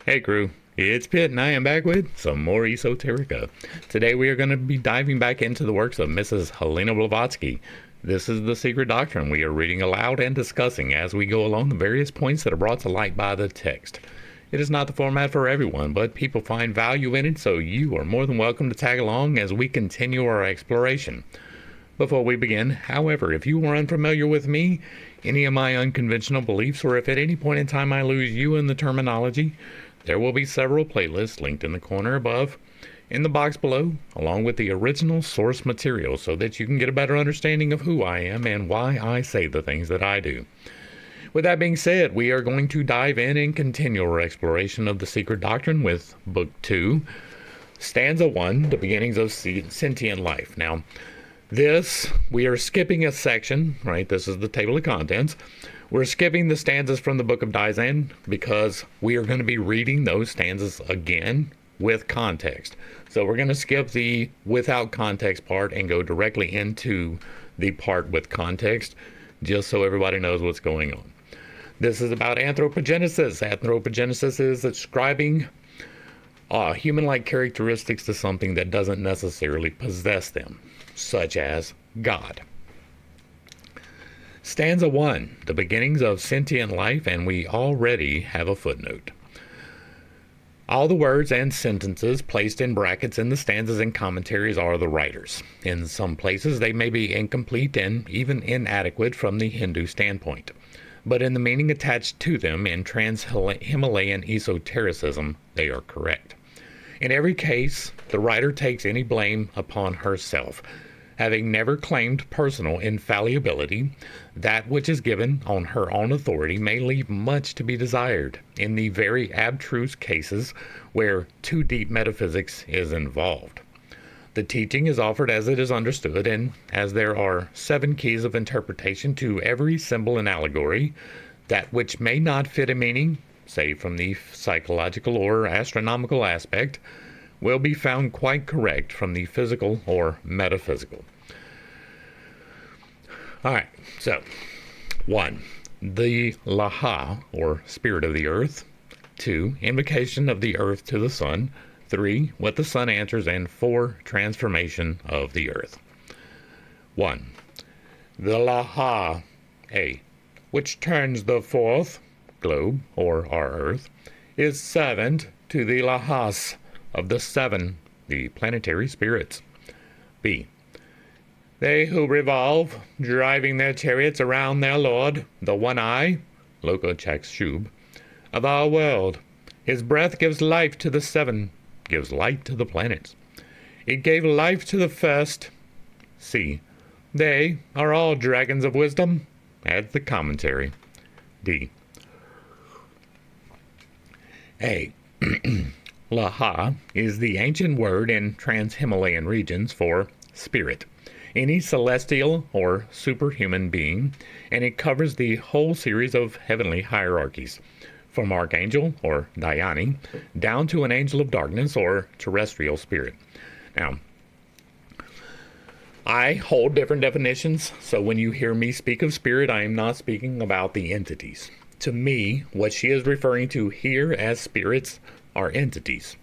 Hey crew, it's Pitt and I am back with some more Esoterica. Today we are going to be diving back into the works of Mrs. Helena Blavatsky. This is the secret doctrine we are reading aloud and discussing as we go along the various points that are brought to light by the text. It is not the format for everyone, but people find value in it, so you are more than welcome to tag along as we continue our exploration. Before we begin, however, if you are unfamiliar with me, any of my unconventional beliefs, or if at any point in time I lose you in the terminology, there will be several playlists linked in the corner above, in the box below, along with the original source material so that you can get a better understanding of who I am and why I say the things that I do. With that being said, we are going to dive in and continue our exploration of the secret doctrine with Book 2, Stanza 1, The Beginnings of Sentient Life. Now, we are skipping a section, right? This is the table of contents. We're skipping the stanzas from the Book of Dizan because we are going to be reading those stanzas again with context. So we're going to skip the without context part and go directly into the part with context, just so everybody knows what's going on. This is about anthropogenesis. Anthropogenesis is ascribing human-like characteristics to something that doesn't necessarily possess them, such as God. Stanza 1, The Beginnings of Sentient Life, and we already have a footnote. All the words and sentences placed in brackets in the stanzas and commentaries are the writers. In some places they may be incomplete and even inadequate from the Hindu standpoint, but in the meaning attached to them in trans-Himalayan esotericism, they are correct. In every case, the writer takes any blame upon herself. Having never claimed personal infallibility, that which is given on her own authority may leave much to be desired in the very abstruse cases where too deep metaphysics is involved. The teaching is offered as it is understood, and as there are 7 keys of interpretation to every symbol and allegory, that which may not fit a meaning, say from the psychological or astronomical aspect, will be found quite correct from the physical or metaphysical. Alright, so 1. The Laha, or spirit of the earth. 2. Invocation of the earth to the sun. 3. What the sun answers. And 4. Transformation of the earth. 1. The Laha, A, which turns the fourth globe, or our earth, is servant to the Lahas of the 7, the planetary spirits. B. They who revolve, driving their chariots around their lord, the one eye, Lokachakshub, of our world. His breath gives life to the 7, gives light to the planets. It gave life to the first. C. They are all dragons of wisdom, adds the commentary. D. A. Laha is the ancient word in trans-Himalayan regions for spirit, any celestial or superhuman being, and it covers the whole series of heavenly hierarchies, from archangel or Dhyani down to an angel of darkness or terrestrial spirit. Now, I hold different definitions, so when you hear me speak of spirit, I am not speaking about the entities. To me, what she is referring to here as spirits are entities.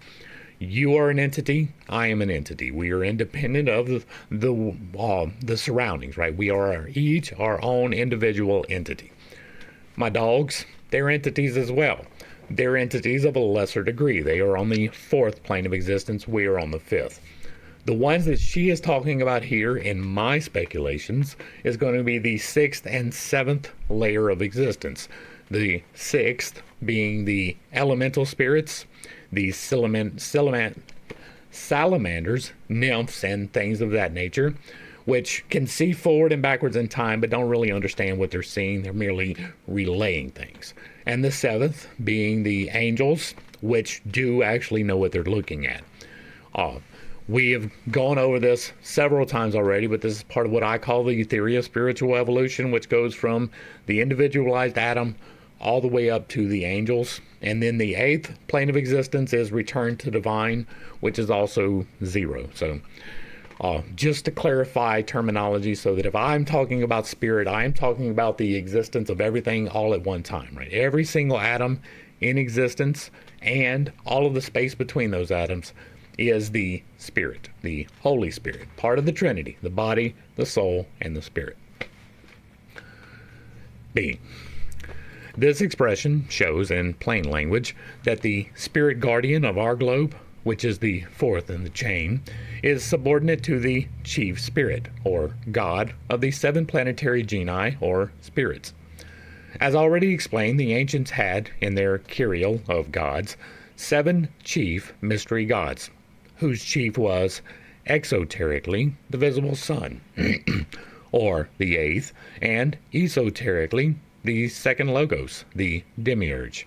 You are an entity, I am an entity. We are independent of the surroundings, right? We are each our own individual entity. My dogs, they're entities as well. They're entities of a lesser degree. They are on the 4th plane of existence. We are on the 5th. The ones that she is talking about here, in my speculations, is going to be the 6th and 7th layer of existence. The 6th being the elemental spirits, the salamanders, nymphs, and things of that nature, which can see forward and backwards in time but don't really understand what they're seeing. They're merely relaying things. And the 7th being the angels, which do actually know what they're looking at. We have gone over this several times already, but this is part of what I call the theory of spiritual evolution, which goes from the individualized atom all the way up to the angels. And then the 8th plane of existence is return to divine, which is also 0. So just to clarify terminology, so that if I'm talking about spirit, I'm talking about the existence of everything all at one time, right? Every single atom in existence and all of the space between those atoms is the Spirit, the Holy Spirit, part of the Trinity, the body, the soul, and the Spirit. B. This expression shows in plain language that the spirit guardian of our globe, which is the fourth in the chain, is subordinate to the chief spirit, or God, of the seven planetary genii, or spirits. As already explained, the ancients had, in their kyriel of gods, 7 chief mystery gods, whose chief was, exoterically, the visible sun, or the eighth, and esoterically, the second logos, the demiurge.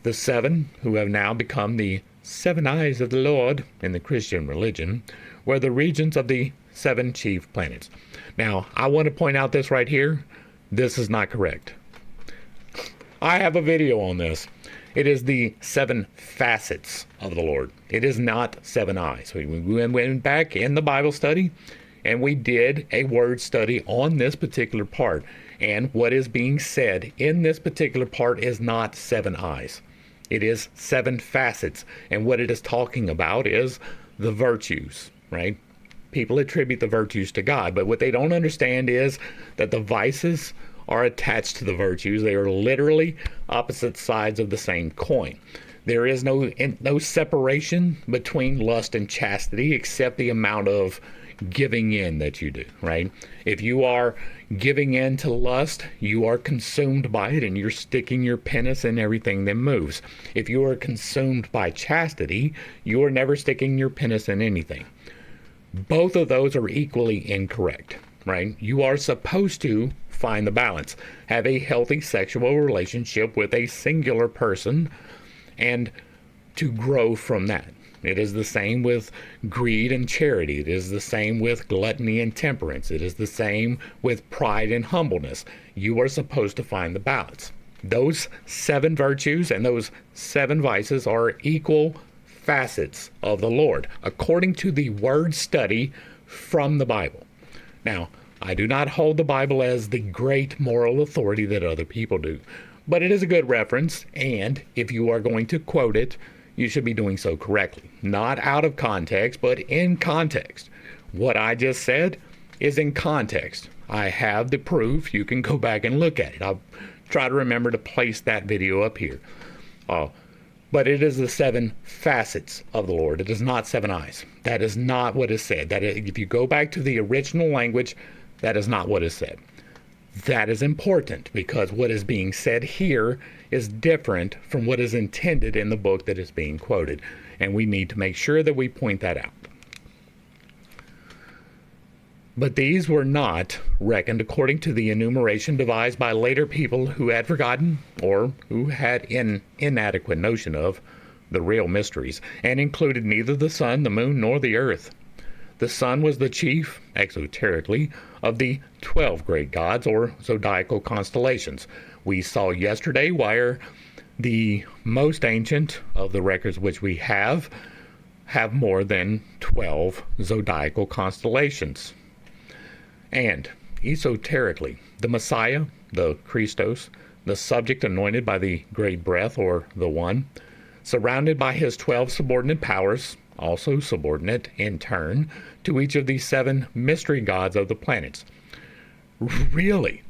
The 7, who have now become the 7 eyes of the Lord in the Christian religion, were the regents of the 7 chief planets. Now, I want to point out this right here. This is not correct. I have a video on this. It is the 7 facets of the Lord. It is not 7 eyes. We went back in the Bible study, and we did a word study on this particular part. And what is being said in this particular part is not 7 eyes. It is 7 facets. And what it is talking about is the virtues, right? People attribute the virtues to God, but what they don't understand is that the vices are attached to the virtues. They are literally opposite sides of the same coin. There is no separation between lust and chastity except the amount of giving in that you do, right? If you are giving in to lust, you are consumed by it and you're sticking your penis in everything that moves. If you are consumed by chastity, you are never sticking your penis in anything. Both of those are equally incorrect, right? You are supposed to find the balance, have a healthy sexual relationship with a singular person, and to grow from that. It is the same with greed and charity. It is the same with gluttony and temperance. It is the same with pride and humbleness. You are supposed to find the balance. Those 7 virtues and those 7 vices are equal facets of the Lord, according to the word study from the Bible. Now, I do not hold the Bible as the great moral authority that other people do, but it is a good reference, and if you are going to quote it, you should be doing so correctly. Not out of context, but in context. What I just said is in context. I have the proof. You can go back and look at it. I'll try to remember to place that video up here. But it is the 7 facets of the Lord. It is not 7 eyes. That is not what is said. If you go back to the original language, that is not what is said. That is important because what is being said here is different from what is intended in the book that is being quoted. And we need to make sure that we point that out. But these were not reckoned according to the enumeration devised by later people who had forgotten or who had an inadequate notion of the real mysteries, and included neither the sun, the moon, nor the earth. The sun was the chief, exoterically, of the 12 great gods or zodiacal constellations. We saw yesterday why the most ancient of the records which we have more than 12 zodiacal constellations. And esoterically, the Messiah, the Christos, the subject anointed by the great breath or the One, surrounded by his 12 subordinate powers, also subordinate in turn to each of the 7 mystery gods of the planets. Really,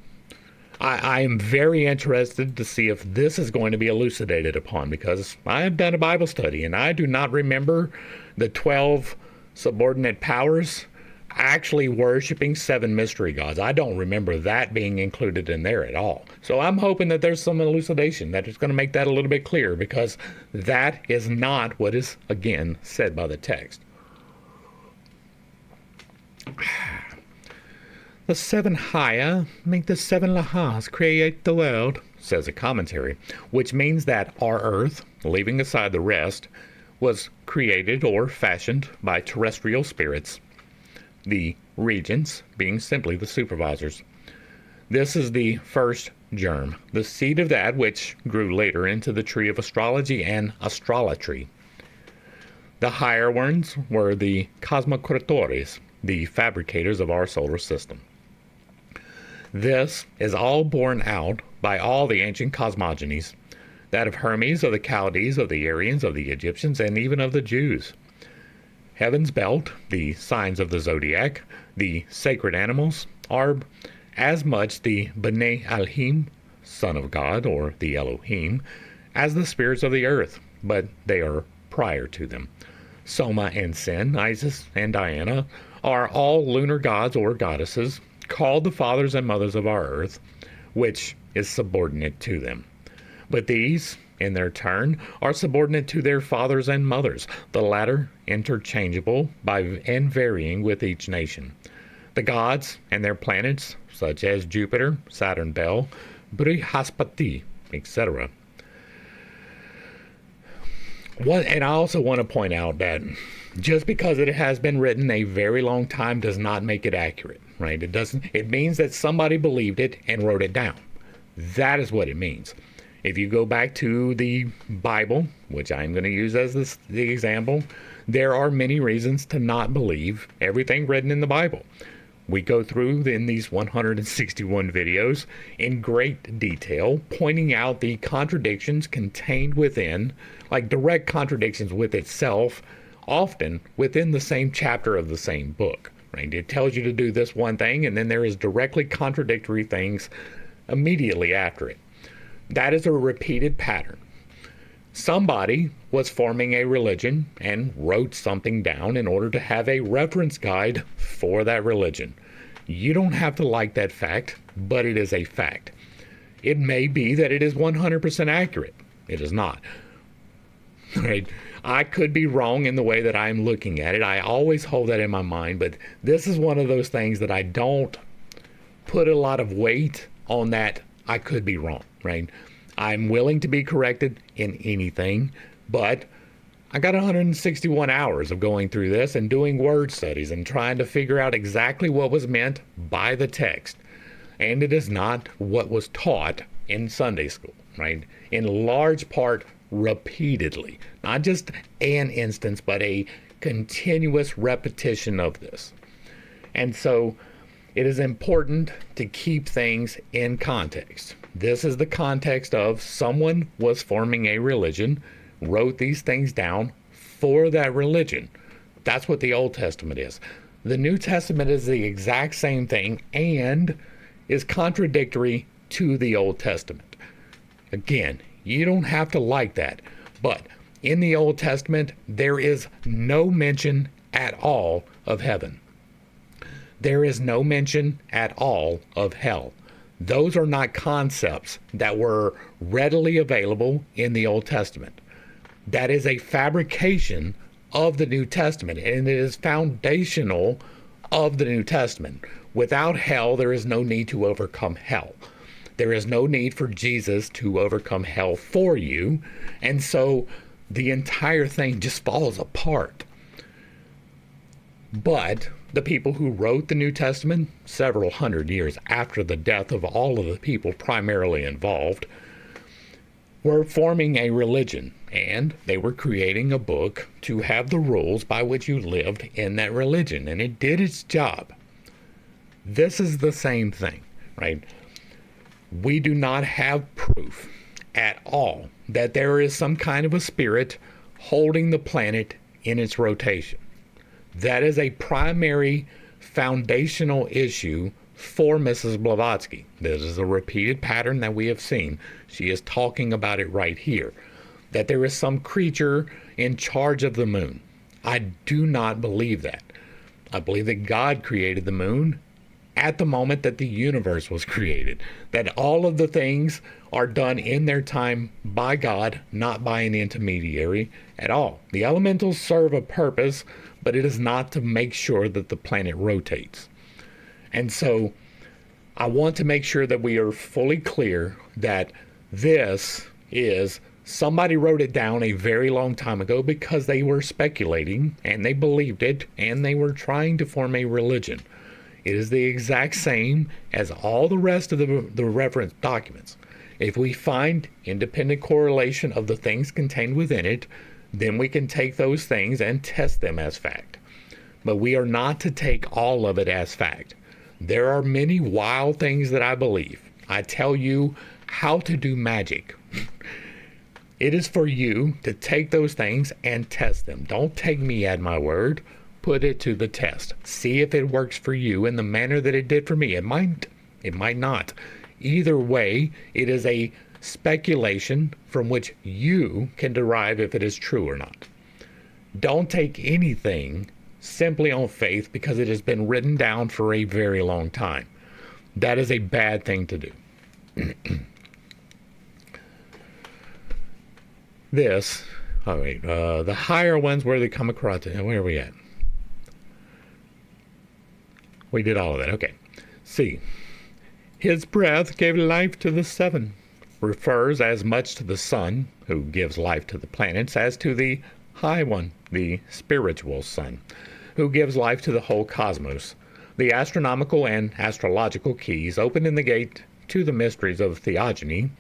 I am very interested to see if this is going to be elucidated upon, because I have done a Bible study and I do not remember the 12 subordinate powers actually worshiping 7 mystery gods. I don't remember that being included in there at all. So I'm hoping that there's some elucidation that is going to make that a little bit clearer, because that is not what is, again, said by the text. The 7 Haya make the 7 Lahas create the world, says a commentary, which means that our earth, leaving aside the rest, was created or fashioned by terrestrial spirits, the regents being simply the supervisors. This is the first germ, the seed of that which grew later into the tree of astrology and astrolotry. The higher ones were the cosmocratores, the fabricators of our solar system. This is all borne out by all the ancient cosmogonies. that of Hermes, of the Chaldees, of the Aryans, of the Egyptians, and even of the Jews. Heaven's belt, the signs of the zodiac, the sacred animals, are as much the B'nai Elohim, son of God, or the Elohim, as the spirits of the earth, but they are prior to them. Soma and Sin, Isis and Diana, are all lunar gods or goddesses, called the fathers and mothers of our earth, which is subordinate to them. But these, in their turn, are subordinate to their fathers and mothers, the latter interchangeable and varying with each nation. The gods and their planets, such as Jupiter, Saturn, Bel, Brihaspati, etc. And I also want to point out that just because it has been written a very long time does not make it accurate, right? It means that somebody believed it and wrote it down. That is what it means. If you go back to the Bible, which I'm going to use as the example, there are many reasons to not believe everything written in the Bible. We go through in these 161 videos in great detail, pointing out the contradictions contained within, like direct contradictions with itself, often within the same chapter of the same book. Right? It tells you to do this one thing, and then there is directly contradictory things immediately after it. That is a repeated pattern. Somebody was forming a religion and wrote something down in order to have a reference guide for that religion. You don't have to like that fact, but it is a fact. It may be that it is 100% accurate. It is not. Right? I could be wrong in the way that I'm looking at it. I always hold that in my mind, but this is one of those things that I don't put a lot of weight on, that I could be wrong, right? I'm willing to be corrected in anything, but I got 161 hours of going through this and doing word studies and trying to figure out exactly what was meant by the text. And it is not what was taught in Sunday school, right? In large part, repeatedly. Not just an instance, but a continuous repetition of this. And so it is important to keep things in context. This is the context of someone was forming a religion, wrote these things down for that religion. That's what the Old Testament is. The New Testament is the exact same thing and is contradictory to the Old Testament. Again, you don't have to like that, but in the Old Testament, there is no mention at all of heaven. There is no mention at all of hell. Those are not concepts that were readily available in the Old Testament. That is a fabrication of the New Testament, and it is foundational of the New Testament. Without hell, there is no need to overcome hell. There is no need for Jesus to overcome hell for you, and so the entire thing just falls apart. But the people who wrote the New Testament, several hundred years after the death of all of the people primarily involved, were forming a religion, and they were creating a book to have the rules by which you lived in that religion, and it did its job. This is the same thing, right? We do not have proof at all that there is some kind of a spirit holding the planet in its rotation. That is a primary foundational issue for Mrs. Blavatsky. This is a repeated pattern that we have seen. She is talking about it right here, that there is some creature in charge of the moon. I do not believe that. I believe that God created the moon at the moment that the universe was created, that all of the things are done in their time by God, not by an intermediary at all. The elementals serve a purpose, but it is not to make sure that the planet rotates. And so I want to make sure that we are fully clear that this is, somebody wrote it down a very long time ago because they were speculating and they believed it and they were trying to form a religion. It is the exact same as all the rest of the reference documents. If we find independent correlation of the things contained within it, then we can take those things and test them as fact. But we are not to take all of it as fact. There are many wild things that I believe. I tell you how to do magic. It is for you to take those things and test them. Don't take me at my word. Put it to the test. See if it works for you in the manner that it did for me. It might not. Either way, it is a speculation from which you can derive if it is true or not. Don't take anything simply on faith because it has been written down for a very long time. That is a bad thing to do. The higher ones where they come across, where are we at? We did all of that, okay. C. His breath gave life to the seven. Refers as much to the sun, who gives life to the planets, as to the high one, the spiritual sun, who gives life to the whole cosmos. The astronomical and astrological keys opening the gate to the mysteries of theogony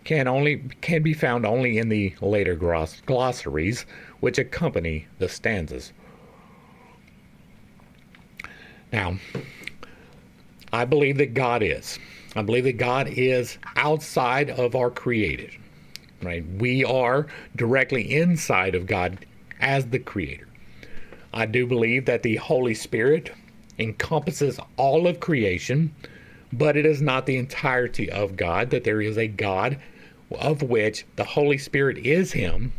can be found only in the later glossaries which accompany the stanzas. Now, I believe that God is. I believe that God is outside of our created. Right? We are directly inside of God as the creator. I do believe that the Holy Spirit encompasses all of creation, but it is not the entirety of God, that there is a God of which the Holy Spirit is him,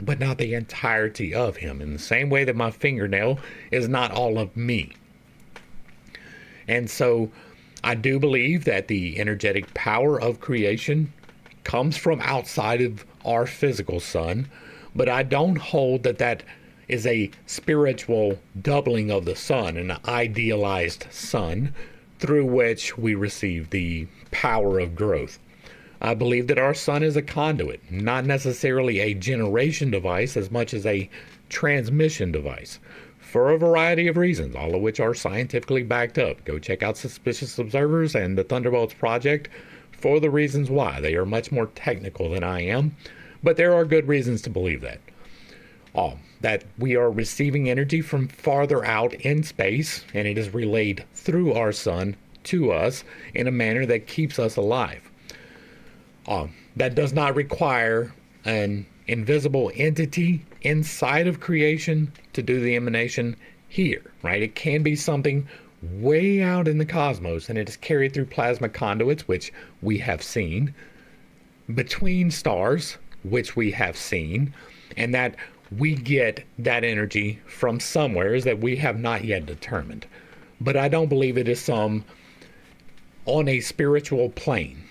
but not the entirety of him. In the same way that my fingernail is not all of me. And so I do believe that the energetic power of creation comes from outside of our physical sun, but I don't hold that that is a spiritual doubling of the sun, an idealized sun through which we receive the power of growth. I believe that our sun is a conduit, not necessarily a generation device as much as a transmission device, for a variety of reasons, all of which are scientifically backed up. Go check out Suspicious Observers and the Thunderbolts Project for the reasons why. They are much more technical than I am, but there are good reasons to believe that. That we are receiving energy from farther out in space, and it is relayed through our sun to us in a manner that keeps us alive. That does not require an invisible entity inside of creation to do the emanation here, right? It can be something way out in the cosmos, and it is carried through plasma conduits, which we have seen, between stars, which we have seen, and that we get that energy from somewheres that we have not yet determined. But I don't believe it is some on a spiritual plane,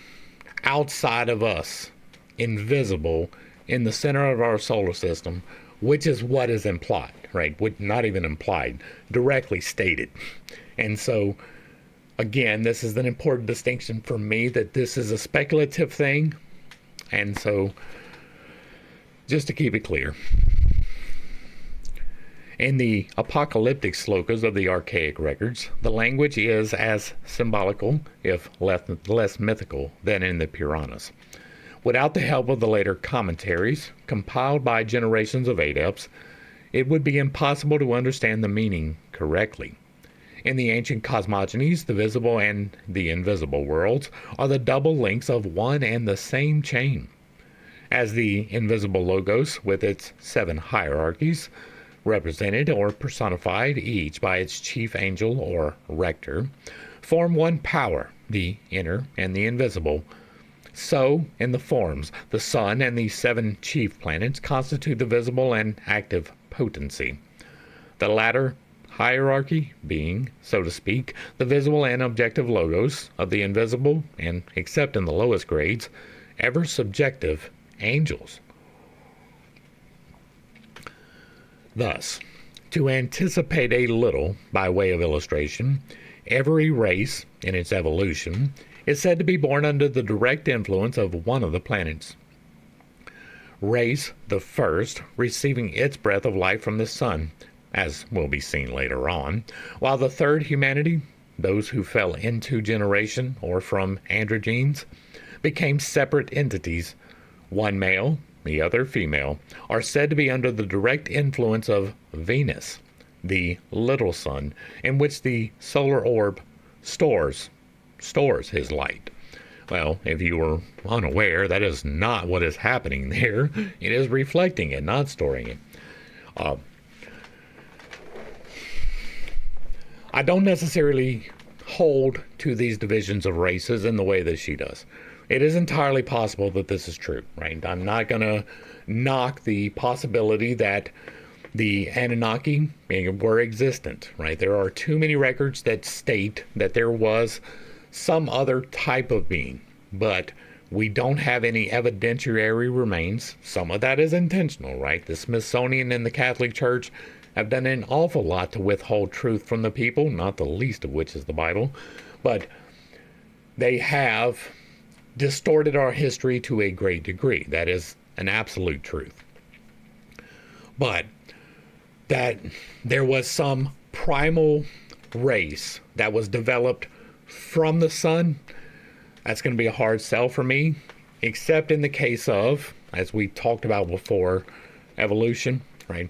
outside of us, invisible, in the center of our solar system, which is what is implied, right? Not even implied, directly stated. And so, again, this is an important distinction for me, that this is a speculative thing. And so, just to keep it clear, in the apocalyptic slokas of the archaic records, the language is as symbolical, if less mythical, than in the Puranas. Without the help of the later commentaries, compiled by generations of adepts, it would be impossible to understand the meaning correctly. In the ancient cosmogonies, the visible and the invisible worlds are the double links of one and the same chain. As the invisible logos, with its 7 hierarchies, represented or personified each by its chief angel or rector, form one power, the inner and the invisible. So, in the forms, the sun and the 7 chief planets constitute the visible and active potency. The latter hierarchy being, so to speak, the visible and objective logos of the invisible and, except in the lowest grades, ever subjective angels. Thus, to anticipate a little, by way of illustration, every race, in its evolution, is said to be born under the direct influence of one of the planets. Race, the first, receiving its breath of life from the sun, as will be seen later on, while the third, humanity, those who fell into generation or from androgenes, became separate entities, one male, the other female, are said to be under the direct influence of Venus, the little sun, in which the solar orb stores his light. Well, if you were unaware, that is not what is happening there. It is reflecting it, not storing it. I don't necessarily hold to these divisions of races in the way that she does. It is entirely possible that this is true, right? I'm not going to knock the possibility that the Anunnaki were existent, right? There are too many records that state that there was some other type of being, but we don't have any evidentiary remains. Some of that is intentional, right? The Smithsonian and the Catholic Church have done an awful lot to withhold truth from the people, not the least of which is the Bible, but they have distorted our history to a great degree. That is an absolute truth. But that there was some primal race that was developed from the sun, that's going to be a hard sell for me, except in the case of, as we talked about before, evolution, right?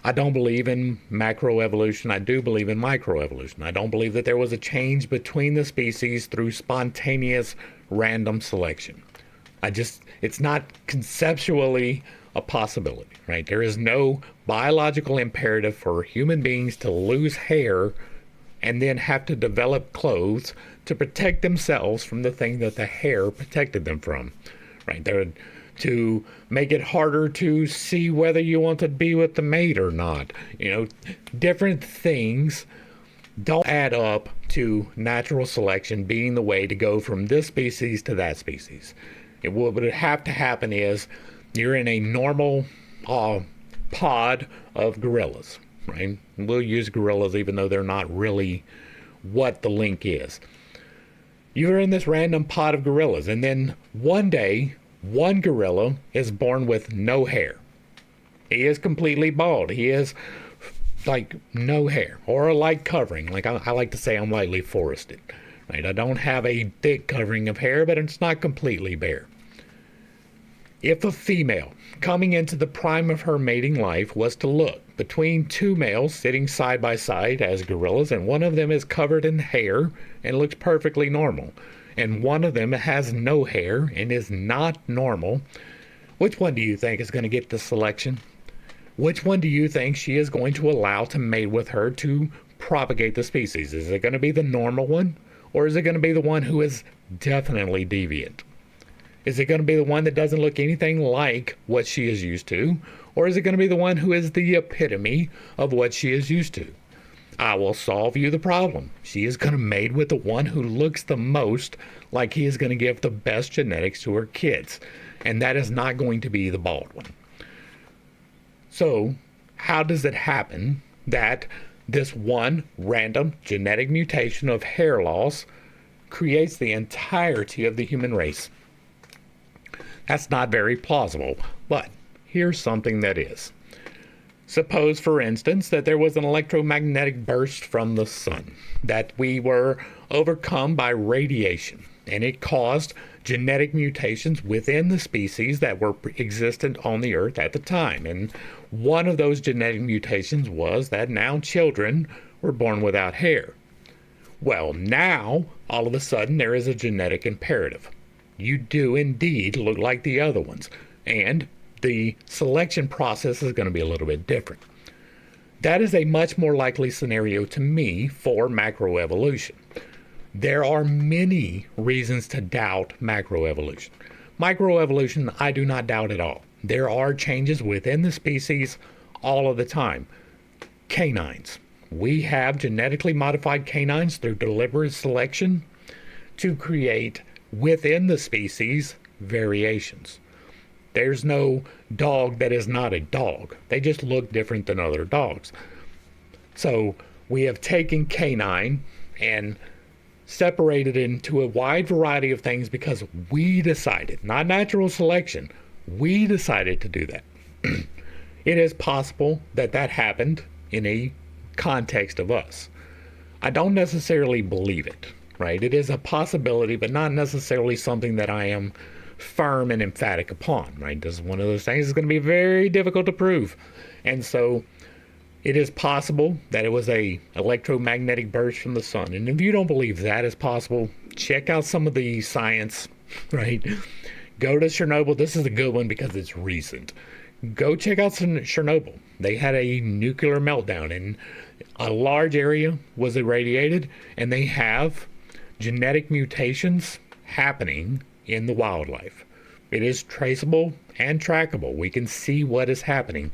I don't believe in macroevolution. I do believe in microevolution. I don't believe that there was a change between the species through spontaneous random selection. It's not conceptually a possibility, right? There is no biological imperative for human beings to lose hair and then have to develop clothes to protect themselves from the thing that the hair protected them from, right? To make it harder to see whether you want to be with the mate or not. Different things don't add up to natural selection being the way to go from this species to that species. What would have to happen is you're in a normal pod of gorillas, right? We'll use gorillas even though they're not really what the link is. You're in this random pod of gorillas, and then one day, one gorilla is born with no hair. He is completely bald. He is like no hair or a light covering. Like I like to say, I'm lightly forested, right? I don't have a thick covering of hair, but it's not completely bare. If a female coming into the prime of her mating life was to look between two males sitting side by side as gorillas, and one of them is covered in hair and looks perfectly normal, and one of them has no hair and is not normal, which one do you think is going to get the selection? Which one do you think she is going to allow to mate with her to propagate the species? Is it going to be the normal one, or is it going to be the one who is definitely deviant? Is it going to be the one that doesn't look anything like what she is used to? Or is it going to be the one who is the epitome of what she is used to? I will solve you the problem. She is going to mate with the one who looks the most like he is going to give the best genetics to her kids. And that is not going to be the bald one. So, how does it happen that this one random genetic mutation of hair loss creates the entirety of the human race? That's not very plausible, but here's something that is. Suppose, for instance, that there was an electromagnetic burst from the sun, that we were overcome by radiation, and it caused genetic mutations within the species that were existent on the earth at the time. And one of those genetic mutations was that now children were born without hair. Well, now, all of a sudden, there is a genetic imperative. You do indeed look like the other ones, and the selection process is going to be a little bit different. That is a much more likely scenario to me for macroevolution. There are many reasons to doubt macroevolution. Microevolution, I do not doubt at all. There are changes within the species all of the time. Canines. We have genetically modified canines through deliberate selection to create within the species variations. There's no dog that is not a dog. They just look different than other dogs. So we have taken canine and separated it into a wide variety of things because we decided, not natural selection, we decided to do that. It is possible that that happened in a context of us. I don't necessarily believe it, right? It is a possibility, but not necessarily something that I am firm and emphatic upon, right? This is one of those things that's going to be very difficult to prove. And so It is possible that it was a electromagnetic burst from the sun. And if you don't believe that is possible, check out some of the science, right? Go to Chernobyl. This is a good one because it's recent. Go check out Chernobyl. They had a nuclear meltdown and a large area was irradiated, and they have genetic mutations happening in the wildlife. It is traceable and trackable. We can see what is happening,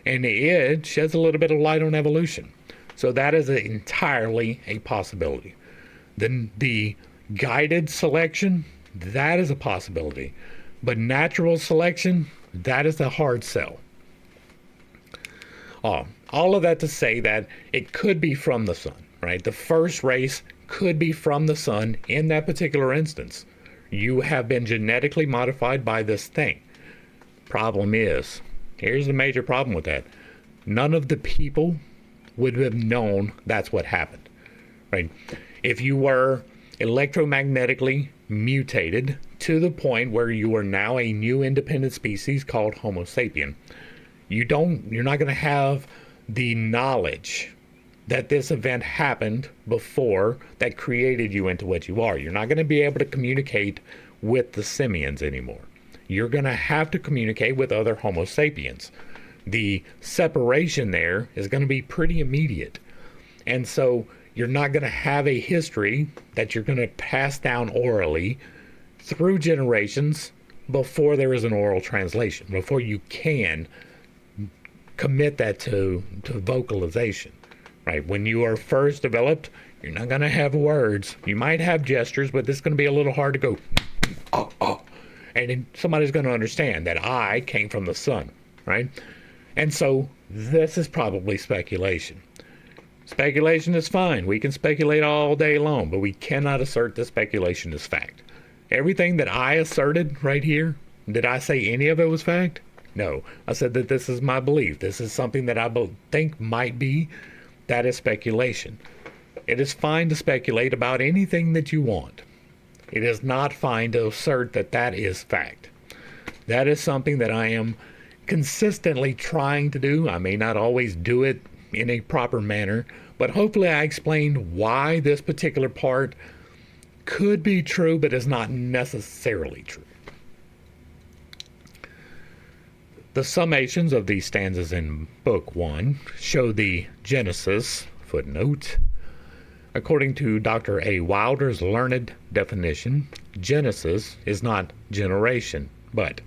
and it sheds a little bit of light on evolution. So that is entirely a possibility. Then the guided selection, that is a possibility. But natural selection, that is a hard sell. All of that to say that it could be from the sun, right? The first race could be from the sun in that particular instance. You have been genetically modified by this thing. Problem is, here's the major problem with that. None of the people would have known that's what happened, right? If you were electromagnetically mutated to the point where you are now a new independent species called Homo sapien, you're not going to have the knowledge that this event happened before that created you into what you are. You're not going to be able to communicate with the simians anymore. You're going to have to communicate with other Homo sapiens. The separation there is going to be pretty immediate. And so you're not going to have a history that you're going to pass down orally through generations before there is an oral translation, before you can commit that to vocalization, right? When you are first developed, you're not going to have words. You might have gestures, but it's going to be a little hard to go, oh. And then somebody's going to understand that I came from the sun, right? And so this is probably speculation. Speculation is fine. We can speculate all day long, but we cannot assert that speculation is fact. Everything that I asserted right here, did I say any of it was fact? No. I said that this is my belief. This is something that I think might be. That is speculation. It is fine to speculate about anything that you want. It is not fine to assert that that is fact. That is something that I am consistently trying to do. I may not always do it in a proper manner, but hopefully I explained why this particular part could be true, but is not necessarily true. The summations of these stanzas in Book 1 show the genesis, footnote. According to Dr. A. Wilder's learned definition, Genesis is not generation, but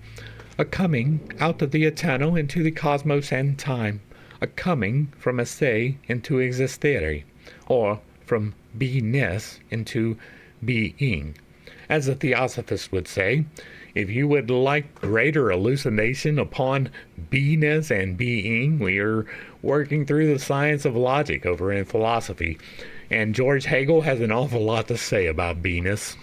a coming out of the eternal into the cosmos and time, a coming from esse into existere, or from beingness into being. As a theosophist would say, if you would like greater elucidation upon beingness and being, we are working through the science of logic over in philosophy, and George Hegel has an awful lot to say about beingness.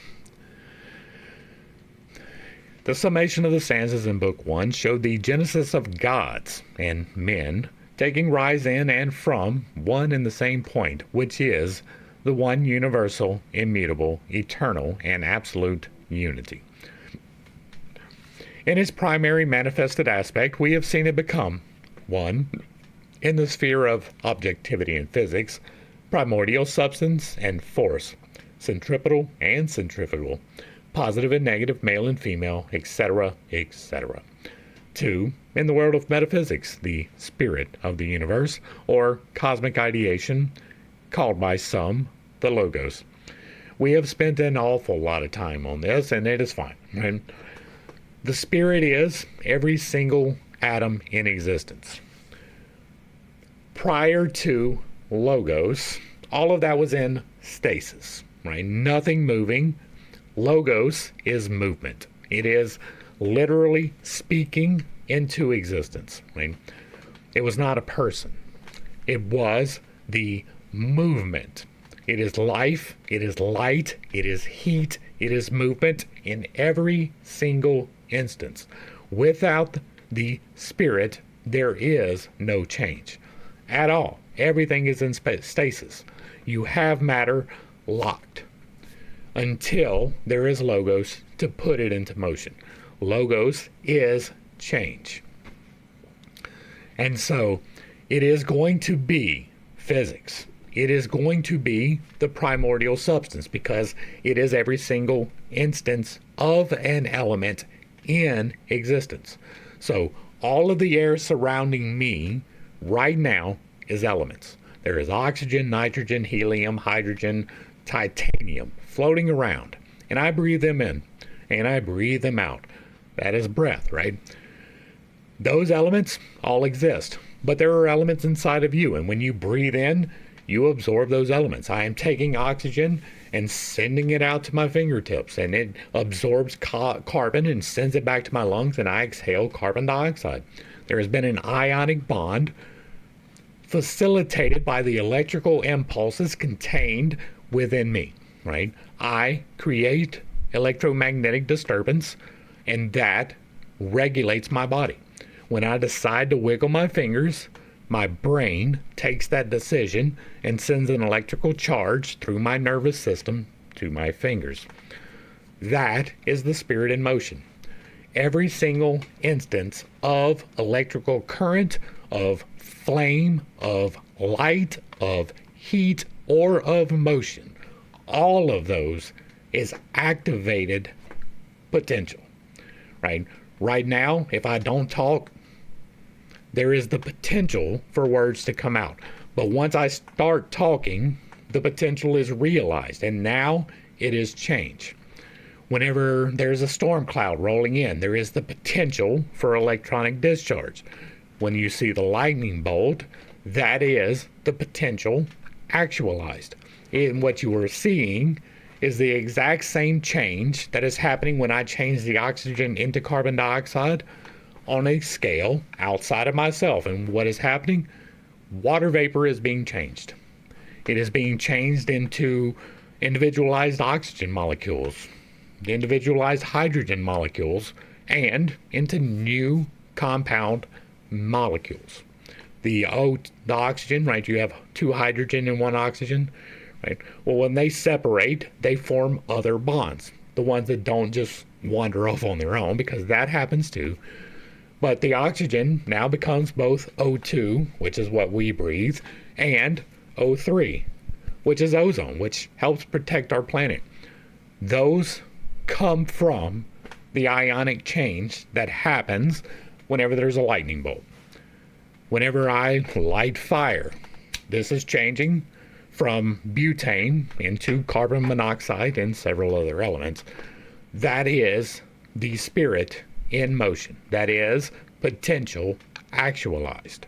The summation of the stanzas in Book 1 showed the genesis of gods and men taking rise in and from one and the same point, which is the one universal, immutable, eternal, and absolute unity. In its primary manifested aspect, we have seen it become 1. In the sphere of objectivity in physics, primordial substance and force, centripetal and centrifugal, positive and negative, male and female, etc., etc. 2. In the world of metaphysics, the spirit of the universe, or cosmic ideation, called by some the Logos. We have spent an awful lot of time on this, and it is fine. Right? The spirit is every single atom in existence. Prior to Logos, all of that was in stasis, right? Nothing moving. Logos is movement. It is literally speaking into existence, right? It was not a person. It was the movement. It is life, it is light, it is heat, it is movement in every single instance. Without the spirit, there is no change at all. Everything is in stasis. You have matter locked until there is Logos to put it into motion. Logos is change. And so It is going to be physics. It is going to be the primordial substance because it is every single instance of an element in existence. So all of the air surrounding me right now is elements. There is oxygen, nitrogen, helium, hydrogen, titanium floating around. And I breathe them in and I breathe them out. That is breath, right? Those elements all exist, but there are elements inside of you. And when you breathe in, you absorb those elements. I am taking oxygen and sending it out to my fingertips, and it absorbs carbon and sends it back to my lungs, and I exhale carbon dioxide. There has been an ionic bond facilitated by the electrical impulses contained within me, right? I create electromagnetic disturbance, and that regulates my body. When I decide to wiggle my fingers, my brain takes that decision and sends an electrical charge through my nervous system to my fingers. That is the spirit in motion. Every single instance of electrical current, of flame, of light, of heat, or of motion, all of those is activated potential, right? Right now, if I don't talk, there is the potential for words to come out. But once I start talking, the potential is realized, and now it is change. Whenever there's a storm cloud rolling in, there is the potential for electronic discharge. When you see the lightning bolt, that is the potential actualized. And what you are seeing is the exact same change that is happening when I change the oxygen into carbon dioxide on a scale outside of myself. And what is happening? Water vapor is being changed. It is being changed into individualized oxygen molecules, individualized hydrogen molecules, and into new compound molecules. The oxygen, right? You have two hydrogen and one oxygen, right? Well, when they separate, they form other bonds. The ones that don't just wander off on their own, because that happens too. But the oxygen now becomes both O2, which is what we breathe, and O3, which is ozone, which helps protect our planet. Those come from the ionic change that happens whenever there's a lightning bolt. Whenever I light fire, this is changing from butane into carbon monoxide and several other elements. That is the spirit in motion. That is potential actualized.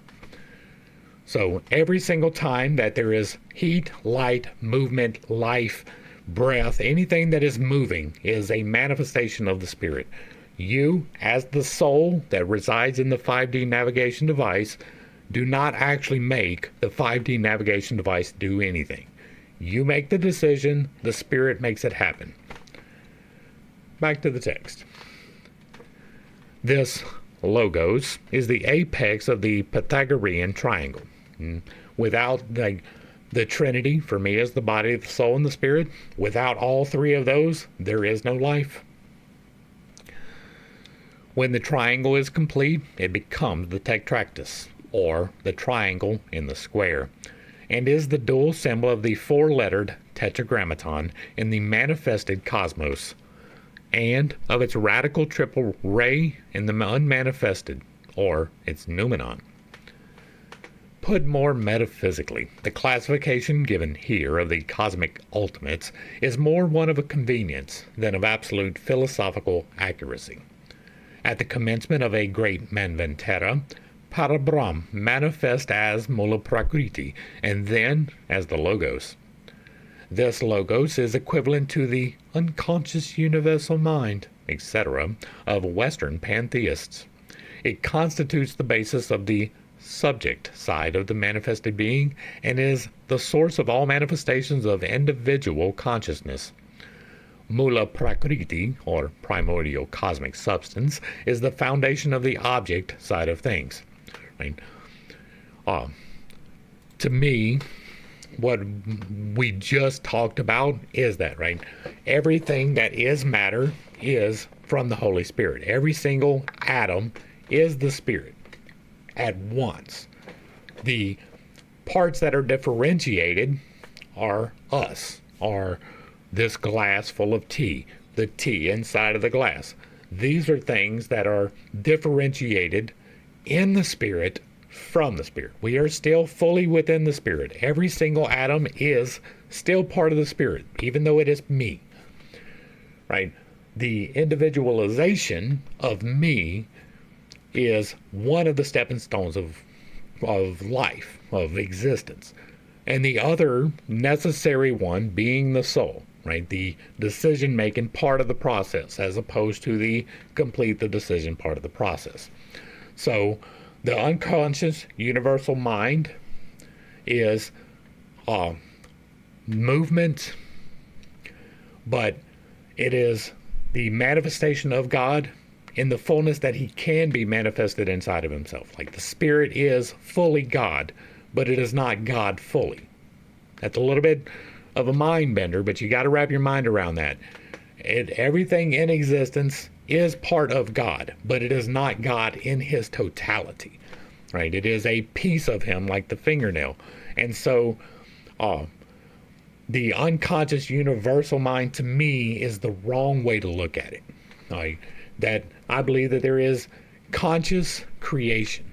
So every single time that there is heat, light, movement, life, breath, anything that is moving is a manifestation of the spirit. You, as the soul that resides in the 5D navigation device, do not actually make the 5D navigation device do anything. You make the decision, the spirit makes it happen. Back to the text. This logos is the apex of the Pythagorean triangle. Without the Trinity, for me, is the body, the soul, and the spirit. Without all three of those, there is no life. When the triangle is complete, it becomes the tetractys, or the triangle in the square, and is the dual symbol of the four-lettered tetragrammaton in the manifested cosmos, and of its radical triple ray in the unmanifested, or its noumenon. Put more metaphysically, the classification given here of the cosmic ultimates is more one of a convenience than of absolute philosophical accuracy. At the commencement of a great manvantara, Parabrahm manifests as Mula Prakriti, and then as the Logos. This Logos is equivalent to the unconscious universal mind, etc., of Western pantheists. It constitutes the basis of the subject side of the manifested being and is the source of all manifestations of individual consciousness. Mula Prakriti, or primordial cosmic substance, is the foundation of the object side of things. Right? To me, what we just talked about is that, right? Everything that is matter is from the Holy Spirit. Every single atom is the Spirit at once. The parts that are differentiated are us, are this glass full of tea, the tea inside of the glass. These are things that are differentiated in the spirit from the spirit. We are still fully within the spirit. Every single atom is still part of the spirit, even though it is me. Right? The individualization of me is one of the stepping stones of life, of existence. And the other necessary one being the soul, right? The decision-making part of the process, as opposed to the complete the decision part of the process. So the unconscious universal mind is movement, but it is the manifestation of God in the fullness that he can be manifested inside of himself. Like the spirit is fully God, but it is not God fully. That's a little bit of a mind bender, but you got to wrap your mind around that. Everything in existence is part of God, but it is not God in his totality, right? It is a piece of him, like the fingernail. And so the unconscious universal mind, to me, is the wrong way to look at it. Right? That I believe that there is conscious creation,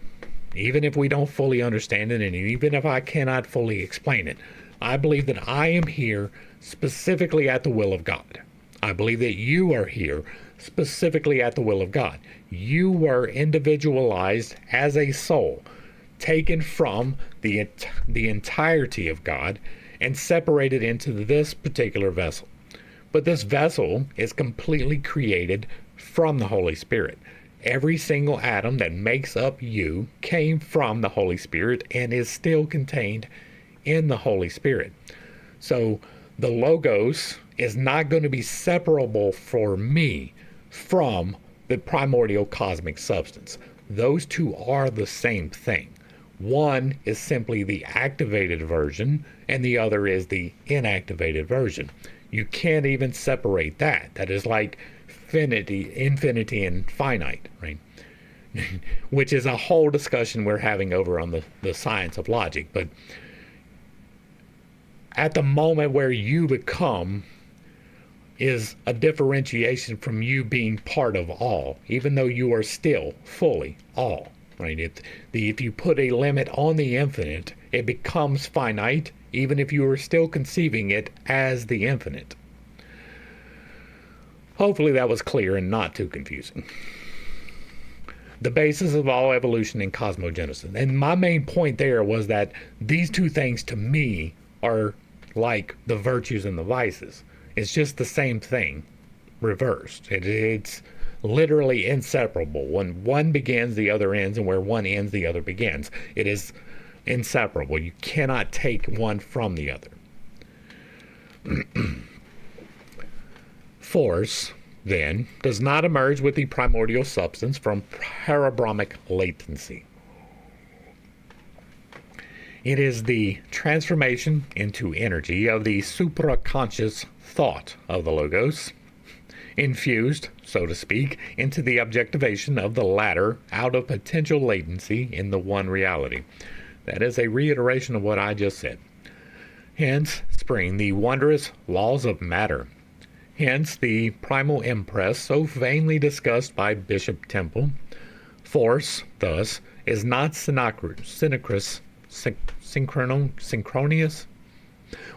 even if we don't fully understand it, and even if I cannot fully explain it. I believe that I am here specifically at the will of God. I believe that you are here specifically at the will of God. You were individualized as a soul, taken from the entirety of God and separated into this particular vessel. But this vessel is completely created from the Holy Spirit. Every single atom that makes up you came from the Holy Spirit and is still contained in the Holy Spirit. So the Logos is not going to be separable for me from the primordial cosmic substance. Those two are the same thing. One is simply the activated version, and the other is the inactivated version. You can't even separate that. That is like infinity and finite, right? Which is a whole discussion we're having over on the science of logic. But at the moment where you become is a differentiation from you being part of all, even though you are still fully all, right? If you put a limit on the infinite, it becomes finite, even if you are still conceiving it as the infinite. Hopefully that was clear and not too confusing. The basis of all evolution and cosmogenesis. And my main point there was that these two things to me are like the virtues and the vices. It's just the same thing reversed. It's literally inseparable. When one begins, the other ends, and where one ends, the other begins. It is inseparable. You cannot take one from the other. Force, then, does not emerge with the primordial substance from parabromic latency. It is the transformation into energy of the supraconscious thought of the Logos, infused, so to speak, into the objectivation of the latter out of potential latency in the one reality. That is a reiteration of what I just said. Hence spring the wondrous laws of matter. Hence the primal impress so vainly discussed by Bishop Temple. Force, thus, is not synchronous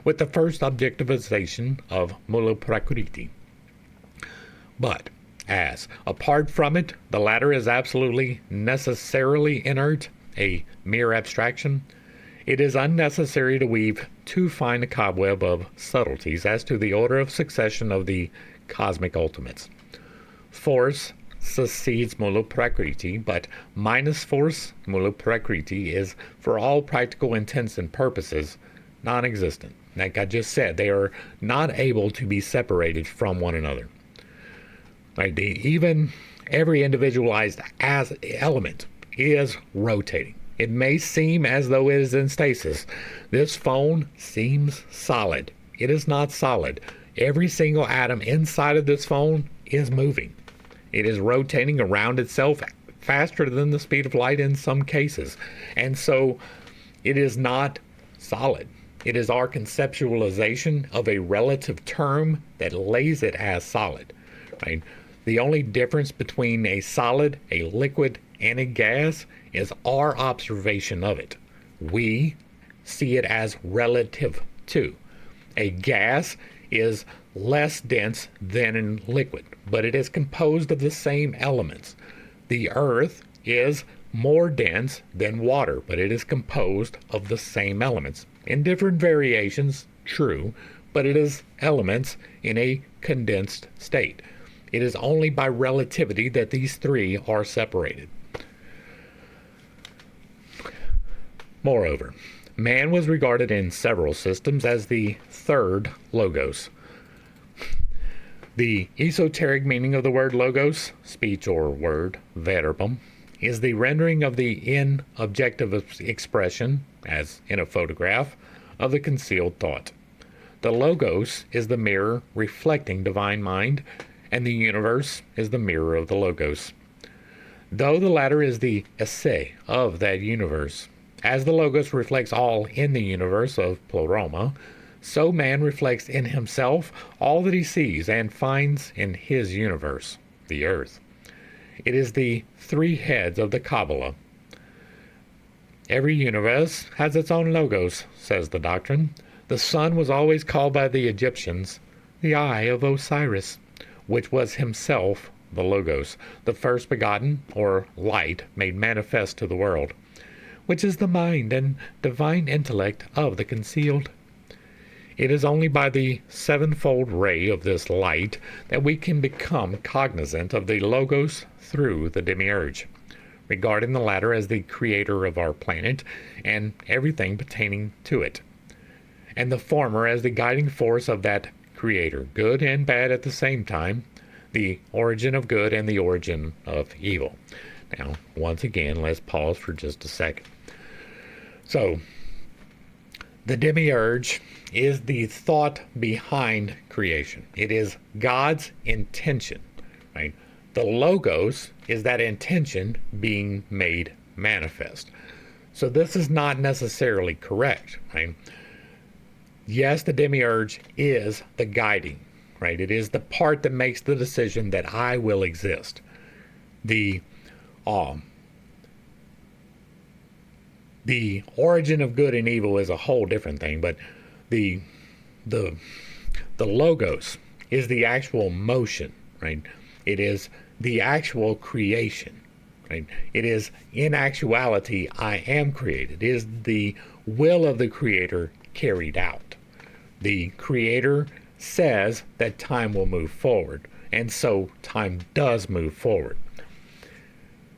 with the first objectivization of Mula Prakriti. But, as, apart from it, the latter is absolutely necessarily inert, a mere abstraction, it is unnecessary to weave too fine a cobweb of subtleties as to the order of succession of the cosmic ultimates. Force succeeds Mula Prakriti, but minus force, Mula Prakriti is, for all practical intents and purposes, non-existent. Like I just said, they are not able to be separated from one another. Right? Even every individualized as element is rotating. It may seem as though it is in stasis. This phone seems solid. It is not solid. Every single atom inside of this phone is moving. It is rotating around itself faster than the speed of light in some cases. And so It is not solid. It is our conceptualization of a relative term that lays it as solid, right? The only difference between a solid, a liquid, and a gas is our observation of it. We see it as relative to. A gas is less dense than a liquid, but it is composed of the same elements. The earth is more dense than water, but it is composed of the same elements. In different variations, true, but it is elements in a condensed state. It is only by relativity that these three are separated. Moreover, man was regarded in several systems as the third logos. The esoteric meaning of the word logos, speech or word, verbum, is the rendering of the in-objective expression, as in a photograph, of the concealed thought. The logos is the mirror reflecting divine mind, and the universe is the mirror of the logos. Though the latter is the esse of that universe, as the logos reflects all in the universe of pleroma, so man reflects in himself all that he sees and finds in his universe, the earth. It is the three heads of the Kabbalah. Every universe has its own logos, says the doctrine. The sun was always called by the Egyptians the eye of Osiris, which was himself the logos, the first begotten, or light, made manifest to the world, which is the mind and divine intellect of the concealed. It is only by the sevenfold ray of this light that we can become cognizant of the logos through the demiurge, regarding the latter as the creator of our planet and everything pertaining to it, and the former as the guiding force of that creator, good and bad at the same time, the origin of good and the origin of evil. Now, once again, let's pause for just a second. So, the demiurge is the thought behind creation. It is God's intention, right? The logos is that intention being made manifest. So this is not necessarily correct, right? Yes, the demiurge is the guiding, right? It is the part that makes the decision that I will exist. The origin of good and evil is a whole different thing, but the logos is the actual motion, right? It is the actual creation, right? It is, in actuality, I am created. It is the will of the creator carried out. The creator says that time will move forward, and so time does move forward.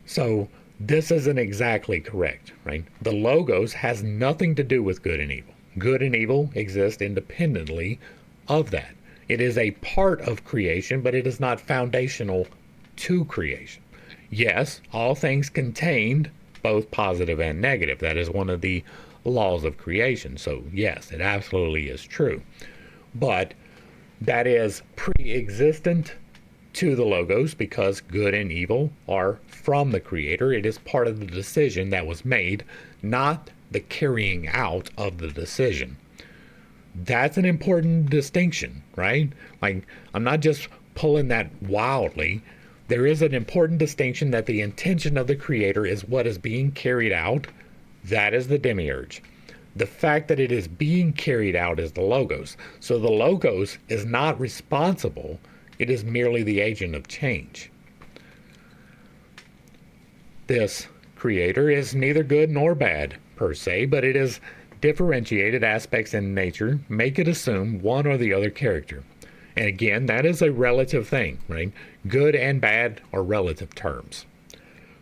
So this isn't exactly correct, right? The logos has nothing to do with good and evil. Good and evil exist independently of that. It is a part of creation, but it is not foundational to creation. Yes, all things contained both positive and negative. That is one of the laws of creation. So yes, it absolutely is true. But that is pre-existent to the logos because good and evil are from the creator. It is part of the decision that was made, not the carrying out of the decision. That's an important distinction, right? Like, I'm not just pulling that wildly. There is an important distinction that the intention of the creator is what is being carried out. That is the demiurge. The fact that it is being carried out is the logos. So the logos is not responsible. It is merely the agent of change. This creator is neither good nor bad per se, but it is differentiated aspects in nature make it assume one or the other character. And again, that is a relative thing, right? Good and bad are relative terms.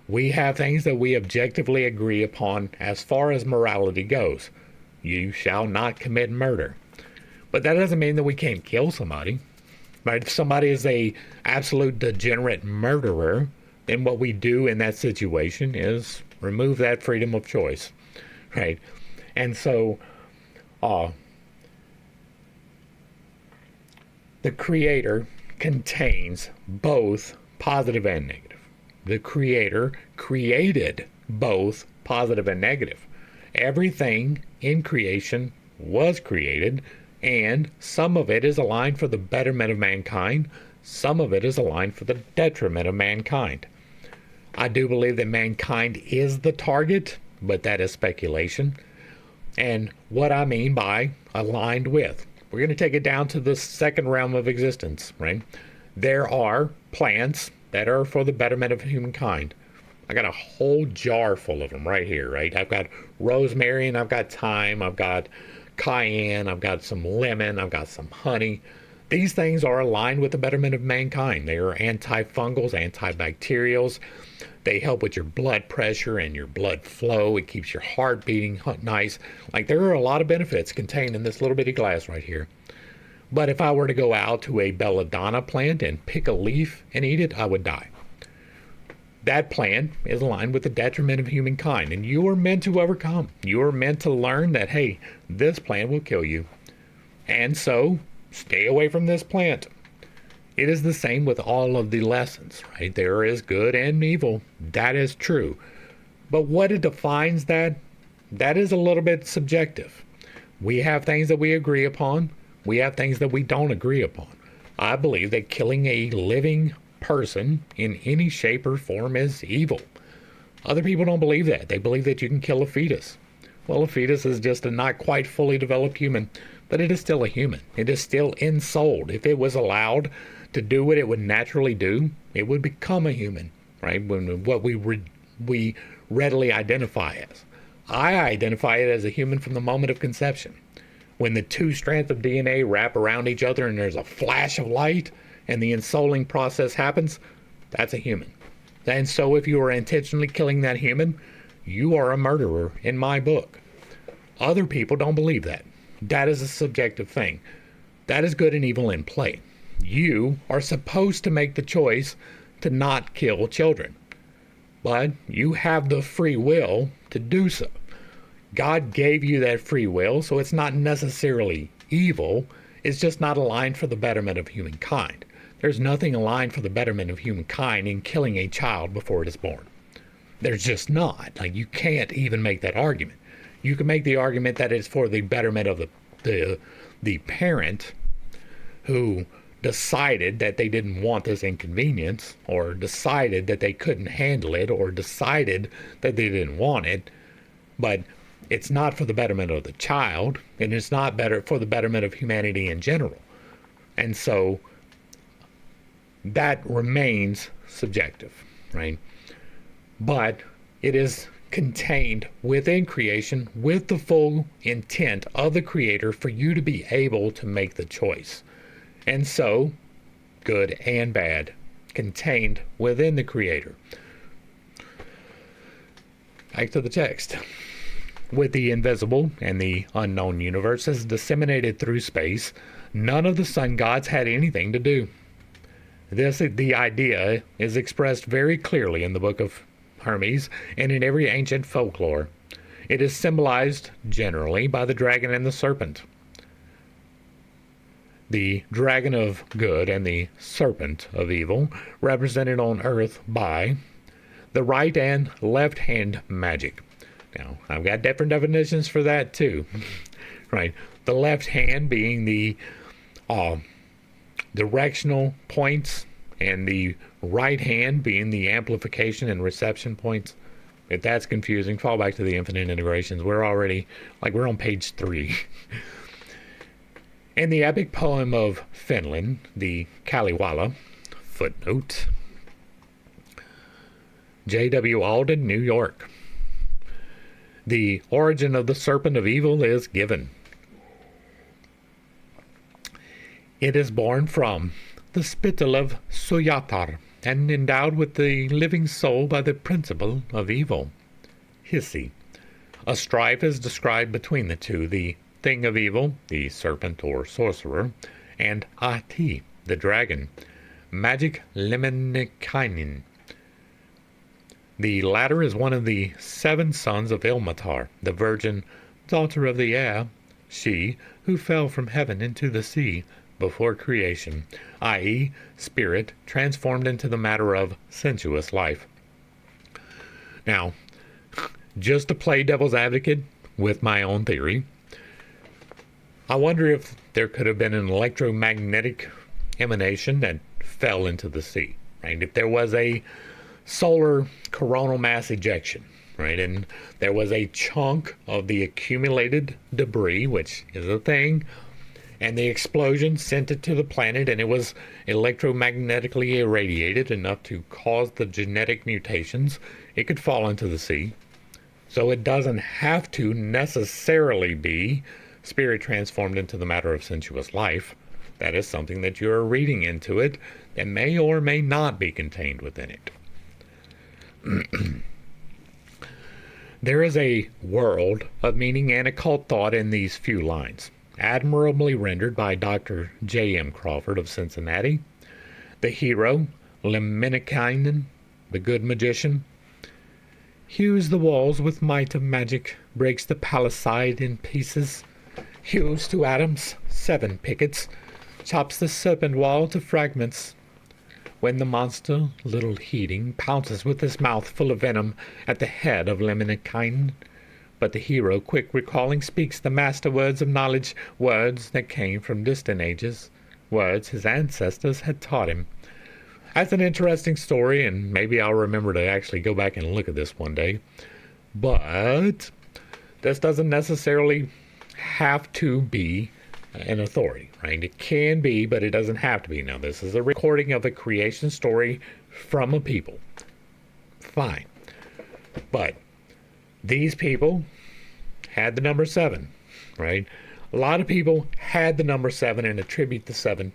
We have things that we objectively agree upon as far as morality goes. You shall not commit murder. But that doesn't mean that we can't kill somebody. Right? If somebody is a absolute degenerate murderer, then what we do in that situation is remove that freedom of choice. Right? And so the creator contains both positive and negative. The creator created both positive and negative. Everything in creation was created, and some of it is aligned for the betterment of mankind, some of it is aligned for the detriment of mankind. I do believe that mankind is the target, but that is speculation. And what I mean by aligned with, we're going to take it down to the second realm of existence, right? There are plants that are for the betterment of humankind. I got a whole jar full of them right here, right? I've got rosemary and I've got thyme, I've got cayenne, I've got some lemon, I've got some honey. These things are aligned with the betterment of mankind. They are antifungals, antibacterials. They help with your blood pressure and your blood flow. It keeps your heart beating nice. Like, there are a lot of benefits contained in this little bitty glass right here. But if I were to go out to a belladonna plant and pick a leaf and eat it, I would die. That plant is aligned with the detriment of humankind, and you are meant to overcome. You are meant to learn that, hey, this plant will kill you. And so, stay away from this plant. It is the same with all of the lessons, right? There is good and evil. That is true. But what it defines that is a little bit subjective. We have things that we agree upon. We have things that we don't agree upon. I believe that killing a living person in any shape or form is evil. Other people don't believe that. They believe that you can kill a fetus. Well, a fetus is just a not quite fully developed human, but it is still a human. It is still ensouled. If it was allowed to do what it would naturally do, it would become a human, right? What we readily identify as. I identify it as a human from the moment of conception. When the two strands of DNA wrap around each other and there's a flash of light and the ensouling process happens, that's a human. And so if you are intentionally killing that human, you are a murderer in my book. Other people don't believe that. That is a subjective thing. That is good and evil in play. You are supposed to make the choice to not kill children, but you have the free will to do so. God gave you that free will, so it's not necessarily evil. It's just not aligned for the betterment of humankind. There's nothing aligned for the betterment of humankind in killing a child before it is born. There's just not. Like, you can't even make that argument. You can make the argument that it's for the betterment of the parent who decided that they didn't want this inconvenience, or decided that they couldn't handle it, or decided that they didn't want it. But it's not for the betterment of the child, and it's not better for the betterment of humanity in general. And so that remains subjective, right? But it is contained within creation with the full intent of the Creator for you to be able to make the choice. And so, good and bad, contained within the Creator. Back to the text. With the invisible and the unknown universes disseminated through space, none of the sun gods had anything to do. The idea is expressed very clearly in the book of Hermes and in every ancient folklore. It is symbolized generally by the dragon and the serpent. The dragon of good and the serpent of evil, represented on earth by the right and left hand magic. Now, I've got different definitions for that too, right? The left hand being the directional points, and the right hand being the amplification and reception points. If that's confusing, fall back to the infinite integrations. We're on page 3. In the epic poem of Finland, the Kalevala, footnote, J.W. Alden, New York. The origin of the serpent of evil is given. It is born from the spittle of Suyatar and endowed with the living soul by the principle of evil. Hissi. A strife is described between the two, the thing of evil, the serpent or sorcerer, and Ahti, the dragon, magic Lemminikainen. The latter is one of the 7 sons of Ilmatar, the virgin, daughter of the air, she who fell from heaven into the sea before creation, i.e., spirit transformed into the matter of sensuous life. Now, just to play devil's advocate, with my own theory. I wonder if there could have been an electromagnetic emanation that fell into the sea, right? If there was a solar coronal mass ejection, right? And there was a chunk of the accumulated debris, which is a thing, and the explosion sent it to the planet, and it was electromagnetically irradiated enough to cause the genetic mutations. It could fall into the sea. So it doesn't have to necessarily be spirit transformed into the matter of sensuous life. That is something that you're reading into it that may or may not be contained within it. There is a world of meaning and occult thought in these few lines, admirably rendered by Dr. J.M. Crawford of Cincinnati. The hero, Lemminikainen, the good magician, hews the walls with might of magic, breaks the palisade in pieces, hews to atoms 7 pickets, chops the serpent wall to fragments. When the monster, little heeding, pounces with his mouth full of venom at the head of Lemminikainen, but the hero, quick recalling, speaks the master words of knowledge, words that came from distant ages, words his ancestors had taught him. That's an interesting story, and maybe I'll remember to actually go back and look at this one day. But this doesn't necessarily have to be an authority, right? It can be, but it doesn't have to be. Now, this is a recording of a creation story from a people. Fine. But these people had the number 7, right? A lot of people had the number 7 and attribute the 7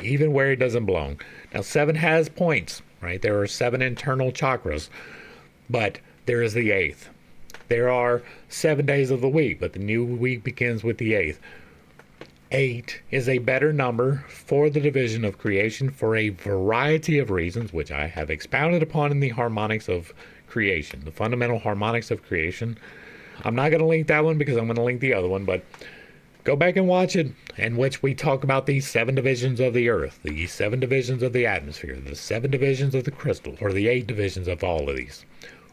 even where it doesn't belong. Now, 7 has points, right? There are 7 internal chakras, but there is the 8th. There are 7 days of the week, but the new week begins with the 8th. 8 is a better number for the division of creation for a variety of reasons, which I have expounded upon in the harmonics of creation, the fundamental harmonics of creation. I'm not going to link that one because I'm going to link the other one, but go back and watch it, in which we talk about these 7 divisions of the earth, the 7 divisions of the atmosphere, the 7 divisions of the crystal, or the 8 divisions of all of these,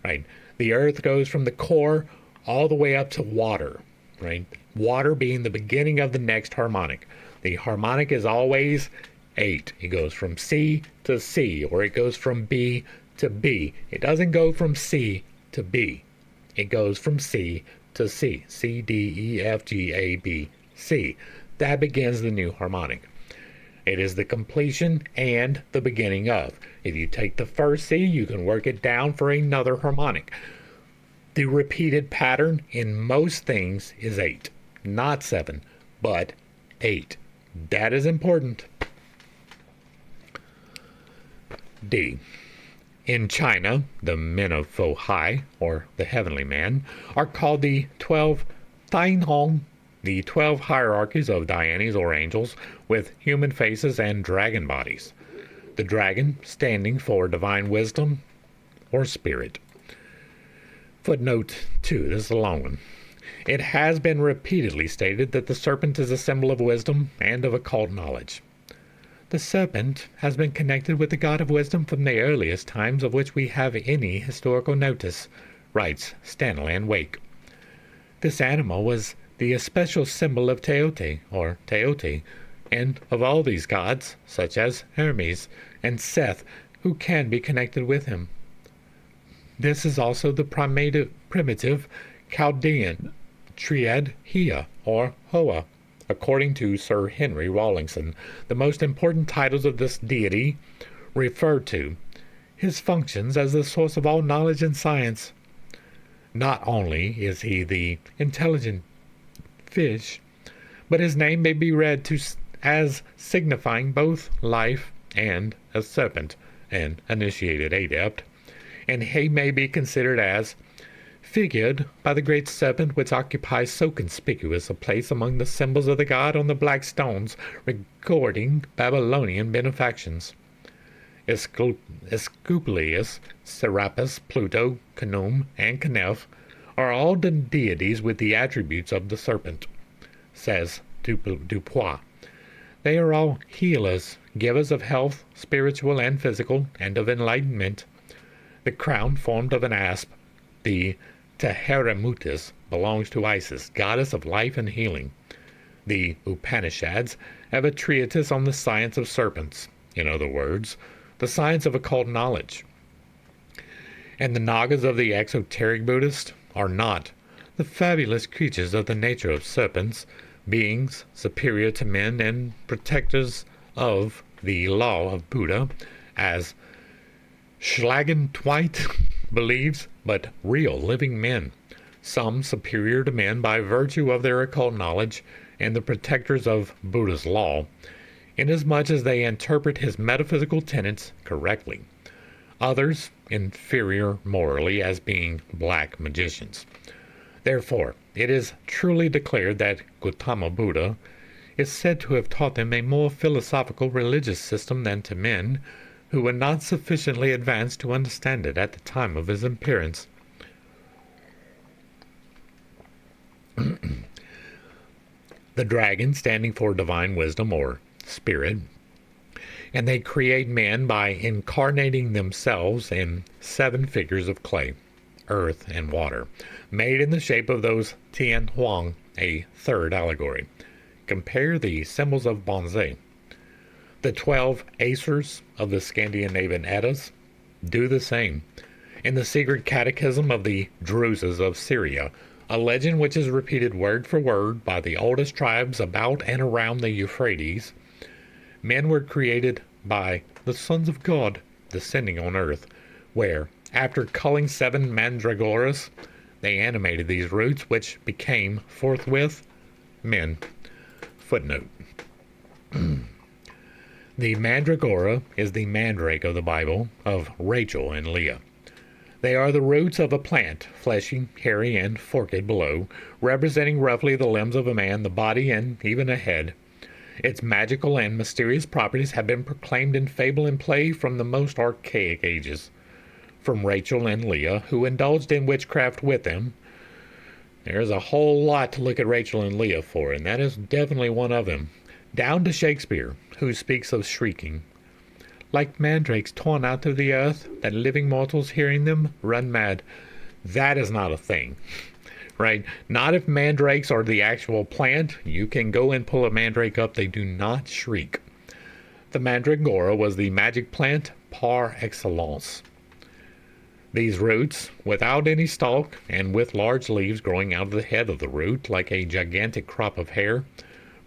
right? The earth goes from the core all the way up to water, right? Water being the beginning of the next harmonic. The harmonic is always 8. It goes from C to C, or it goes from B to B. It doesn't go from C to B. It goes from C to C. C, D, E, F, G, A, B, C. That begins the new harmonic. It is the completion and the beginning of. If you take the first C, you can work it down for another harmonic. The repeated pattern in most things is 8. Not 7, but 8. That is important. D. In China, the men of Fo Hai, or the heavenly man, are called the 12 Dain Hong, the 12 hierarchies of Dyanis or angels with human faces and dragon bodies. The dragon standing for divine wisdom or spirit. Footnote 2, this is a long one. It has been repeatedly stated that the serpent is a symbol of wisdom and of occult knowledge. The serpent has been connected with the god of wisdom from the earliest times of which we have any historical notice, writes Stanley Wake. This animal was the especial symbol of Teote, or Teote, and of all these gods, such as Hermes and Seth, who can be connected with him. This is also the primitive Chaldean triad Hea, or Hoa. According to Sir Henry Rawlinson, the most important titles of this deity refer to his functions as the source of all knowledge and science. Not only is he the intelligent fish, but his name may be read as signifying both life and a serpent, an initiated adept, and he may be considered as figured by the great serpent which occupies so conspicuous a place among the symbols of the god on the black stones recording Babylonian benefactions. Asclepius, Serapis, Pluto, Khnum, and Kneph are all the deities with the attributes of the serpent, says Dupois. They are all healers, givers of health, spiritual and physical, and of enlightenment. The crown formed of an asp, the Teheramutis belongs to Isis, goddess of life and healing. The Upanishads have a treatise on the science of serpents, in other words, the science of occult knowledge. And the Nagas of the exoteric Buddhist are not the fabulous creatures of the nature of serpents, beings superior to men and protectors of the law of Buddha, as Schlagentweit believes, but real living men, some superior to men by virtue of their occult knowledge, and the protectors of Buddha's law, inasmuch as they interpret his metaphysical tenets correctly. Others inferior morally as being black magicians. Therefore, it is truly declared that Gautama Buddha is said to have taught them a more philosophical religious system than to men who were not sufficiently advanced to understand it at the time of his appearance. The dragon standing for divine wisdom or spirit, and they create men by incarnating themselves in 7 figures of clay, earth, and water, made in the shape of those Tian Huang, a 3rd allegory. Compare the symbols of bonsai. The 12 Acers of the Scandinavian Eddas do the same. In the secret catechism of the Druzes of Syria, a legend which is repeated word for word by the oldest tribes about and around the Euphrates, men were created by the sons of God descending on earth, where, after culling 7 mandragoras, they animated these roots, which became forthwith men. Footnote. The mandragora is the mandrake of the Bible, of Rachel and Leah. They are the roots of a plant, fleshy, hairy, and forked below, representing roughly the limbs of a man, the body, and even a head. Its magical and mysterious properties have been proclaimed in fable and play from the most archaic ages. From Rachel and Leah, who indulged in witchcraft with them, there's a whole lot to look at Rachel and Leah for, and that is definitely one of them, down to Shakespeare, who speaks of shrieking, like mandrakes torn out of the earth, that living mortals hearing them run mad. That is not a thing, right? Not if mandrakes are the actual plant. You can go and pull a mandrake up. They do not shriek. The mandragora was the magic plant par excellence. These roots, without any stalk and with large leaves growing out of the head of the root like a gigantic crop of hair,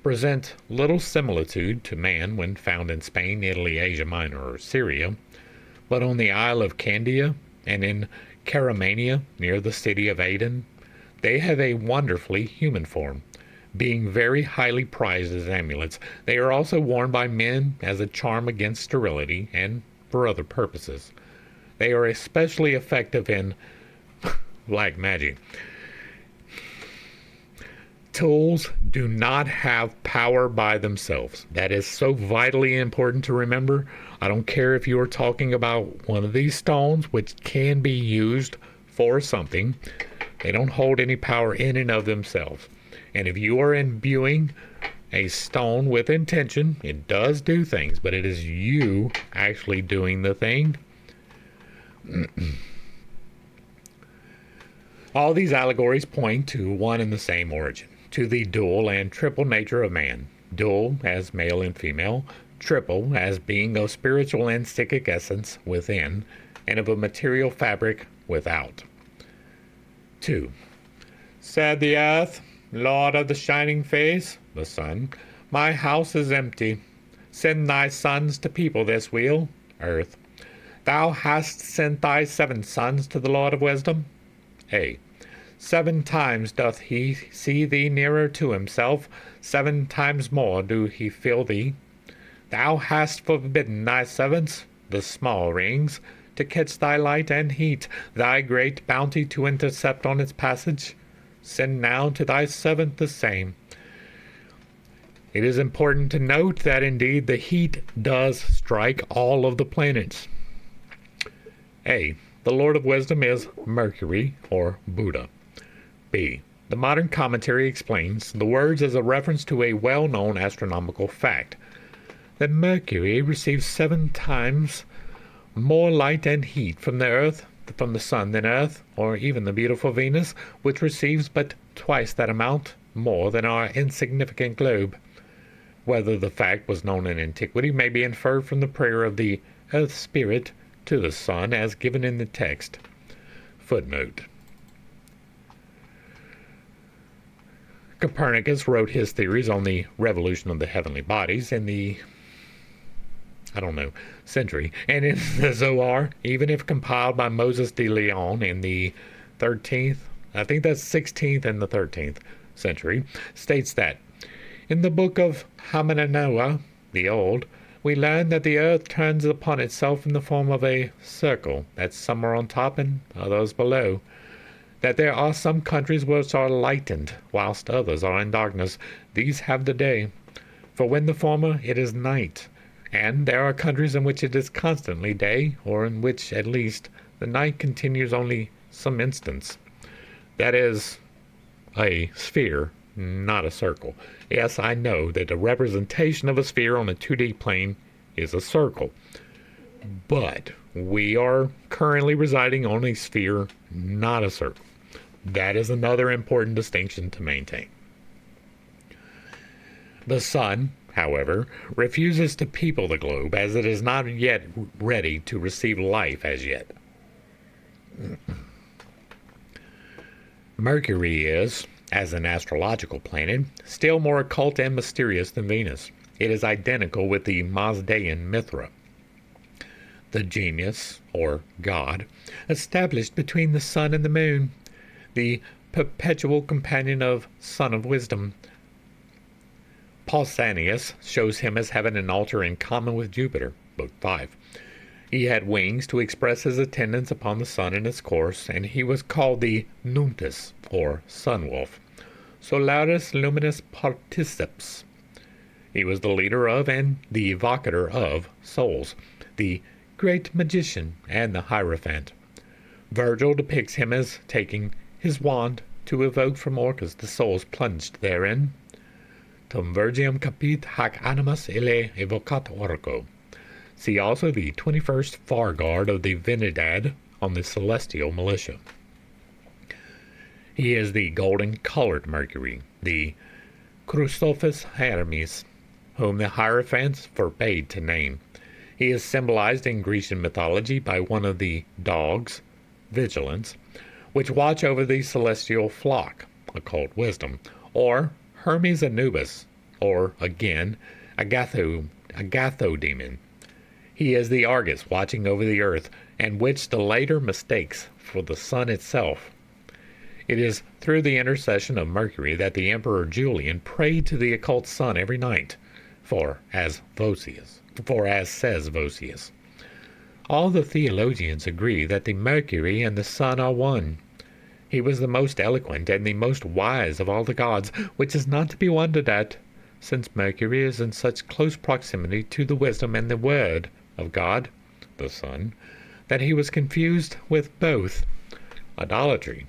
present little similitude to man when found in Spain, Italy, Asia Minor, or Syria, but on the Isle of Candia and in Caramania near the city of Aden, they have a wonderfully human form, being very highly prized as amulets. They are also worn by men as a charm against sterility and for other purposes. They are especially effective in black magic. Tools do not have power by themselves. That is so vitally important to remember. I don't care if you are talking about one of these stones, which can be used for something. They don't hold any power in and of themselves. And if you are imbuing a stone with intention, it does do things, but it is you actually doing the thing. All these allegories point to one and the same origin, to the dual and triple nature of man. Dual as male and female, triple as being of spiritual and psychic essence within, and of a material fabric without. 2. Said the earth, Lord of the shining face, the sun, my house is empty. Send thy sons to people this wheel, earth. Thou hast sent thy 7 sons to the Lord of wisdom. A. 7 times doth he see thee nearer to himself, 7 times more do he feel thee. Thou hast forbidden thy servants, the small rings, to catch thy light and heat, thy great bounty to intercept on its passage. Send now to thy servant the same. It is important to note that indeed the heat does strike all of the planets. A. The Lord of Wisdom is Mercury, or Buddha. B. The modern commentary explains the words as a reference to a well-known astronomical fact, that Mercury receives 7 times more light and heat from the Earth from the sun than Earth, or even the beautiful Venus, which receives but twice that amount more than our insignificant globe. Whether the fact was known in antiquity may be inferred from the prayer of the Earth Spirit to the sun as given in the text. Footnote. Copernicus wrote his theories on the revolution of the heavenly bodies in the century, and in the Zohar, even if compiled by Moses de Leon in the 13th, I think that's 16th and the 13th century, states that in the book of Hamananoah, the Old, we learn that the earth turns upon itself in the form of a circle, that some are on top and others below, that there are some countries which are lightened, whilst others are in darkness. These have the day, for when the former it is night, and there are countries in which it is constantly day, or in which, at least, the night continues only some instants. That is a sphere, not a circle. Yes, I know that the representation of a sphere on a 2D plane is a circle, but we are currently residing on a sphere, not a circle. That is another important distinction to maintain. The sun, however, refuses to people the globe, as it is not yet ready to receive life as yet. Mercury is, as an astrological planet, still more occult and mysterious than Venus. It is identical with the Mazdaean Mithra, the genius, or god, established between the sun and the moon, the perpetual companion of Son of Wisdom. Pausanias shows him as having an altar in common with Jupiter, Book 5. He had wings to express his attendance upon the sun in its course, and he was called the Nuntus, or Sun Wolf, Solaris Luminis Particips. He was the leader of and the evocator of souls, the great magician and the Hierophant. Virgil depicts him as taking his wand to evoke from Orcus the souls plunged therein. Tum Virgium capit hac animas ille evocat orco. See also the 21st Far Guard of the Venidad on the Celestial Militia. He is the golden-colored Mercury, the Chrysophis Hermes, whom the Hierophants forbade to name. He is symbolized in Grecian mythology by one of the dogs, Vigilance, which watch over the celestial flock, occult wisdom, or Hermes Anubis, or, again, Agathodemon. He is the Argus watching over the earth, and which the later mistakes for the sun itself. It is through the intercession of Mercury that the Emperor Julian prayed to the occult sun every night, for as says Vossius, all the theologians agree that the Mercury and the sun are one. He was the most eloquent and the most wise of all the gods, which is not to be wondered at, since Mercury is in such close proximity to the wisdom and the word of God, the sun, that he was confused with both. Idolatry.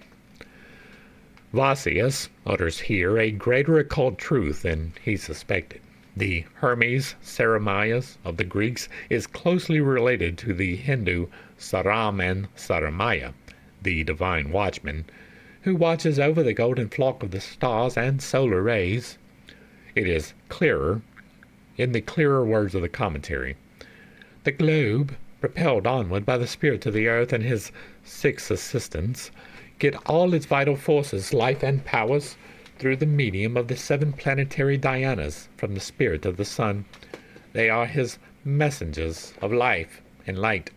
Vossius utters here a greater occult truth than he suspected. The Hermes Ceremaias of the Greeks is closely related to the Hindu Saram and Saramaya, the divine watchman, who watches over the golden flock of the stars and solar rays. It is clearer, in the clearer words of the commentary. The globe, propelled onward by the spirit of the earth and his 6 assistants, get all its vital forces, life, and powers through the medium of the 7 planetary Dianas from the spirit of the sun. They are his messengers of life and light.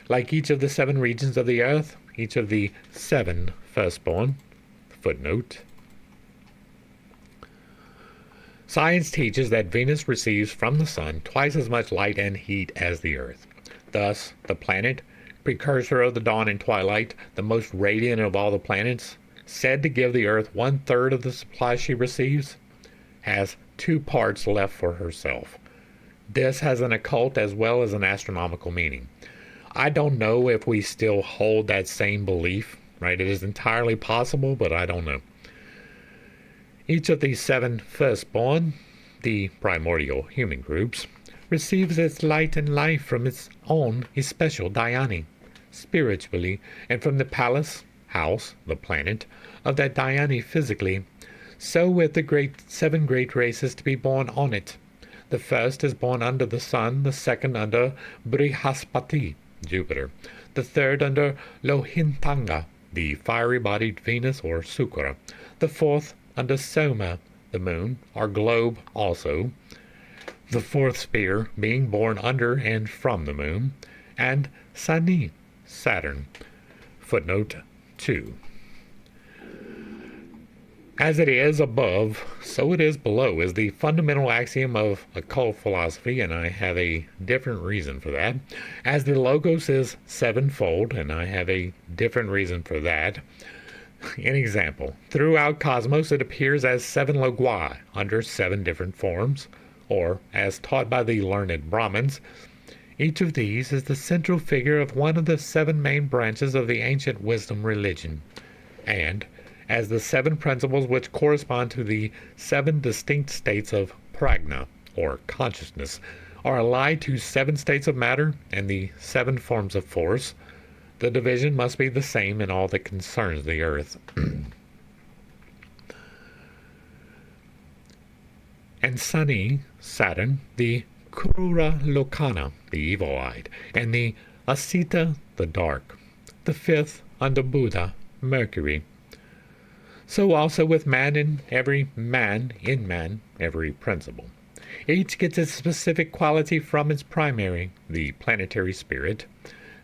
Like each of the 7 regions of the earth, each of the 7 firstborn. Footnote. Science teaches that Venus receives from the sun twice as much light and heat as the earth. Thus, the planet, precursor of the dawn and twilight, the most radiant of all the planets, said to give the earth 1/3 of the supply she receives, has 2 parts left for herself. This has an occult as well as an astronomical meaning. I don't know if we still hold that same belief, right? It is entirely possible, but I don't know. Each of these 7 firstborn, the primordial human groups, receives its light and life from its own especial Diane. spiritually, and from the palace, house, the planet, of that Dhyani physically, so with the seven great races to be born on it. The first is born under the sun, the second under Brihaspati, Jupiter, the third under Lohintanga, the fiery-bodied Venus or Sukra, the fourth under Soma, the moon, or globe also, the fourth sphere being born under and from the moon, and Sani, Saturn. Footnote 2. As it is above, so it is below, is the fundamental axiom of occult philosophy, and I have a different reason for that. As the Logos is sevenfold, and I have a different reason for that. An example, throughout cosmos it appears as seven logoi, under seven different forms, or, as taught by the learned Brahmins, each of these is the central figure of one of the seven main branches of the ancient wisdom religion, and as the seven principles which correspond to the seven distinct states of prajna, or consciousness, are allied to seven states of matter and the seven forms of force, the division must be the same in all that concerns the earth. And Sani, Saturn, the Krura Lokana, the evil-eyed, and the Asita, the dark, the fifth under Buddha, Mercury. So also with man in man, every principle. Each gets its specific quality from its primary, the planetary spirit.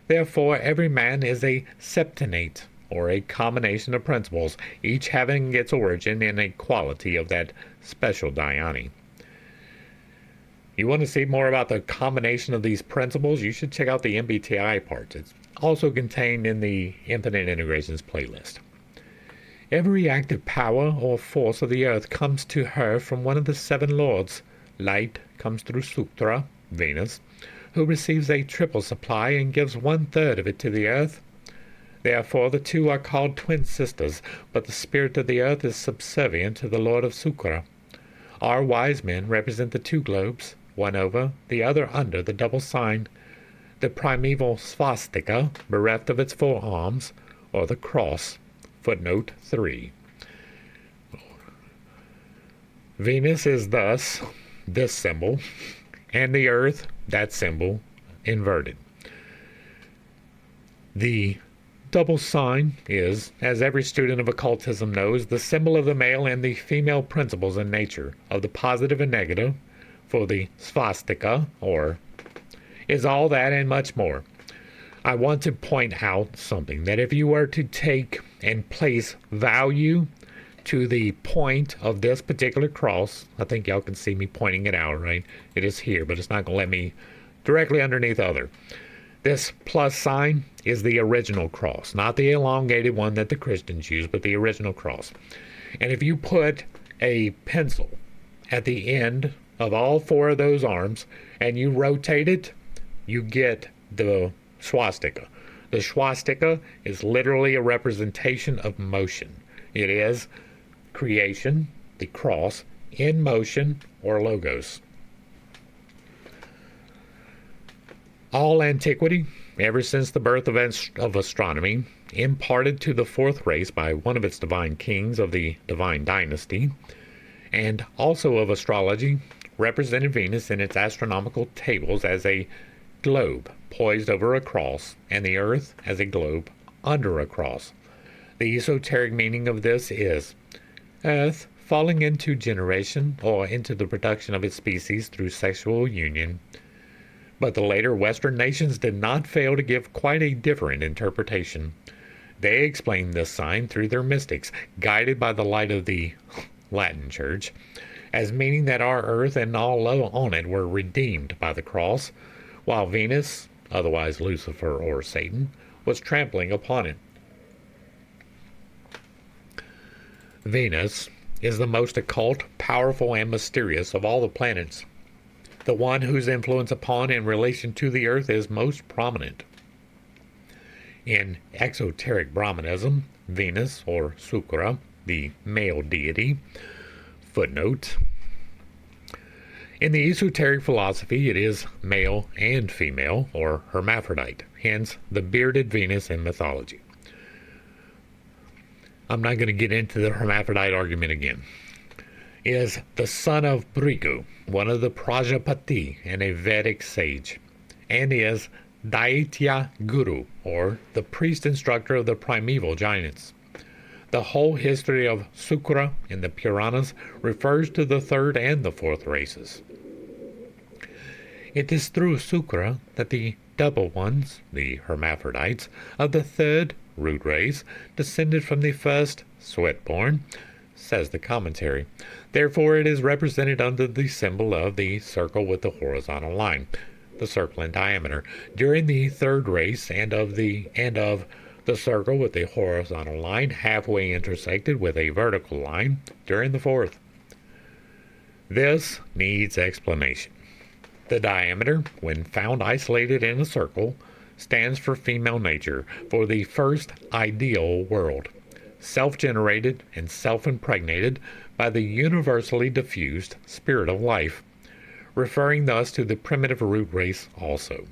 Therefore, every man is a septenate, or a combination of principles, each having its origin in a quality of that special Dhyani. You want to see more about the combination of these principles? You should check out the MBTI parts. It's also contained in the Infinite Integrations playlist. Every active power or force of the earth comes to her from one of the seven lords. Light comes through Sutra, Venus, who receives a triple supply and gives 1/3 of it to the earth. Therefore the two are called twin sisters, but the spirit of the earth is subservient to the lord of Sukra. Our wise men represent the two globes, one over, the other under the double sign, the primeval swastika, bereft of its four arms, or the cross. Footnote 3. Venus is thus this symbol, and the earth, that symbol, inverted. The double sign is, as every student of occultism knows, the symbol of the male and the female principles in nature, of the positive and negative, for the swastika, or is all that and much more. I want to point out something, that if you were to take and place value to the point of this particular cross, I think y'all can see me pointing it out, right? It is here, but it's not going to let me directly underneath other. This plus sign is the original cross, not the elongated one that the Christians use, but the original cross. And if you put a pencil at the end of all four of those arms and you rotate it, you get the swastika. The swastika is literally a representation of motion. It is creation, the cross, in motion, or logos. All antiquity, ever since the birth of astronomy, imparted to the fourth race by one of its divine kings of the divine dynasty, and also of astrology, represented Venus in its astronomical tables as a globe poised over a cross, and the earth as a globe under a cross. The esoteric meaning of this is earth falling into generation or into the production of its species through sexual union. But the later Western nations did not fail to give quite a different interpretation. They explained this sign through their mystics, guided by the light of the Latin Church, as meaning that our earth and all on it were redeemed by the cross, while Venus, otherwise Lucifer or Satan, was trampling upon it. Venus is the most occult, powerful, and mysterious of all the planets, the one whose influence upon and relation to the earth is most prominent. In exoteric Brahmanism, Venus, or Sukra, the male deity. Footnote. In the esoteric philosophy, it is male and female, or hermaphrodite. hence the bearded Venus in mythology. I'm not going to get into the hermaphrodite argument again. Is the son of Brigu, one of the Prajapati and a Vedic sage, and is Daitya Guru, or the priest instructor of the primeval giants. The whole history of Sukra in the Puranas refers to the third and the fourth races. It is through Sukra that the double ones, the hermaphrodites, of the third root race descended from the first sweat-born, says the commentary. Therefore it is represented under the symbol of the circle with the horizontal line, the circle in diameter, during the third race, and of the circle with the horizontal line halfway intersected with a vertical line during the fourth. This needs explanation. The diameter, when found isolated in a circle, stands for female nature, for the first ideal world, self-generated and self-impregnated by the universally diffused spirit of life, referring thus to the primitive root race also.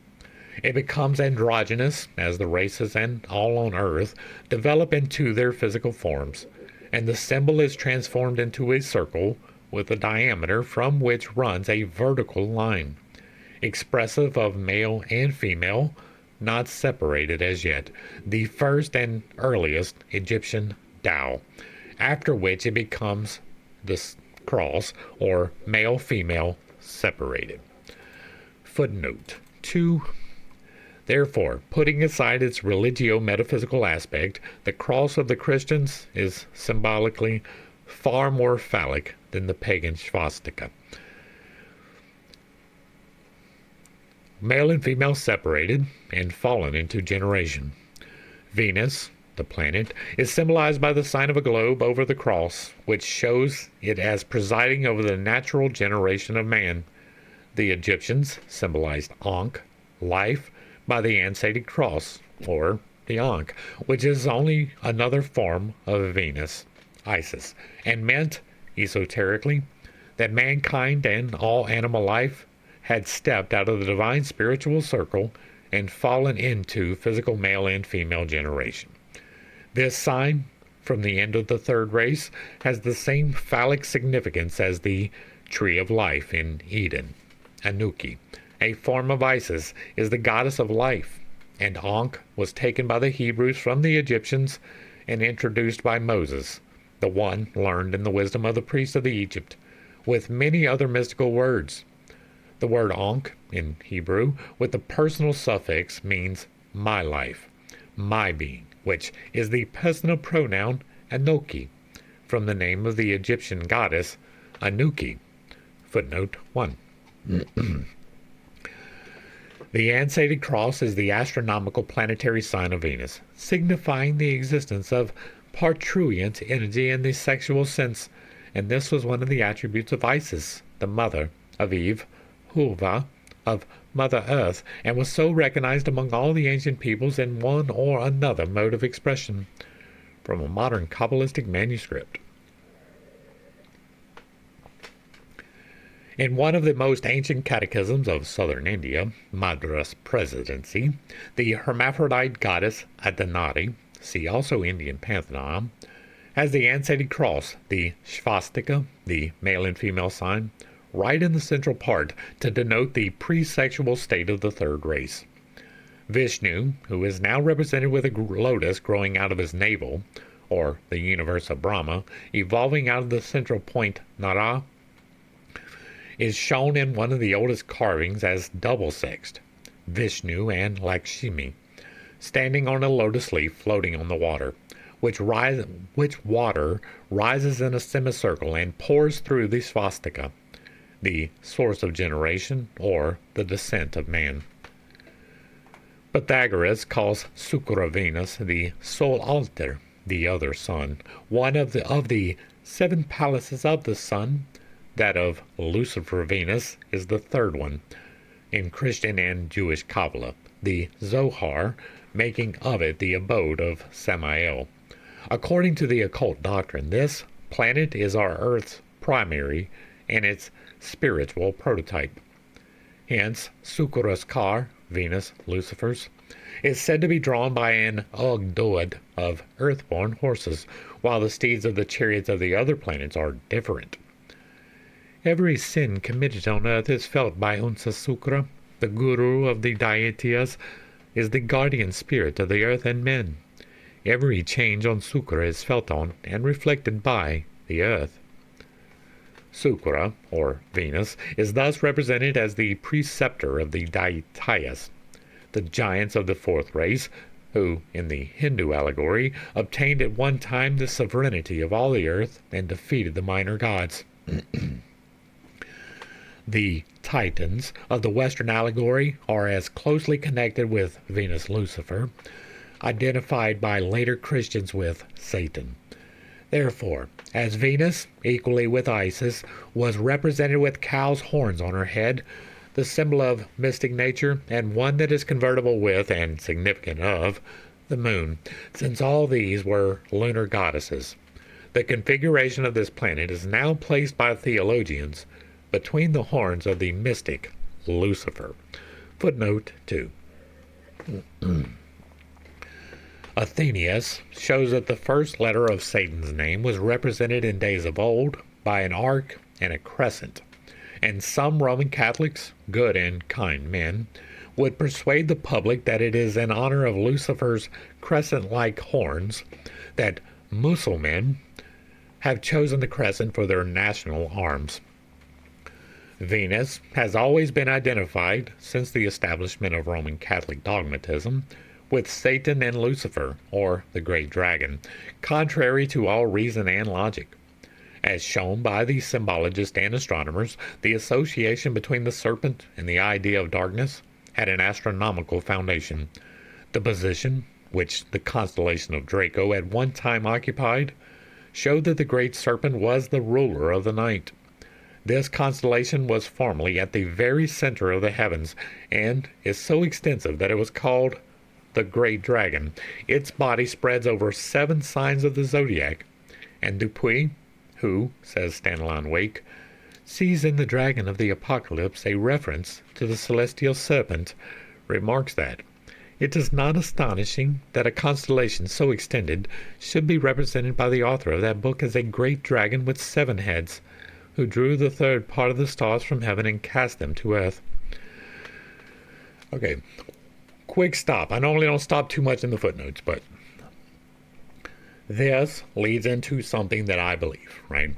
It becomes androgynous as the races and all on earth develop into their physical forms, and the symbol is transformed into a circle with a diameter from which runs a vertical line, expressive of male and female, not separated as yet, the first and earliest Egyptian Tao, after which it becomes the cross, or male-female separated. Footnote 2. Therefore, putting aside its religio-metaphysical aspect, the cross of the Christians is symbolically far more phallic than the pagan swastika. Male and female separated and fallen into generation. Venus, the planet, is symbolized by the sign of a globe over the cross, which shows it as presiding over the natural generation of man. The Egyptians symbolized Ankh, life, by the Ansaitic cross, or the Ankh, which is only another form of Venus, Isis, and meant, esoterically, that mankind and all animal life had stepped out of the divine spiritual circle and fallen into physical male and female generation. This sign, from the end of the third race, has the same phallic significance as the tree of life in Eden. Anuki, a form of Isis, is the goddess of life, and Ankh was taken by the Hebrews from the Egyptians and introduced by Moses, the one learned in the wisdom of the priests of Egypt, with many other mystical words. The word Ankh in Hebrew with the personal suffix means my life, my being, which is the personal pronoun Anoki, from the name of the Egyptian goddess Anuki. Footnote 1. The Ansaitic cross is the astronomical planetary sign of Venus, signifying the existence of parturient energy in the sexual sense, and this was one of the attributes of Isis, the mother of Eve, Hulva, of Mother Earth, and was so recognized among all the ancient peoples in one or another mode of expression. From a modern Kabbalistic manuscript. In one of the most ancient catechisms of southern India, Madras Presidency, the hermaphrodite goddess Adinati, see also Indian Pantheon, has the Ansaitic cross, the swastika, the male and female sign, right in the central part to denote the pre-sexual state of the third race. Vishnu, who is now represented with a lotus growing out of his navel, or the universe of Brahma, evolving out of the central point Nara, is shown in one of the oldest carvings as double-sexed, Vishnu and Lakshmi, standing on a lotus leaf floating on the water, which water rises in a semicircle and pours through the swastika, the source of generation or the descent of man. Pythagoras calls Sukra Venus the sole altar, the other sun, one of the 7 palaces of the sun. That of Lucifer Venus is the third one. In Christian and Jewish Kabbalah, the Zohar making of it the abode of Samael. According to the occult doctrine, this planet is our Earth's primary and its spiritual prototype. Hence, Sukra's car, Venus, Lucifer's, is said to be drawn by an Ogdoad of earthborn horses, while the steeds of the chariots of the other planets are different. Every sin committed on earth is felt by Unsa Sukra. The guru of the Daityas is the guardian spirit of the earth and men. Every change on Sukra is felt on and reflected by the earth. Sukra, or Venus, is thus represented as the preceptor of the Daityas, the giants of the fourth race, who, in the Hindu allegory, obtained at one time the sovereignty of all the earth and defeated the minor gods. The Titans of the Western allegory are as closely connected with Venus Lucifer, identified by later Christians with Satan. Therefore, as Venus, equally with Isis, was represented with cow's horns on her head, the symbol of mystic nature, and one that is convertible with, and significant of, the moon, since all these were lunar goddesses. The configuration of this planet is now placed by theologians between the horns of the mystic Lucifer. Footnote 2. Athenaeus shows that the first letter of Satan's name was represented in days of old by an arc and a crescent, and some Roman Catholics, good and kind men, would persuade the public that it is in honor of Lucifer's crescent-like horns that Muslims have chosen the crescent for their national arms. Venus has always been identified, since the establishment of Roman Catholic dogmatism, with Satan and Lucifer, or the Great Dragon, contrary to all reason and logic. As shown by the symbologists and astronomers, the association between the serpent and the idea of darkness had an astronomical foundation. The position, which the constellation of Draco at one time occupied, showed that the great serpent was the ruler of the night. This constellation was formerly at the very center of the heavens, and is so extensive that it was called the Great Dragon. Its body spreads over 7 signs of the zodiac, and Dupuy, who, says Stanlon Wake, sees in the dragon of the apocalypse a reference to the celestial serpent, remarks that it is not astonishing that a constellation so extended should be represented by the author of that book as a great dragon with 7 heads, who drew the third part of the stars from heaven and cast them to earth. Okay, quick stop. I normally don't stop too much in the footnotes, but this leads into something that I believe, right?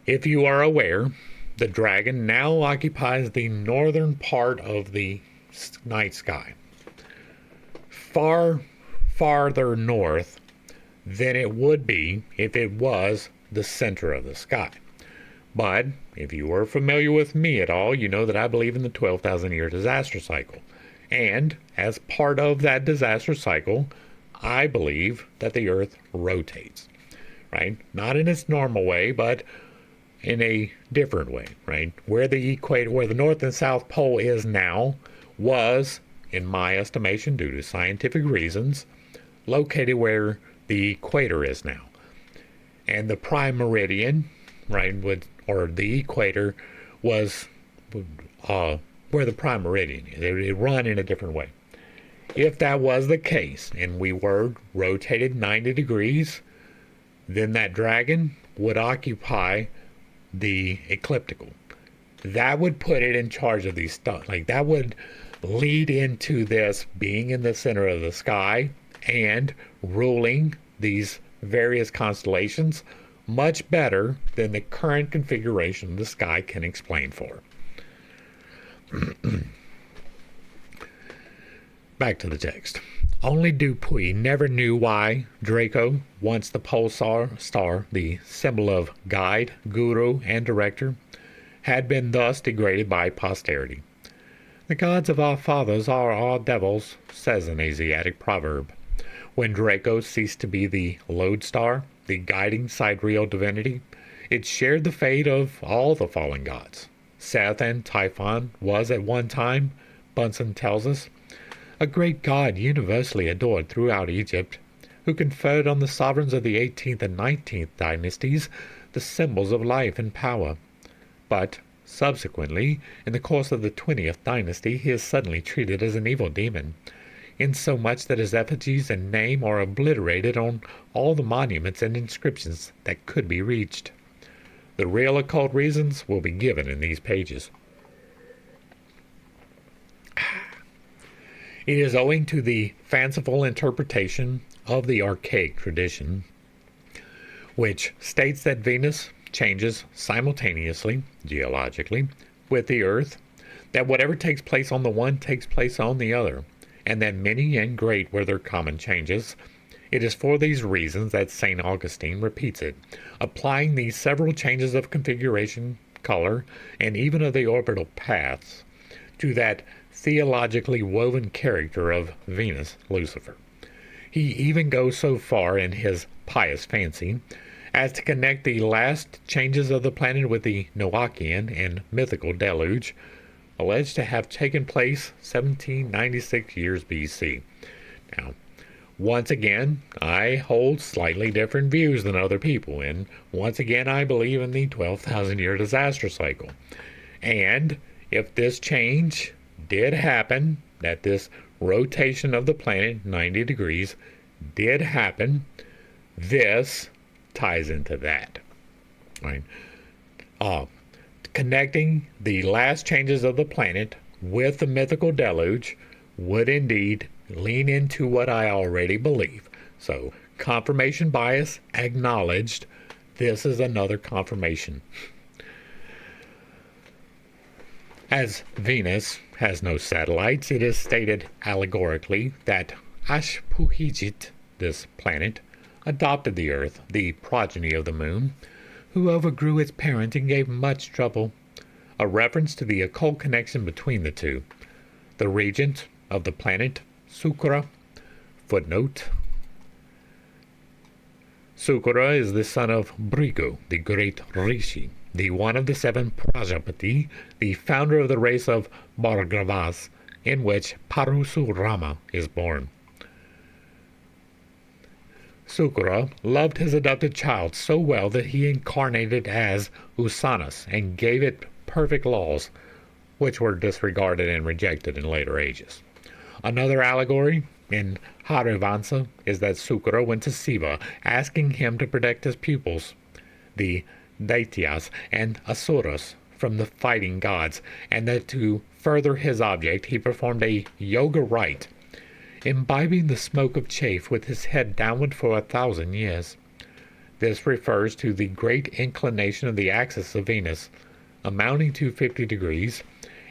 If you are aware, the dragon now occupies the northern part of the night sky, farther north than it would be if it was the center of the sky. But if you are familiar with me at all, you know that I believe in the 12,000-year disaster cycle. And as part of that disaster cycle, I believe that the Earth rotates, right? Not in its normal way, but in a different way, right? Where the equator, where the North and South Pole is now, was, in my estimation, due to scientific reasons, located where the equator is now. And the prime meridian, right, or the equator was where the prime meridian is. It would run in a different way. If that was the case, and we were rotated 90 degrees, then that dragon would occupy the ecliptical. That would put it in charge of these stuff. Like, that would lead into this being in the center of the sky and ruling these various constellations much better than the current configuration of the sky can explain for. Back to the text. Only Dupuy never knew why Draco, once the pulsar star, the symbol of guide, guru, and director, had been thus degraded by posterity. The gods of our fathers are our devils, says an Asiatic proverb. When Draco ceased to be the lodestar, the guiding sidereal divinity, it shared the fate of all the fallen gods. Seth and Typhon was at one time, Bunsen tells us, a great god universally adored throughout Egypt, who conferred on the sovereigns of the 18th and 19th dynasties the symbols of life and power. But Subsequently, in the course of the 20th dynasty, he is suddenly treated as an evil demon, insomuch that his effigies and name are obliterated on all the monuments and inscriptions that could be reached. The real occult reasons will be given in these pages. It is owing to the fanciful interpretation of the archaic tradition, which states that Venus changes simultaneously, geologically, with the Earth, that whatever takes place on the one takes place on the other, and that many and great were their common changes. It is for these reasons that St. Augustine repeats it, applying these several changes of configuration, color, and even of the orbital paths to that theologically woven character of Venus, Lucifer. He even goes so far in his pious fancy as to connect the last changes of the planet with the Noachian and mythical deluge, alleged to have taken place 1796 years BC. Now, once again, I hold slightly different views than other people, and once again I believe in the 12,000-year disaster cycle. And if this change did happen, that this rotation of the planet 90 degrees did happen, this ties into that. Right? Connecting the last changes of the planet with the mythical deluge would indeed lean into what I already believe. So, confirmation bias acknowledged. This is another confirmation. As Venus has no satellites, it is stated allegorically that Ashpuhijit, this planet, adopted the Earth, the progeny of the Moon, who overgrew its parent and gave much trouble, a reference to the occult connection between the two. The regent of the planet, Sukra, footnote. Sukra is the son of Brigu, the great Rishi, the one of the seven Prajapati, the founder of the race of Bhargavas, in which Parasurama is born. Sukra loved his adopted child so well that he incarnated as Usanas and gave it perfect laws, which were disregarded and rejected in later ages. Another allegory in Harivansa is that Sukra went to Siva asking him to protect his pupils, the Daityas and Asuras, from the fighting gods, and that to further his object he performed a yoga rite, imbibing the smoke of chaff with his head downward for 1,000 years. This refers to the great inclination of the axis of Venus, amounting to 50 degrees,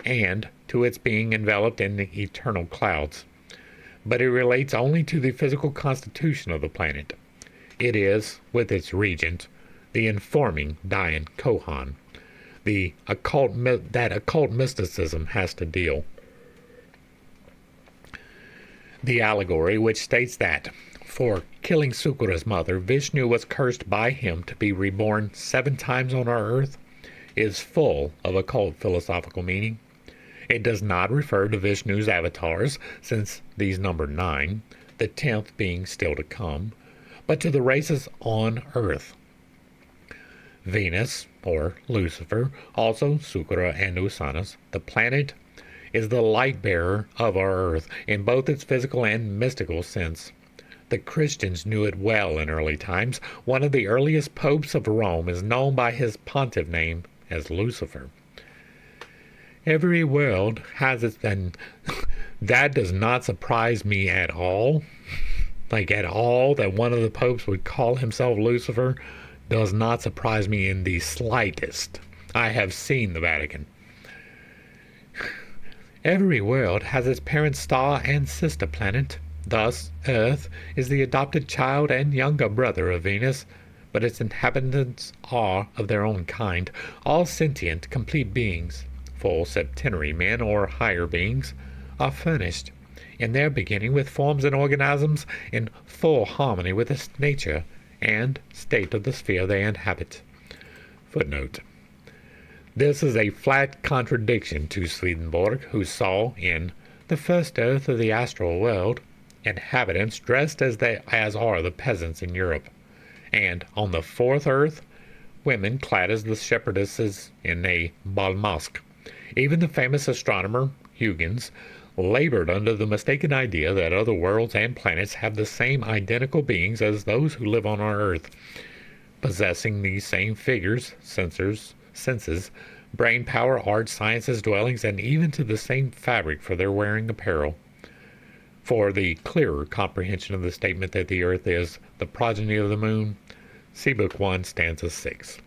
and to its being enveloped in the eternal clouds. But it relates only to the physical constitution of the planet. It is, with its regent, the informing Dayan Kohan, that occult mysticism has to deal. The allegory, which states that, for killing Sukra's mother, Vishnu was cursed by him to be reborn 7 times on our earth, is full of occult philosophical meaning. It does not refer to Vishnu's avatars, since these number 9, the 10th being still to come, but to the races on earth. Venus, or Lucifer, also Sukra and Usanas, the planet, is the light-bearer of our earth in both its physical and mystical sense. The Christians knew it well in early times. One of the earliest popes of Rome is known by his pontiff name as Lucifer. Every world has its, and that does not surprise me at all. Like at all, that one of the popes would call himself Lucifer does not surprise me in the slightest. I have seen the Vatican. Every world has its parent star and sister planet. Thus, Earth is the adopted child and younger brother of Venus, but its inhabitants are of their own kind, all sentient, complete beings. Full septenary men or higher beings are furnished in their beginning with forms and organisms in full harmony with the nature and state of the sphere they inhabit. Footnote. This is a flat contradiction to Swedenborg, who saw in the first earth of the astral world inhabitants dressed as are the peasants in Europe, and on the fourth earth women clad as the shepherdesses in a bal masque. Even the famous astronomer Huygens labored under the mistaken idea that other worlds and planets have the same identical beings as those who live on our Earth, possessing these same figures, senses, brain power, art, sciences, dwellings, and even to the same fabric for their wearing apparel. For the clearer comprehension of the statement that the Earth is the progeny of the Moon, see Book 1, Stanza 6.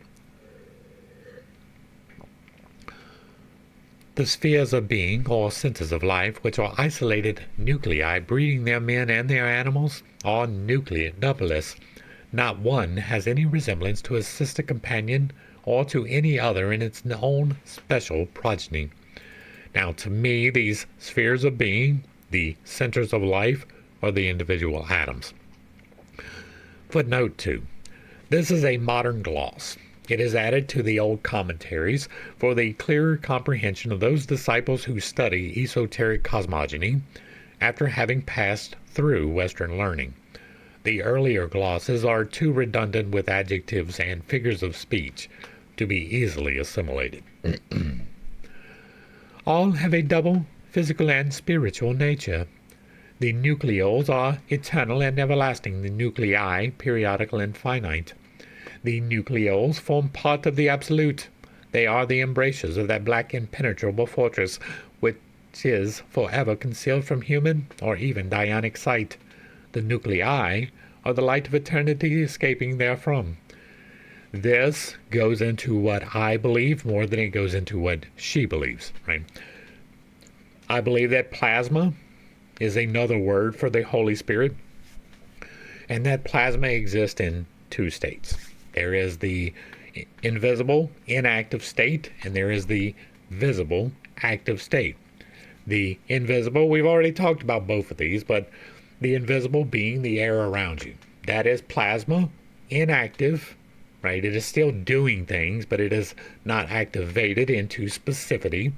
The spheres of being, or centers of life, which are isolated nuclei breeding their men and their animals, are nucleus. Not one has any resemblance to a sister companion or to any other in its own special progeny. Now, to me, these spheres of being, the centers of life, are the individual atoms. Footnote 2. This is a modern gloss. It is added to the old commentaries for the clearer comprehension of those disciples who study esoteric cosmogony after having passed through Western learning. The earlier glosses are too redundant with adjectives and figures of speech to be easily assimilated. All have a double physical and spiritual nature. The nucleoles are eternal and everlasting, the nuclei periodical and finite. The nucleoles form part of the absolute. They are the embrasures of that black impenetrable fortress which is forever concealed from human or even Dionic sight. The nuclei are the light of eternity escaping therefrom. This goes into what I believe more than it goes into what she believes, right? I believe that plasma is another word for the Holy Spirit, and that plasma exists in two states. There is the invisible, inactive state, and there is the visible, active state. The invisible, we've already talked about both of these, but the invisible being the air around you. That is plasma, inactive, right? It is still doing things, but it is not activated into specificity,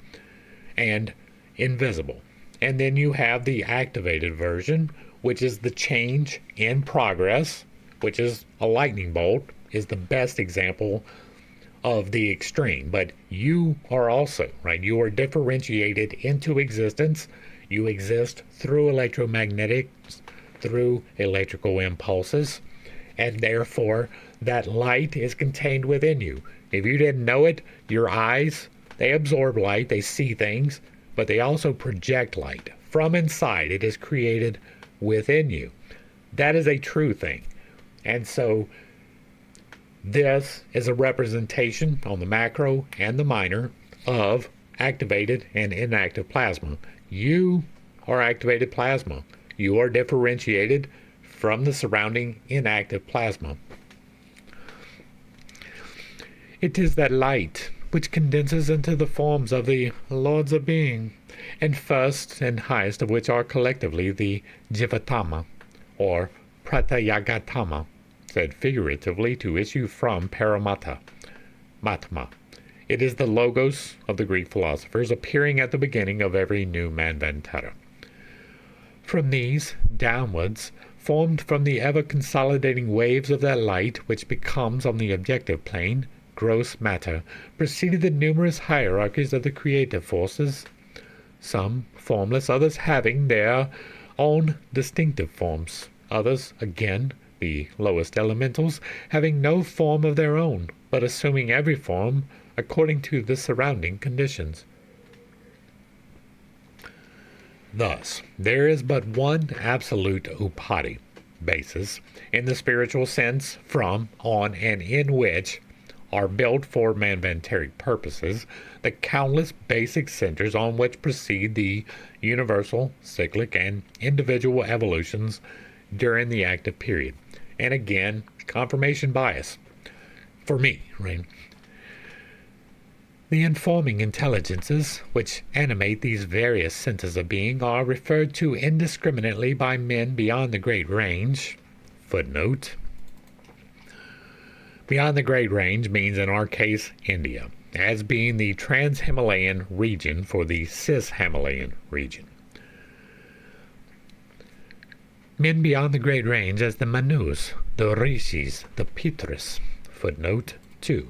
and invisible. And then you have the activated version, which is the change in progress, which is a lightning bolt, is the best example of the extreme. But you are also, right? You are differentiated into existence. You exist through electromagnetics, through electrical impulses, and therefore that light is contained within you. If you didn't know it, your eyes, they absorb light, they see things, but they also project light. From inside, it is created within you. That is a true thing. And so this is a representation on the macro and the minor of activated and inactive plasma. You are activated plasma. You are differentiated from the surrounding inactive plasma. It is that light which condenses into the forms of the Lords of Being, and first and highest of which are collectively the Jivatama, or Pratayagatama, said figuratively to issue from Paramatma, Matma. It is the logos of the Greek philosophers, appearing at the beginning of every new Manvantara. From these, downwards, formed from the ever-consolidating waves of that light which becomes, on the objective plane, gross matter, proceeded the numerous hierarchies of the creative forces, some formless, others having their own distinctive forms, others, again, the lowest elementals, having no form of their own, but assuming every form according to the surrounding conditions. Thus, there is but one absolute upadi, basis, in the spiritual sense, from, on, and in which are built for manvantaric purposes the countless basic centers on which proceed the universal, cyclic, and individual evolutions during the active period. And again, confirmation bias. For me, right? The informing intelligences which animate these various centers of being are referred to indiscriminately by men beyond the Great Range. Footnote. Beyond the Great Range means, in our case, India, as being the trans-Himalayan region for the cis-Himalayan region. Men beyond the Great Range as the Manus, the Rishis, the Pitras. Footnote. 2.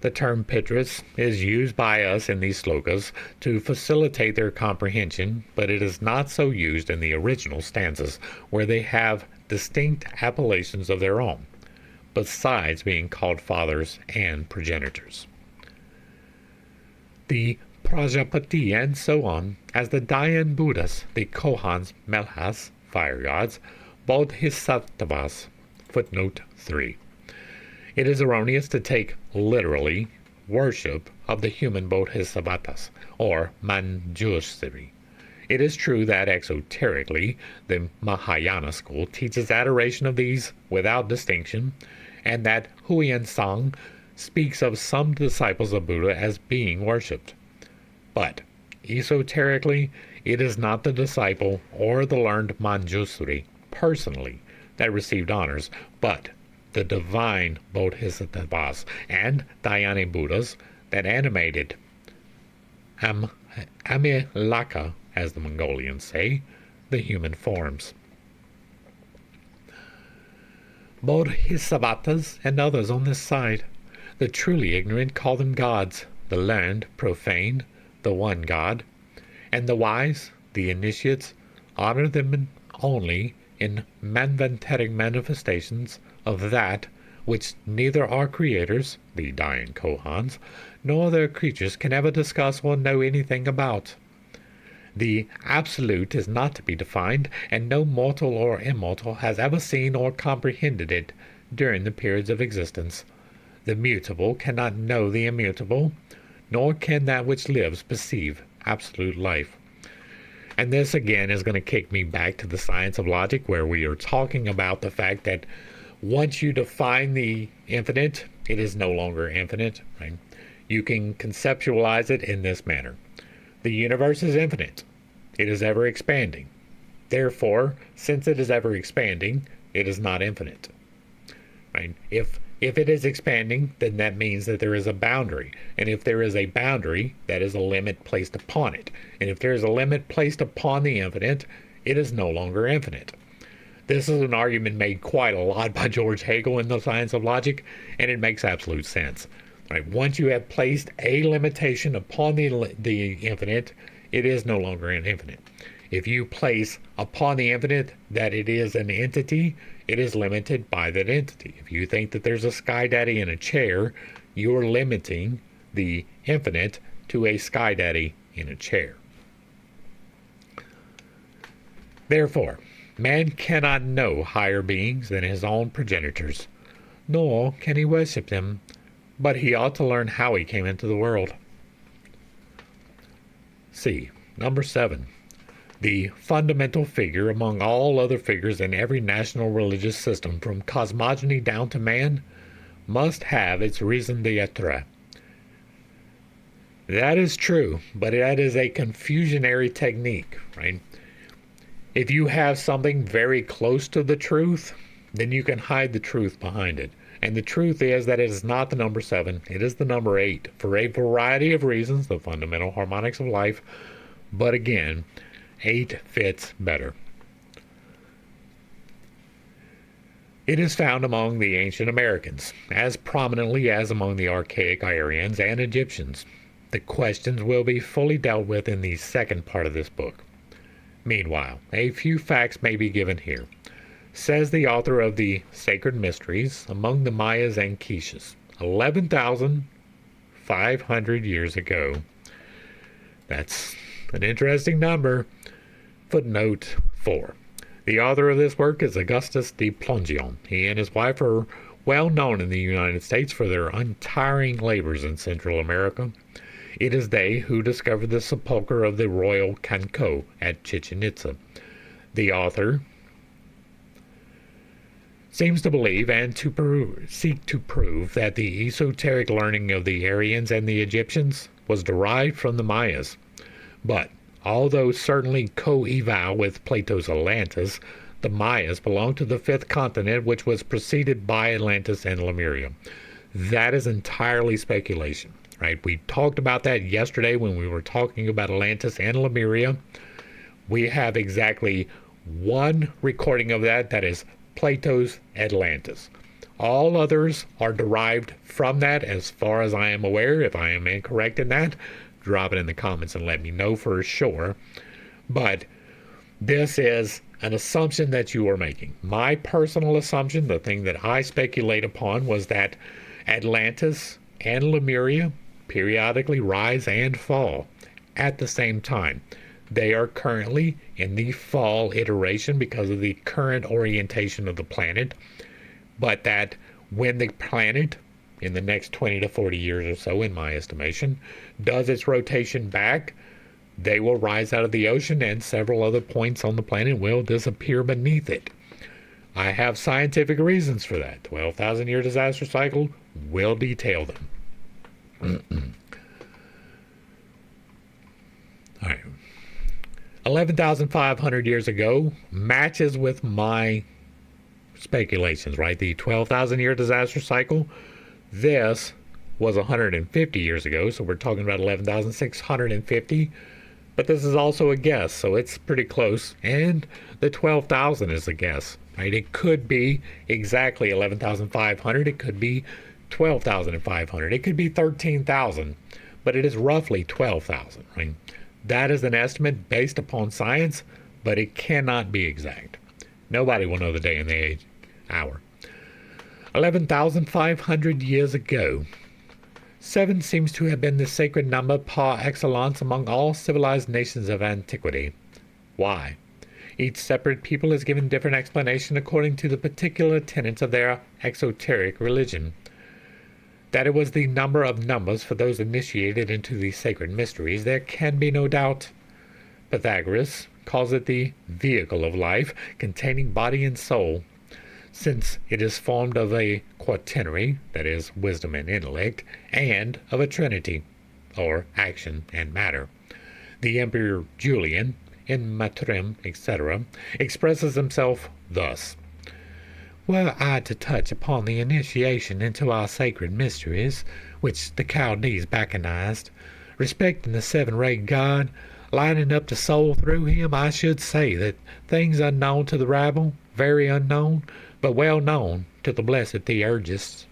The term Pitras is used by us in these slokas to facilitate their comprehension, but it is not so used in the original stanzas, where they have distinct appellations of their own, besides being called fathers and progenitors. The Prajapati and so on, as the Dayan Buddhas, the Kohans, Melhas, fire gods, Bodhisattvas. Footnote 3. It is erroneous to take literally worship of the human bodhisattvas, or Manjushri. It is true that exoterically, the Mahayana school teaches adoration of these without distinction, and that Huyen Sang speaks of some disciples of Buddha as being worshipped. But esoterically, it is not the disciple or the learned Manjushri personally that received honors, but the divine bodhisattvas and dhyani Buddhas that animated Amilaka, as the Mongolians say, the human forms. Bodhisattvas and others on this side, the truly ignorant call them gods, the learned profane the one God, and the wise, the initiates, honor them only in manvanteric manifestations of that which neither our creators, the Dayan Kohans, nor their creatures can ever discuss or know anything about. The absolute is not to be defined, and no mortal or immortal has ever seen or comprehended it during the periods of existence. The mutable cannot know the immutable, nor can that which lives perceive absolute life. And this again is going to kick me back to the science of logic, where we are talking about the fact that once you define the infinite, it is no longer infinite, right? You can conceptualize it in this manner. The universe is infinite. It is ever expanding. Therefore, since it is ever expanding, it is not infinite. Right? If it is expanding, then that means that there is a boundary. And if there is a boundary, that is a limit placed upon it. And if there is a limit placed upon the infinite, it is no longer infinite. This is an argument made quite a lot by George Hegel in The Science of Logic, and it makes absolute sense. Right? Once you have placed a limitation upon the infinite, it is no longer an infinite. If you place upon the infinite that it is an entity, it is limited by that entity. If you think that there's a sky daddy in a chair, you are limiting the infinite to a sky daddy in a chair. Therefore, man cannot know higher beings than his own progenitors, nor can he worship them, but he ought to learn how he came into the world. C. Number 7. The fundamental figure among all other figures in every national religious system, from cosmogony down to man, must have its raison d'etre. That is true, but that is a confusionary technique, right? If you have something very close to the truth, then you can hide the truth behind it. And the truth is that it is not the number 7, it is the number 8, for a variety of reasons, the fundamental harmonics of life. But again, 8 fits better. It is found among the ancient Americans, as prominently as among the archaic Aryans and Egyptians. The questions will be fully dealt with in the second part of this book. Meanwhile, a few facts may be given here. Says the author of the Sacred Mysteries, among the Mayas and Quiches, 11,500 years ago. That's an interesting number. Footnote 4. The author of this work is Augustus de Plongeon. He and his wife are well known in the United States for their untiring labors in Central America. It is they who discovered the sepulchre of the royal Canco at Chichen Itza. The author seems to believe and to seek to prove that the esoteric learning of the Aryans and the Egyptians was derived from the Mayas. But although certainly coeval with Plato's Atlantis, the Mayas belong to the 5th continent, which was preceded by Atlantis and Lemuria. That is entirely speculation, right? We talked about that yesterday when we were talking about Atlantis and Lemuria. We have exactly one recording of that is Plato's Atlantis. All others are derived from that, as far as I am aware. If I am incorrect in that, drop it in the comments and let me know for sure. But this is an assumption that you are making. My personal assumption, the thing that I speculate upon, was that Atlantis and Lemuria periodically rise and fall at the same time. They are currently in the fall iteration because of the current orientation of the planet, but that when the planet, in the next 20 to 40 years or so, in my estimation, does its rotation back, they will rise out of the ocean and several other points on the planet will disappear beneath it. I have scientific reasons for that. 12,000 year disaster cycle will detail them. All right. 11,500 years ago matches with my speculations, right? The 12,000 year disaster cycle, this was 150 years ago, so we're talking about 11,650, but this is also a guess, so it's pretty close, and the 12,000 is a guess, right? It could be exactly 11,500, it could be 12,500, it could be 13,000, but it is roughly 12,000, right? That is an estimate based upon science, but it cannot be exact. Nobody will know the day and the age, hour. 11,500 years ago, 7 seems to have been the sacred number par excellence among all civilized nations of antiquity. Why? Each separate people is given different explanation according to the particular tenets of their exoteric religion. That it was the number of numbers for those initiated into the sacred mysteries, there can be no doubt. Pythagoras calls it the vehicle of life, containing body and soul, since it is formed of a quaternary, that is, wisdom and intellect, and of a trinity, or action and matter. The Emperor Julian, in Matrem, etc., expresses himself thus: "Were I to touch upon the initiation into our sacred mysteries, which the Chaldees Bacchanaized, respecting the seven-rayed God, lining up the soul through him, I should say that things unknown to the rabble, very unknown, but well known to the blessed theurgists."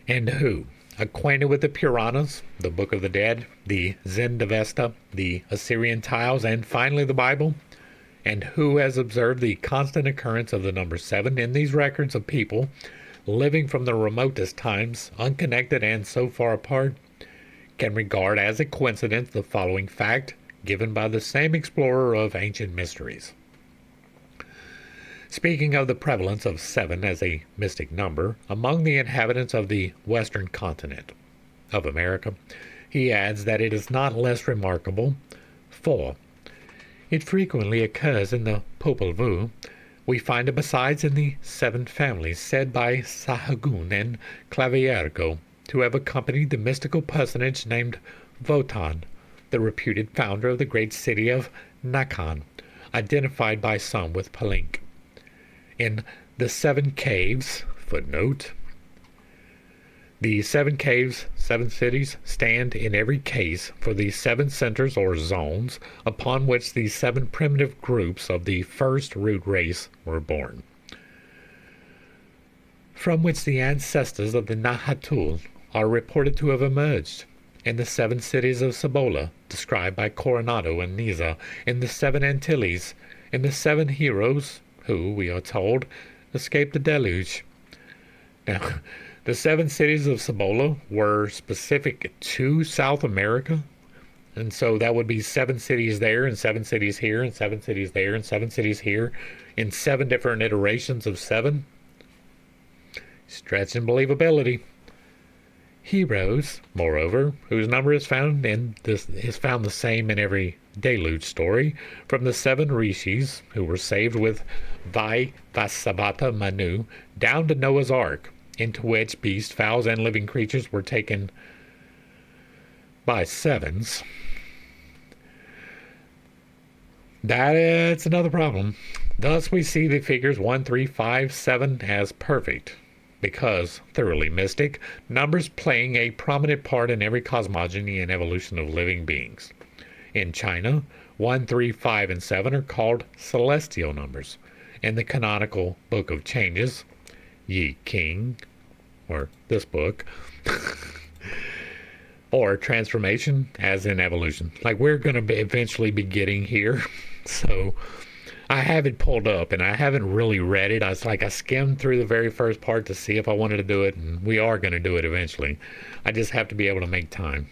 And who, acquainted with the Puranas, the Book of the Dead, the Zendavesta, the Assyrian tiles, and finally the Bible, and who has observed the constant occurrence of the number 7 in these records of people living from the remotest times, unconnected and so far apart, can regard as a coincidence the following fact given by the same explorer of ancient mysteries. Speaking of the prevalence of 7 as a mystic number among the inhabitants of the western continent of America, he adds that it is not less remarkable, for it frequently occurs in the Popol Vuh. We find it besides in the 7 families said by Sahagún and Claviergo to have accompanied the mystical personage named Wotan, the reputed founder of the great city of Nakan, identified by some with Palenque. In the 7 caves, footnote, the 7 caves, 7 cities, stand in every case for the 7 centers or zones upon which the 7 primitive groups of the first root race were born, from which the ancestors of the Nahatul are reported to have emerged. In the 7 cities of Cibola, described by Coronado and Niza, in the 7 Antilles, in the 7 heroes, who, we are told, escaped the deluge. Now, the 7 cities of Cibola were specific to South America, and so that would be 7 cities there, and 7 cities here, and 7 cities there, and 7 cities here, in 7 different iterations of 7. Stretch in believability. Heroes, moreover, whose number is found the same in every deluge story, from the 7 rishis who were saved with Vaisavata Manu down to Noah's Ark, into which beasts, fowls, and living creatures were taken by 7s. That's another problem. Thus we see the figures 1, 3, 5, 7 as perfect, because thoroughly mystic, numbers playing a prominent part in every cosmogony and evolution of living beings. In China, 1, 3, 5, and 7 are called celestial numbers, in the canonical Book of Changes, Ye King, or this book, or transformation as in evolution. Like, we're going to eventually be getting here. So I have it pulled up and I haven't really read it. I skimmed through the very first part to see if I wanted to do it, and we are going to do it eventually. I just have to be able to make time.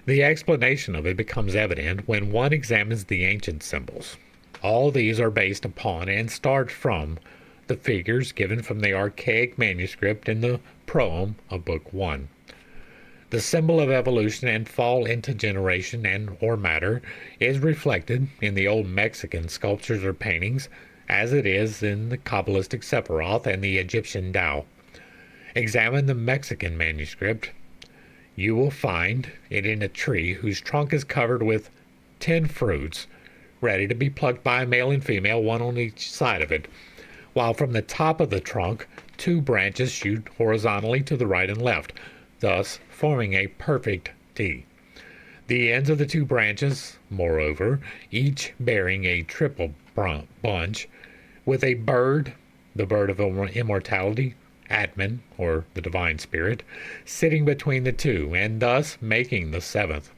The explanation of it becomes evident when one examines the ancient symbols. All these are based upon and start from the figures given from the archaic manuscript in the proem of Book 1. The symbol of evolution and fall into generation and or matter is reflected in the old Mexican sculptures or paintings, as it is in the Kabbalistic Sephiroth and the Egyptian Tao. Examine the Mexican manuscript. You will find it in a tree whose trunk is covered with 10 fruits, ready to be plucked by a male and female, one on each side of it, while from the top of the trunk 2 branches shoot horizontally to the right and left, thus forming a perfect T. The ends of the 2 branches, moreover, each bearing a triple bunch, with a bird, the bird of immortality, Atman, or the divine spirit, sitting between the 2, and thus making the 7th.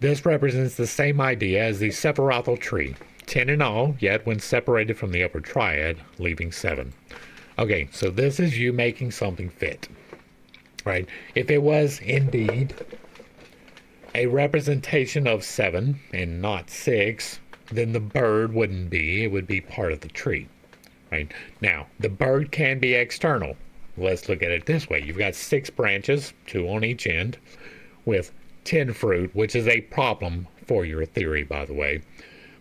This represents the same idea as the Sephirothal tree, 10 in all, yet when separated from the upper triad, leaving 7. Okay, so this is you making something fit. Right? If it was indeed a representation of 7 and not 6, then the bird wouldn't be. It would be part of the tree. Right? Now, the bird can be external. Let's look at it this way. You've got 6 branches, 2 on each end, with 10 fruit, which is a problem for your theory, by the way.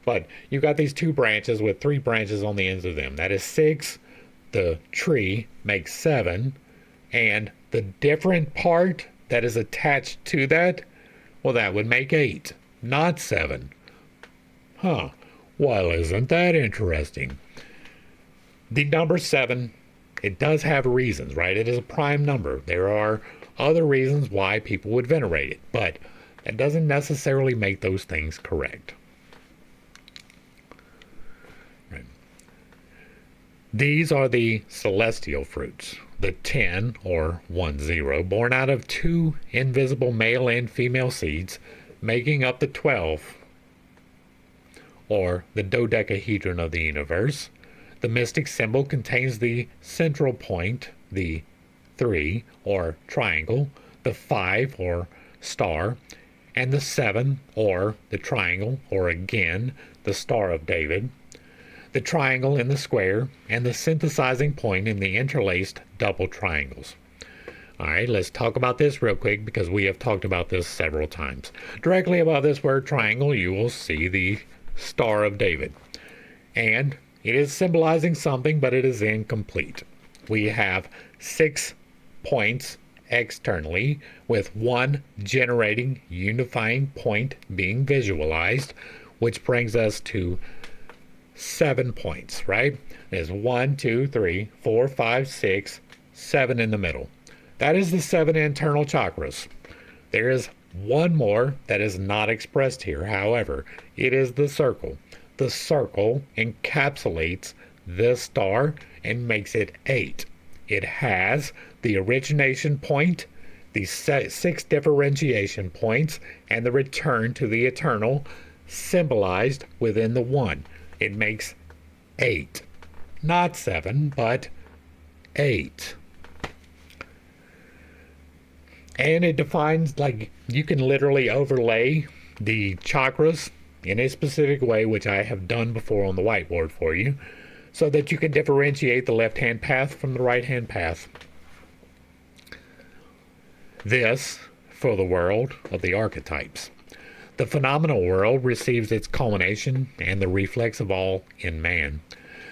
But you've got these 2 branches with 3 branches on the ends of them. That is 6. The tree makes 7. And the different part that is attached to that, well, that would make 8, not 7. Huh. Well, isn't that interesting? The number 7, it does have reasons, right? It is a prime number. There are other reasons why people would venerate it, but that doesn't necessarily make those things correct. Right. These are the celestial fruits. The 10, or 10, born out of 2 invisible male and female seeds, making up the 12, or the dodecahedron of the universe. The mystic symbol contains the central point, the 3, or triangle, the 5, or star, and the 7, or the triangle, or again, the Star of David. The triangle in the square, and the synthesizing point in the interlaced double triangles. Alright, let's talk about this real quick because we have talked about this several times. Directly above this word triangle, you will see the Star of David. And it is symbolizing something, but it is incomplete. We have 6 points externally, with 1 generating unifying point being visualized, which brings us to 7 points, right? There's 1, 2, 3, 4, 5, 6, 7 in the middle. That is the 7 internal chakras. There is one more that is not expressed here, however. It is the circle. The circle encapsulates this star and makes it 8. It has the origination point, the 6 differentiation points, and the return to the eternal symbolized within the 1. It makes 8. Not 7, but 8. And it defines, like, you can literally overlay the chakras in a specific way, which I have done before on the whiteboard for you, so that you can differentiate the left-hand path from the right-hand path. This, for the world of the archetypes. The phenomenal world receives its culmination and the reflex of all in man.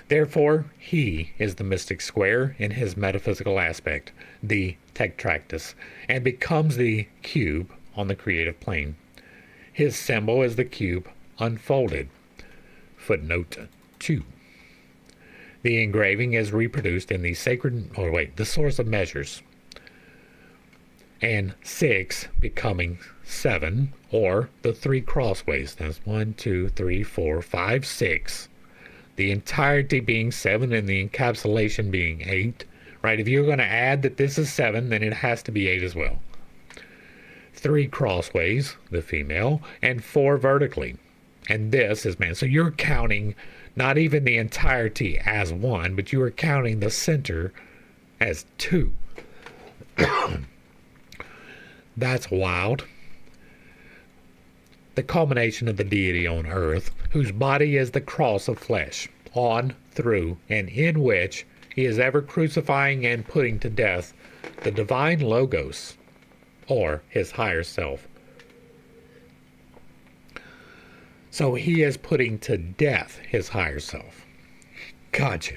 Therefore, he is the mystic square in his metaphysical aspect, the tetractys, and becomes the cube on the creative plane. His symbol is the cube unfolded. Footnote 2. The engraving is reproduced in the the source of measures. and 6 becoming 7, or the 3 crossways. That's 1, 2, 3, 4, 5, 6. The entirety being 7 and the encapsulation being 8. Right? If you're going to add that this is 7, then it has to be 8 as well. 3 crossways, the female, and 4 vertically. And this is man. So you're counting not even the entirety as 1, but you are counting the center as 2. That's wild. The culmination of the deity on earth, whose body is the cross of flesh, on, through, and in which he is ever crucifying and putting to death the divine Logos, or his higher self. So he is putting to death his higher self. Gotcha.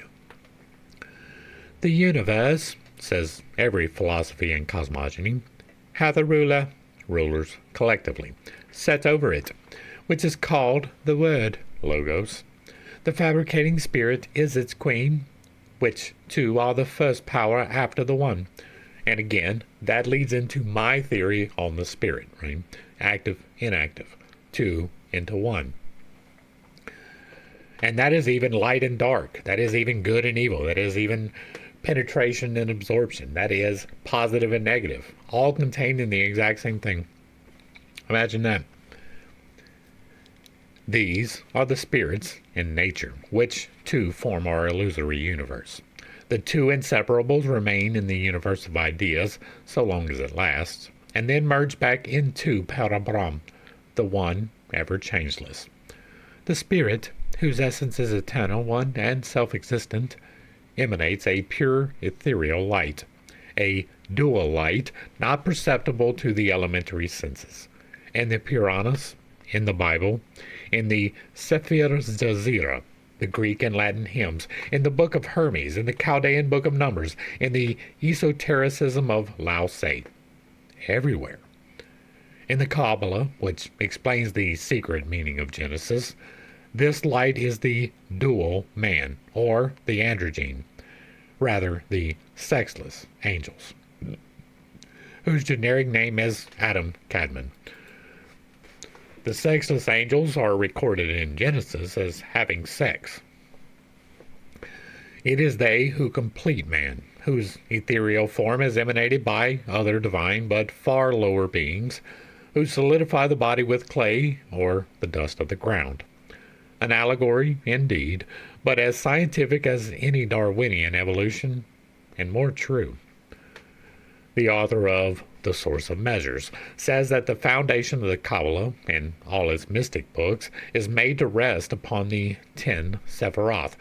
The universe, says every philosophy and cosmogony, hath a ruler, rulers collectively, set over it, which is called the word Logos. The fabricating spirit is its queen, which two are the first power after the one. And again, that leads into my theory on the spirit, right? Active, inactive, 2 into 1. And that is even light and dark. That is even good and evil. That is even penetration and absorption. That is positive and negative, all contained in the exact same thing. Imagine that. These are the spirits in nature, which too form our illusory universe. The two inseparables remain in the universe of ideas so long as it lasts, and then merge back into Parabrahm, the one ever changeless. The spirit, whose essence is eternal, one, and self-existent, emanates a pure ethereal light, a dual light not perceptible to the elementary senses. And the Puranas, in the Bible, in the Sefer Zazira, the Greek and Latin hymns, in the Book of Hermes, in the Chaldean Book of Numbers, in the esotericism of Lao Tse, everywhere. In the Kabbalah, which explains the secret meaning of Genesis, this light is the dual man, or the androgyne, rather the sexless angels, whose generic name is Adam Kadmon. The sexless angels are recorded in Genesis as having sex. It is they who complete man, whose ethereal form is emanated by other divine but far lower beings, who solidify the body with clay or the dust of the ground. An allegory, indeed, but as scientific as any Darwinian evolution, and more true. The author of The Source of Measures says that the foundation of the Kabbalah and all its mystic books is made to rest upon the 10 Sephiroth,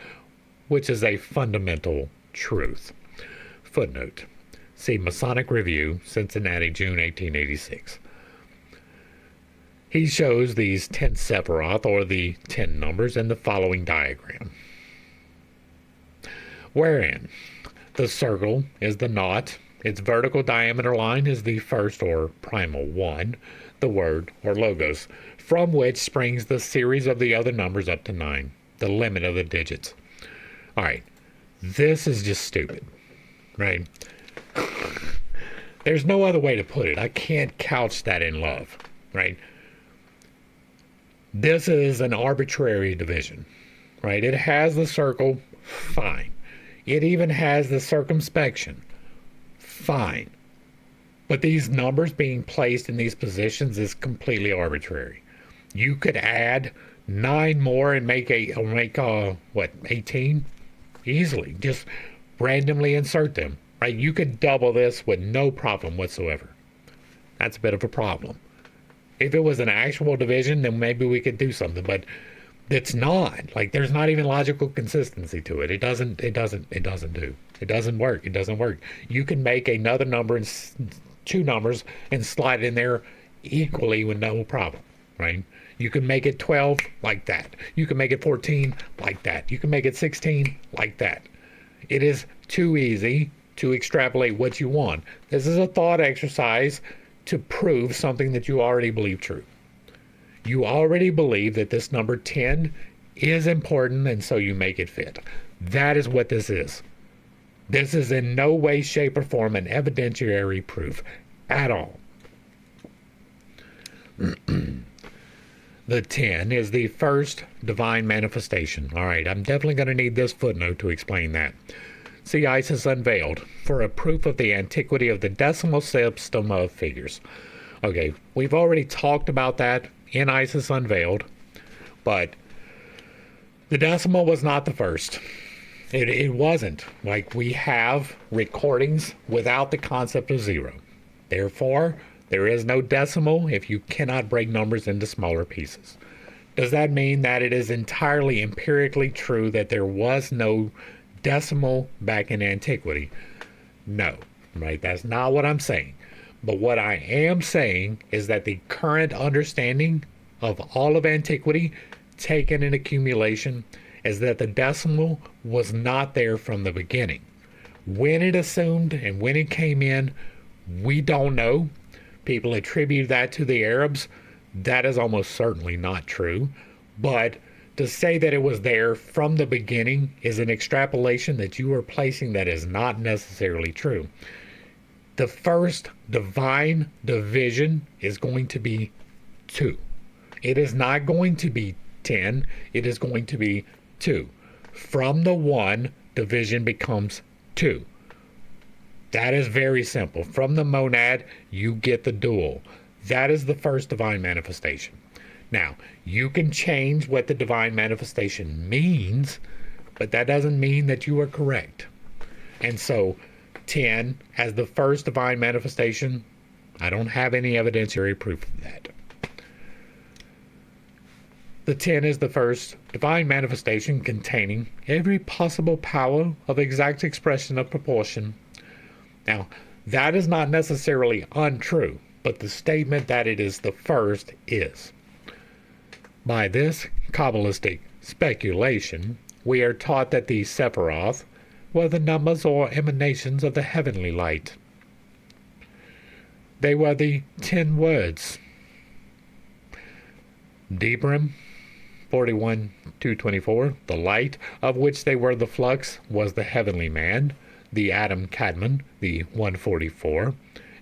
which is a fundamental truth. Footnote. See Masonic Review, Cincinnati, June 1886. He shows these 10 Sephiroth, or the 10 numbers, in the following diagram, wherein the circle is the knot, its vertical diameter line is the first or primal 1, the word or logos, from which springs the series of the other numbers up to 9, the limit of the digits. All right, this is just stupid, right? There's no other way to put it. I can't couch that in love, right? This is an arbitrary division, right? It has the circle, fine. It even has the circumspection, fine. But these numbers being placed in these positions is completely arbitrary. You could add 9 more and make 18? Easily. Just randomly insert them, right? You could double this with no problem whatsoever. That's a bit of a problem. If it was an actual division, then maybe we could do something, but it's not. Like, there's not even logical consistency to it. It doesn't work. You can make another number and 2 numbers and slide it in there equally with no problem, right? You can make it 12 like that. You can make it 14 like that. You can make it 16 like that. It is too easy to extrapolate what you want. This is a thought exercise to prove something that you already believe true. You already believe that this number 10 is important, and so you make it fit. That is what this is. This is in no way, shape, or form an evidentiary proof. at all. The 10 is the first divine manifestation. All right, I'm definitely going to need this footnote to explain that. See Isis Unveiled for a proof of the antiquity of the decimal system of figures. Okay, we've already talked about that in Isis Unveiled, but the decimal was not the first. It wasn't. Like, we have recordings without the concept of zero. Therefore, there is no decimal if you cannot break numbers into smaller pieces. Does that mean that it is entirely empirically true that there was no decimal back in antiquity? No, right? That's not what I'm saying. But what I am saying is that the current understanding of all of antiquity, taken in accumulation, is that the decimal was not there from the beginning. When it assumed and when it came in, we don't know. People attribute that to the Arabs. That is almost certainly not true. But to say that it was there from the beginning is an extrapolation that you are placing that is not necessarily true. The first divine division is going to be 2. It is not going to be 10. It is going to be 2. From the 1, division becomes 2. That is very simple. From the monad, you get the dual. That is the first divine manifestation. Now, you can change what the divine manifestation means, but that doesn't mean that you are correct. And so, 10 as the first divine manifestation, I don't have any evidentiary proof of that. The 10 is the first divine manifestation containing every possible power of exact expression of proportion. Now, that is not necessarily untrue, but the statement that it is the first is. By this Kabbalistic speculation, we are taught that the Sephiroth were the numbers or emanations of the heavenly light. They were the 10 words. Debrim 41:224, the light of which they were the flux was the heavenly man, the Adam Kadmon, the 144,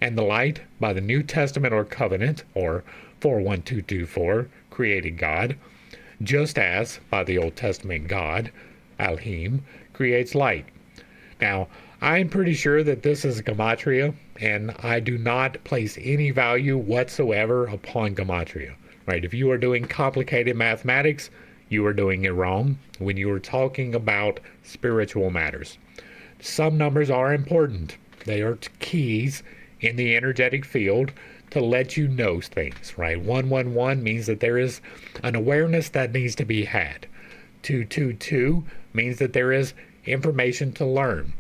and the light by the New Testament or covenant, or 41224, created God, just as by the Old Testament God, Elohim, creates light. Now, I'm pretty sure that this is gematria, and I do not place any value whatsoever upon gematria. Right? If you are doing complicated mathematics, you are doing it wrong when you are talking about spiritual matters. Some numbers are important. They are keys in the energetic field to let you know things, right? 111 means that there is an awareness that needs to be had. 222 means that there is information to learn.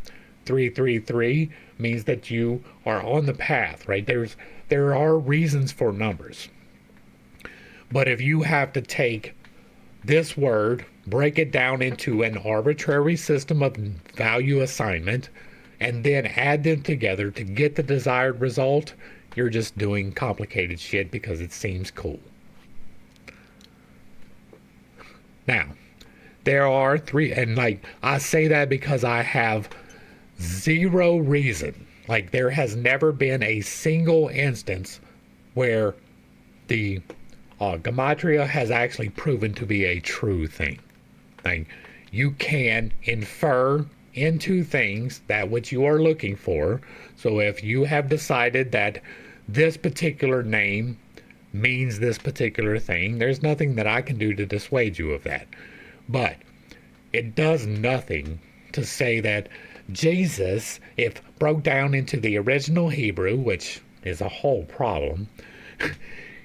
333 means that you are on the path, right? There are reasons for numbers. But if you have to take this word, break it down into an arbitrary system of value assignment, and then add them together to get the desired result, you're just doing complicated shit because it seems cool. Now, there are 3, and I say that because I have zero reason. There has never been a single instance where the gematria has actually proven to be a true thing. You can infer into things that which you are looking for. So if you have decided that this particular name means this particular thing, there's nothing that I can do to dissuade you of that. But it does nothing to say that Jesus, if broke down into the original Hebrew, which is a whole problem,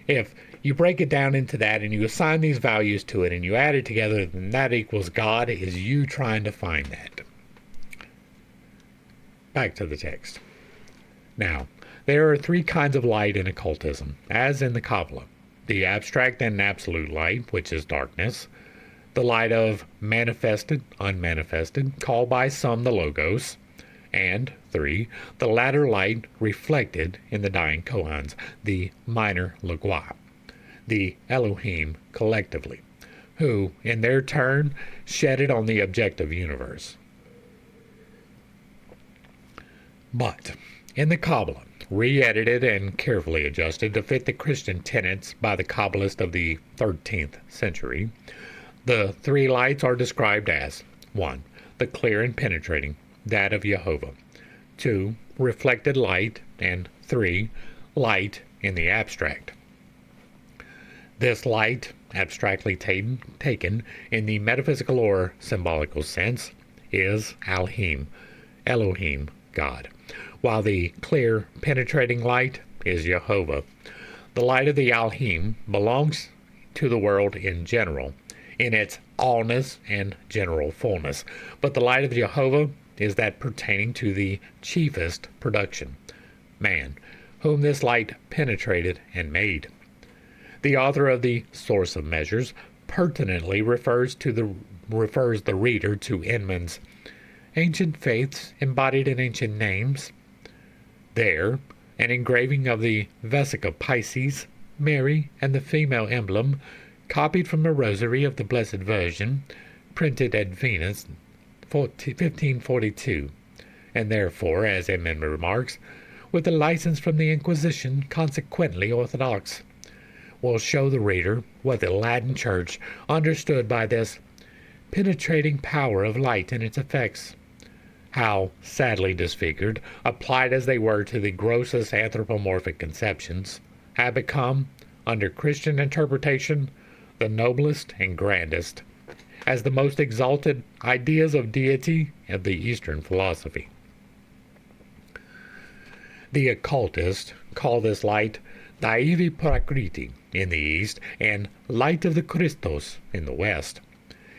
if you break it down into that and you assign these values to it and you add it together, then that equals God. Is you trying to find that. Back to the text. Now, there are 3 kinds of light in occultism, as in the Kabbalah. The abstract and absolute light, which is darkness. The light of manifested, unmanifested, called by some the Logos. And 3, the latter light reflected in the dying Kohans, the minor Logoi, the Elohim collectively, who, in their turn, shed it on the objective universe. But in the Kabbalah, re-edited and carefully adjusted to fit the Christian tenets by the Kabbalists of the 13th century. The three lights are described as 1. The clear and penetrating, that of Jehovah; 2. Reflected light; and 3. Light in the abstract. This light, abstractly taken in the metaphysical or symbolical sense, is Elohim, God, while the clear, penetrating light is Jehovah. The light of the Elohim belongs to the world in general, in its allness and general fullness, but the light of Jehovah is that pertaining to the chiefest production, man, whom this light penetrated and made. The author of the Source of Measures pertinently refers the reader to Inman's Ancient Faiths Embodied in Ancient Names. There, an engraving of the Vesica Pisces, Mary, and the female emblem, copied from a rosary of the Blessed Virgin, printed at Venice, 1542, and therefore, as Inman remarks, with a license from the Inquisition, consequently orthodox, will show the reader what the Latin Church understood by this penetrating power of light and its effects, how sadly disfigured, applied as they were to the grossest anthropomorphic conceptions, have become, under Christian interpretation, the noblest and grandest, as the most exalted ideas of deity of the Eastern philosophy. The occultists call this light Daivi Prakriti in the East and Light of the Christos in the West.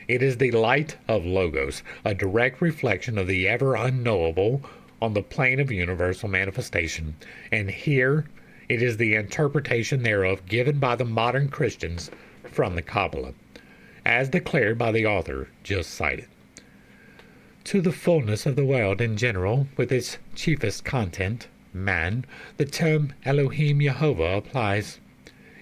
It is the light of Logos, a direct reflection of the ever unknowable on the plane of universal manifestation, and here it is the interpretation thereof given by the modern Christians from the Kabbalah, as declared by the author just cited. To the fullness of the world in general, with its chiefest content, man, the term Elohim Yehovah applies.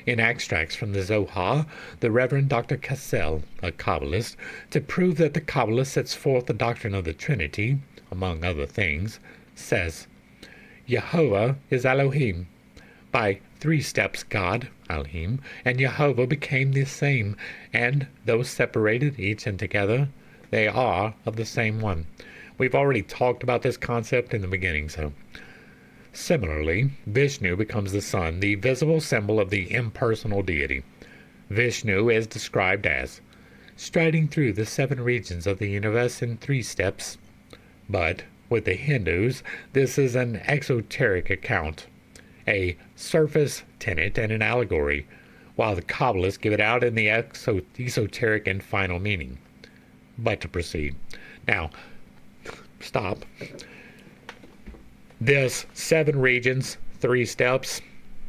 In extracts from the Zohar, the Reverend Dr. Cassell, a Kabbalist, to prove that the Kabbalah sets forth the doctrine of the Trinity, among other things, says, Yehovah is Elohim. By 3 steps God, Elohim, and Yehovah became the same, and though separated each and together, they are of the same one. We've already talked about this concept in the beginning, so. Similarly, Vishnu becomes the sun, the visible symbol of the impersonal deity. Vishnu is described as striding through the 7 regions of the universe in 3 steps. But with the Hindus, this is an esoteric account, a surface tenet and an allegory, while the Kabbalists give it out in the esoteric and final meaning. But to proceed. Now, stop. This 7 regions, 3 steps,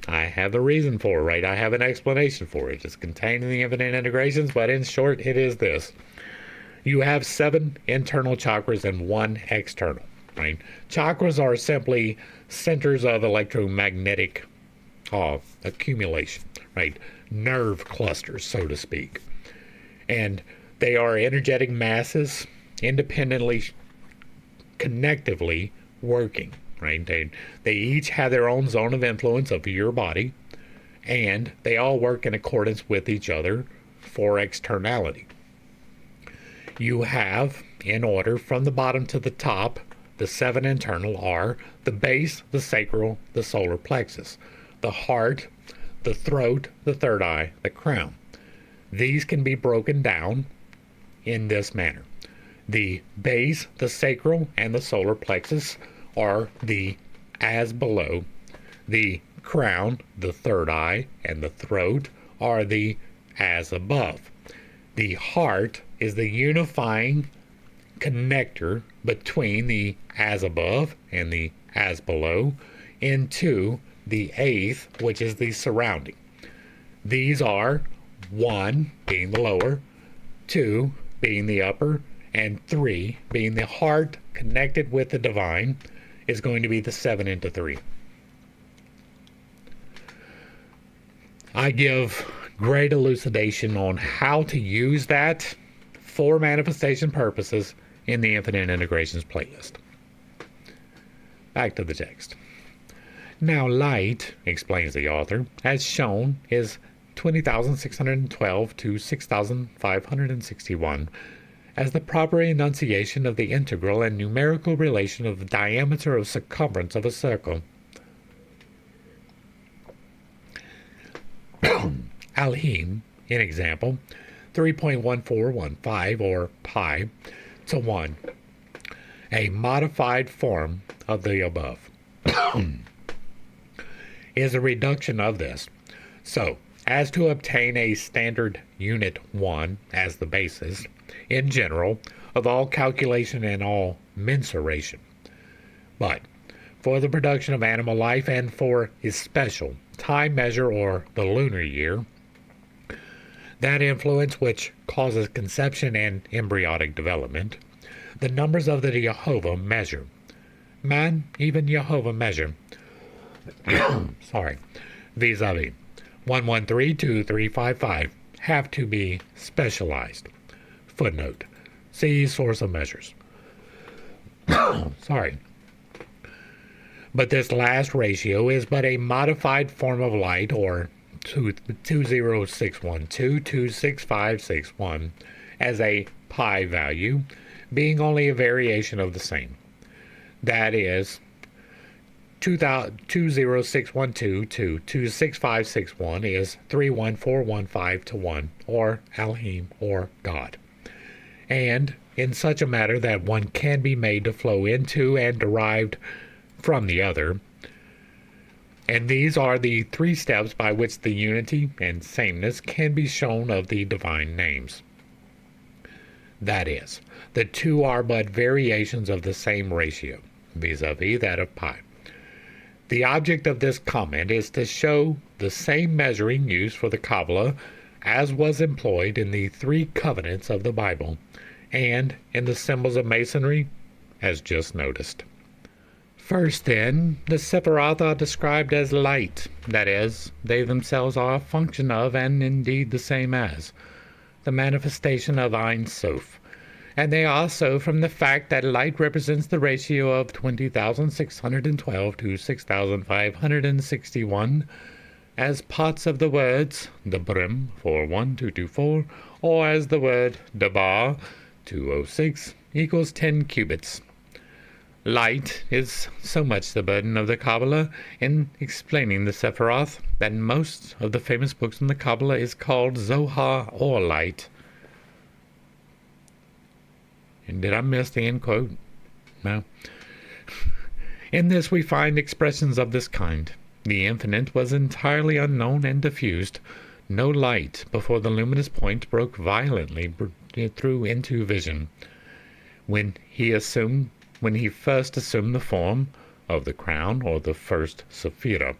I have a reason for it, right? I have an explanation for it. It's contained in the infinite integrations, but in short, it is this. You have 7 internal chakras and 1 external, right? Chakras are simply centers of electromagnetic accumulation, right? Nerve clusters, so to speak. And they are energetic masses independently, connectively working. Right? They each have their own zone of influence of your body, and they all work in accordance with each other for externality. You have, in order from the bottom to the top, the 7 internal are the base, the sacral, the solar plexus, the heart, the throat, the third eye, the crown. These can be broken down in this manner. The base, the sacral, and the solar plexus are the as below. The crown, the third eye, and the throat are the as above. The heart is the unifying connector between the as above and the as below into the 8th, which is the surrounding. These are 1 being the lower, 2 being the upper, and 3 being the heart connected with the divine, is going to be the 7 into 3. I give great elucidation on how to use that for manifestation purposes in the Infinite Integrations playlist. Back to the text. Now light, explains the author, as shown, is 20,612 to 6,561 as the proper enunciation of the integral and numerical relation of the diameter of circumference of a circle. Alhim, in example, 3.1415 or pi to 1, a modified form of the above, is a reduction of this, so as to obtain a standard unit 1 as the basis, in general, of all calculation and all mensuration. But for the production of animal life and for especial time measure or the lunar year, that influence which causes conception and embryonic development, the numbers of the Jehovah measure. Man, even Jehovah measure. Vis-a-vis 1132355 have to be specialized. Footnote. See source of measures. But this last ratio is but a modified form of light, or 20612 26561, as a pi value, being only a variation of the same. That is 20612 to 26561 is 31415 to 1, or Elohim, or God. And in such a manner that one can be made to flow into and derived from the other. And these are the three steps by which the unity and sameness can be shown of the divine names. That is, the two are but variations of the same ratio, vis-a-vis that of pi. The object of this comment is to show the same measuring used for the Kabbalah as was employed in the three covenants of the Bible, and in the symbols of Masonry, as just noticed. First, then, the Sephiroth are described as light, that is, they themselves are a function of, and indeed the same as, the manifestation of Ein Sof, and they are so from the fact that light represents the ratio of 20,612 to 6,561, as parts of the words Debrim 41224, or as the word Debar 206 equals 10 cubits. Light is so much the burden of the Kabbalah in explaining the Sephiroth that most of the famous books in the Kabbalah is called Zohar or light. And did I miss the end quote? No. In this we find expressions of this kind. The infinite was entirely unknown and diffused. No light before the luminous point broke violently through into vision. When he first assumed the form of the crown or the first Sephira,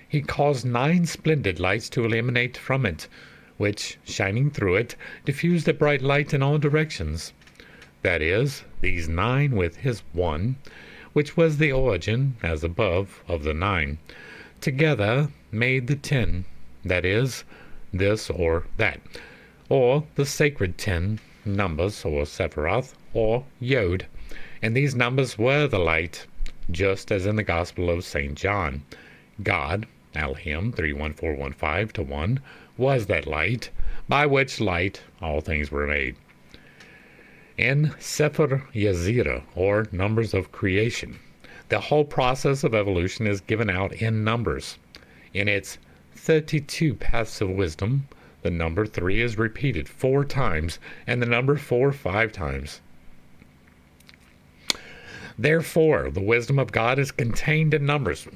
he caused 9 splendid lights to illuminate from it, which, shining through it, diffused a bright light in all directions. That is, these 9 with his 1, which was the origin, as above, of the 9, together made the 10, that is, this or that, or the sacred 10 numbers, or Sephiroth, or Yod, and these numbers were the light, just as in the Gospel of St. John. God, Elohim 31415 to 1, was that light, by which light all things were made. In Sefer Yazira, or numbers of creation, the whole process of evolution is given out in numbers. In its 32 paths of wisdom, the number 3 is repeated 4 times, and the number 4 5 times. Therefore, the wisdom of God is contained in numbers.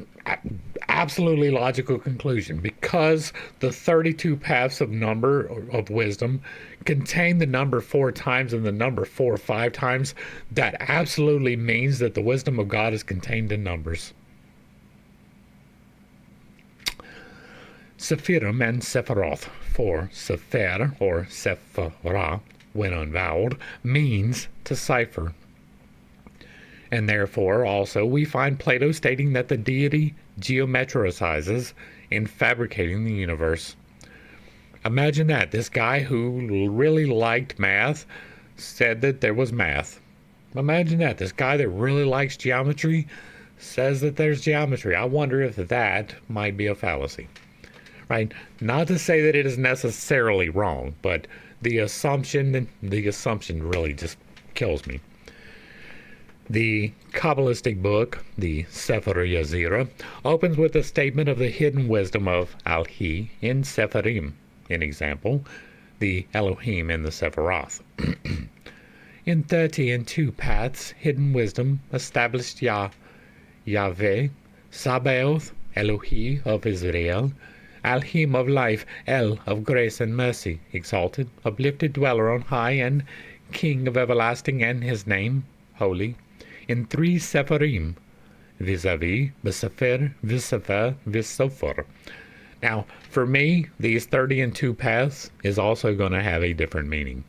Absolutely logical conclusion. Because the 32 paths of number of wisdom contain the number 4 times and the number 4 5 times, that absolutely means that the wisdom of God is contained in numbers. Sephirim and Sephiroth, for Sepher or Sephirah, when unvoweled, means to cipher. And therefore, also, we find Plato stating that the deity geometricizes in fabricating the universe. Imagine that. This guy who really liked math said that there was math. Imagine that. This guy that really likes geometry says that there's geometry. I wonder if that might be a fallacy, right? Not to say that it is necessarily wrong, but the assumption really just kills me. The Kabbalistic book, the Sefer Yazira, opens with a statement of the hidden wisdom of Al-Hi in Sepharim, an example, the Elohim in the Sephiroth. In 32 paths, hidden wisdom established Yahweh, Sabaoth, Elohi of Israel, Elohim of life, El of grace and mercy, exalted, uplifted dweller on high, and King of everlasting, and his name, holy, in 3 Sepharim, vis-a-vis, Visafer, Visafer, Visofer. Now, for me, these 32 paths is also going to have a different meaning.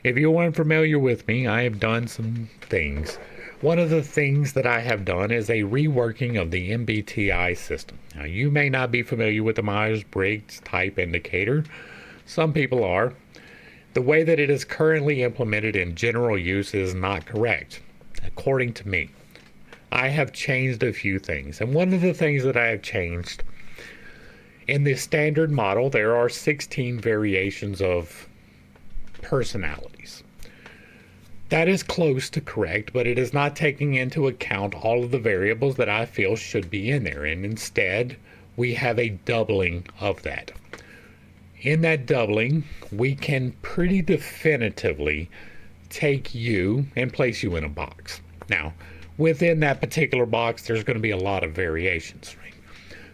If you weren't familiar with me, I have done some things. One of the things that I have done is a reworking of the MBTI system. Now, you may not be familiar with the Myers-Briggs type indicator. Some people are. The way that it is currently implemented in general use is not correct, according to me. I have changed a few things, and one of the things that I have changed, in the standard model, there are 16 variations of personalities. That is close to correct, but it is not taking into account all of the variables that I feel should be in there, and instead we have a doubling of that. In that doubling, we can pretty definitively take you and place you in a box. Now, within that particular box, there's going to be a lot of variations. Right?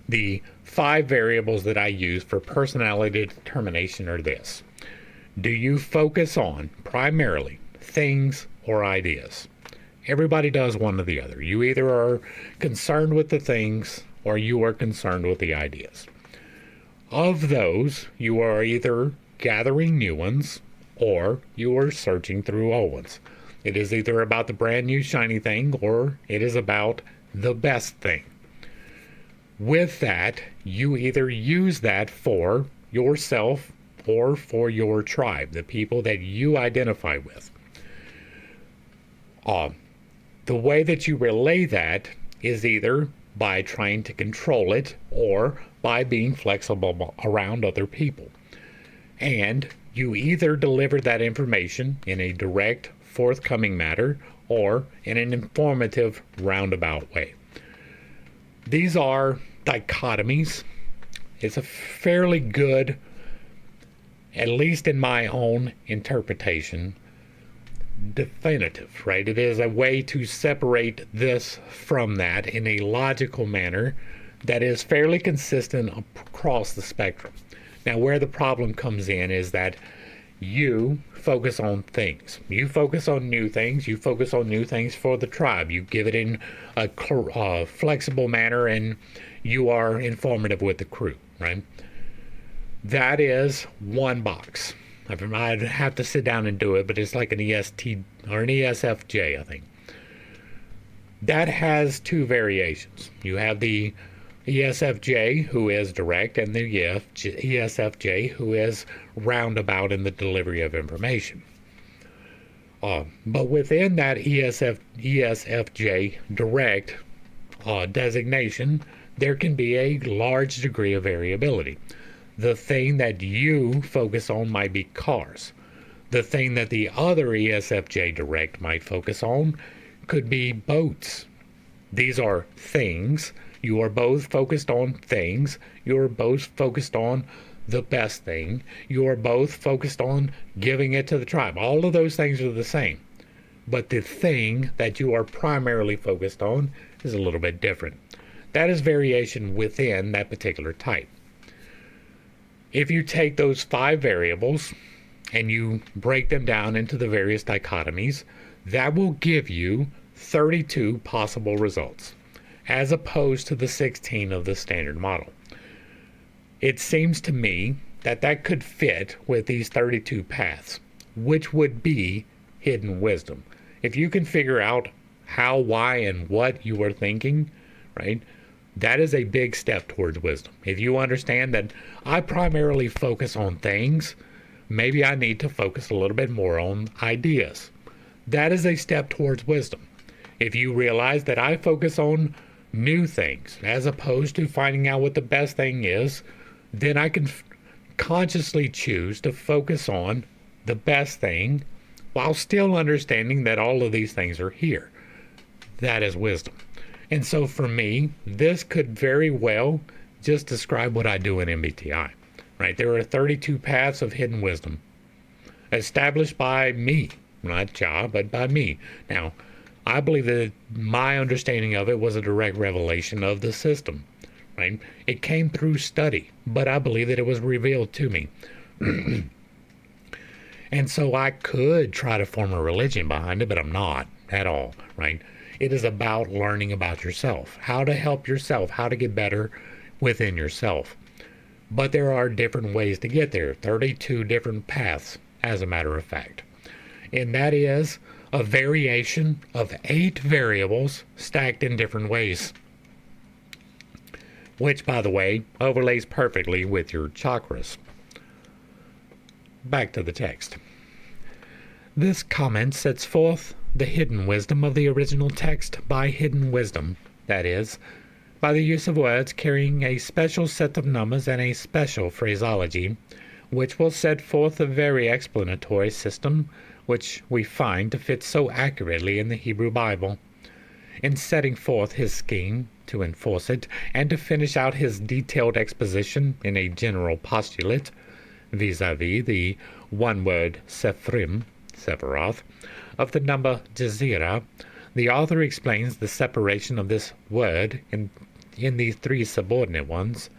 The 5 variables that I use for personality determination are this. Do you focus on, primarily, things or ideas? Everybody does one or the other. You either are concerned with the things or you are concerned with the ideas. Of those, you are either gathering new ones or you are searching through old ones. It is either about the brand new shiny thing or it is about the best thing. With that, you either use that for yourself or for your tribe, the people that you identify with. The way that you relay that is either by trying to control it or by being flexible around other people. And you either deliver that information in a direct, forthcoming manner or in an informative, roundabout way. These are dichotomies. It's a fairly good, at least in my own interpretation, definitive, right? It is a way to separate this from that in a logical manner that is fairly consistent across the spectrum. Now, where the problem comes in is that you focus on things. You focus on new things. You focus on new things for the tribe. You give it in a flexible manner, and you are informative with the crew, right? That is one box. I'd have to sit down and do it, but it's like an EST or an ESFJ, I think. That has 2 variations. You have the ESFJ, who is direct, and the ESFJ, who is roundabout in the delivery of information. But within that ESFJ direct designation, there can be a large degree of variability. The thing that you focus on might be cars. The thing that the other ESFJ direct might focus on could be boats. These are things. You are both focused on things. You are both focused on the best thing. You are both focused on giving it to the tribe. All of those things are the same. But the thing that you are primarily focused on is a little bit different. That is variation within that particular type. If you take those 5 variables and you break them down into the various dichotomies, that will give you 32 possible results, as opposed to the 16 of the standard model. It seems to me that that could fit with these 32 paths, which would be hidden wisdom. If you can figure out how, why, and what you are thinking, right, that is a big step towards wisdom. If you understand that I primarily focus on things, maybe I need to focus a little bit more on ideas. That is a step towards wisdom. If you realize that I focus on new things as opposed to finding out what the best thing is, then I can consciously choose to focus on the best thing while still understanding that all of these things are here. That is wisdom. And so for me, this could very well just describe what I do in MBTI. Right? There are 32 paths of hidden wisdom established by me, not Jah, but by me. Now, I believe that my understanding of it was a direct revelation of the system. Right? It came through study, but I believe that it was revealed to me. And so I could try to form a religion behind it, but I'm not at all. Right? It is about learning about yourself, how to help yourself, how to get better within yourself. But there are different ways to get there, 32 different paths, as a matter of fact. And that is a variation of 8 variables stacked in different ways, which, by the way, overlays perfectly with your chakras. Back to the text. This comment sets forth the hidden wisdom of the original text by hidden wisdom, that is, by the use of words carrying a special set of numbers and a special phraseology, which will set forth the very explanatory system which we find to fit so accurately in the Hebrew Bible. In setting forth his scheme to enforce it, and to finish out his detailed exposition in a general postulate, vis-a-vis the one-word Sephiroth, of the number Jezira, the author explains the separation of this word in the 3 subordinate ones,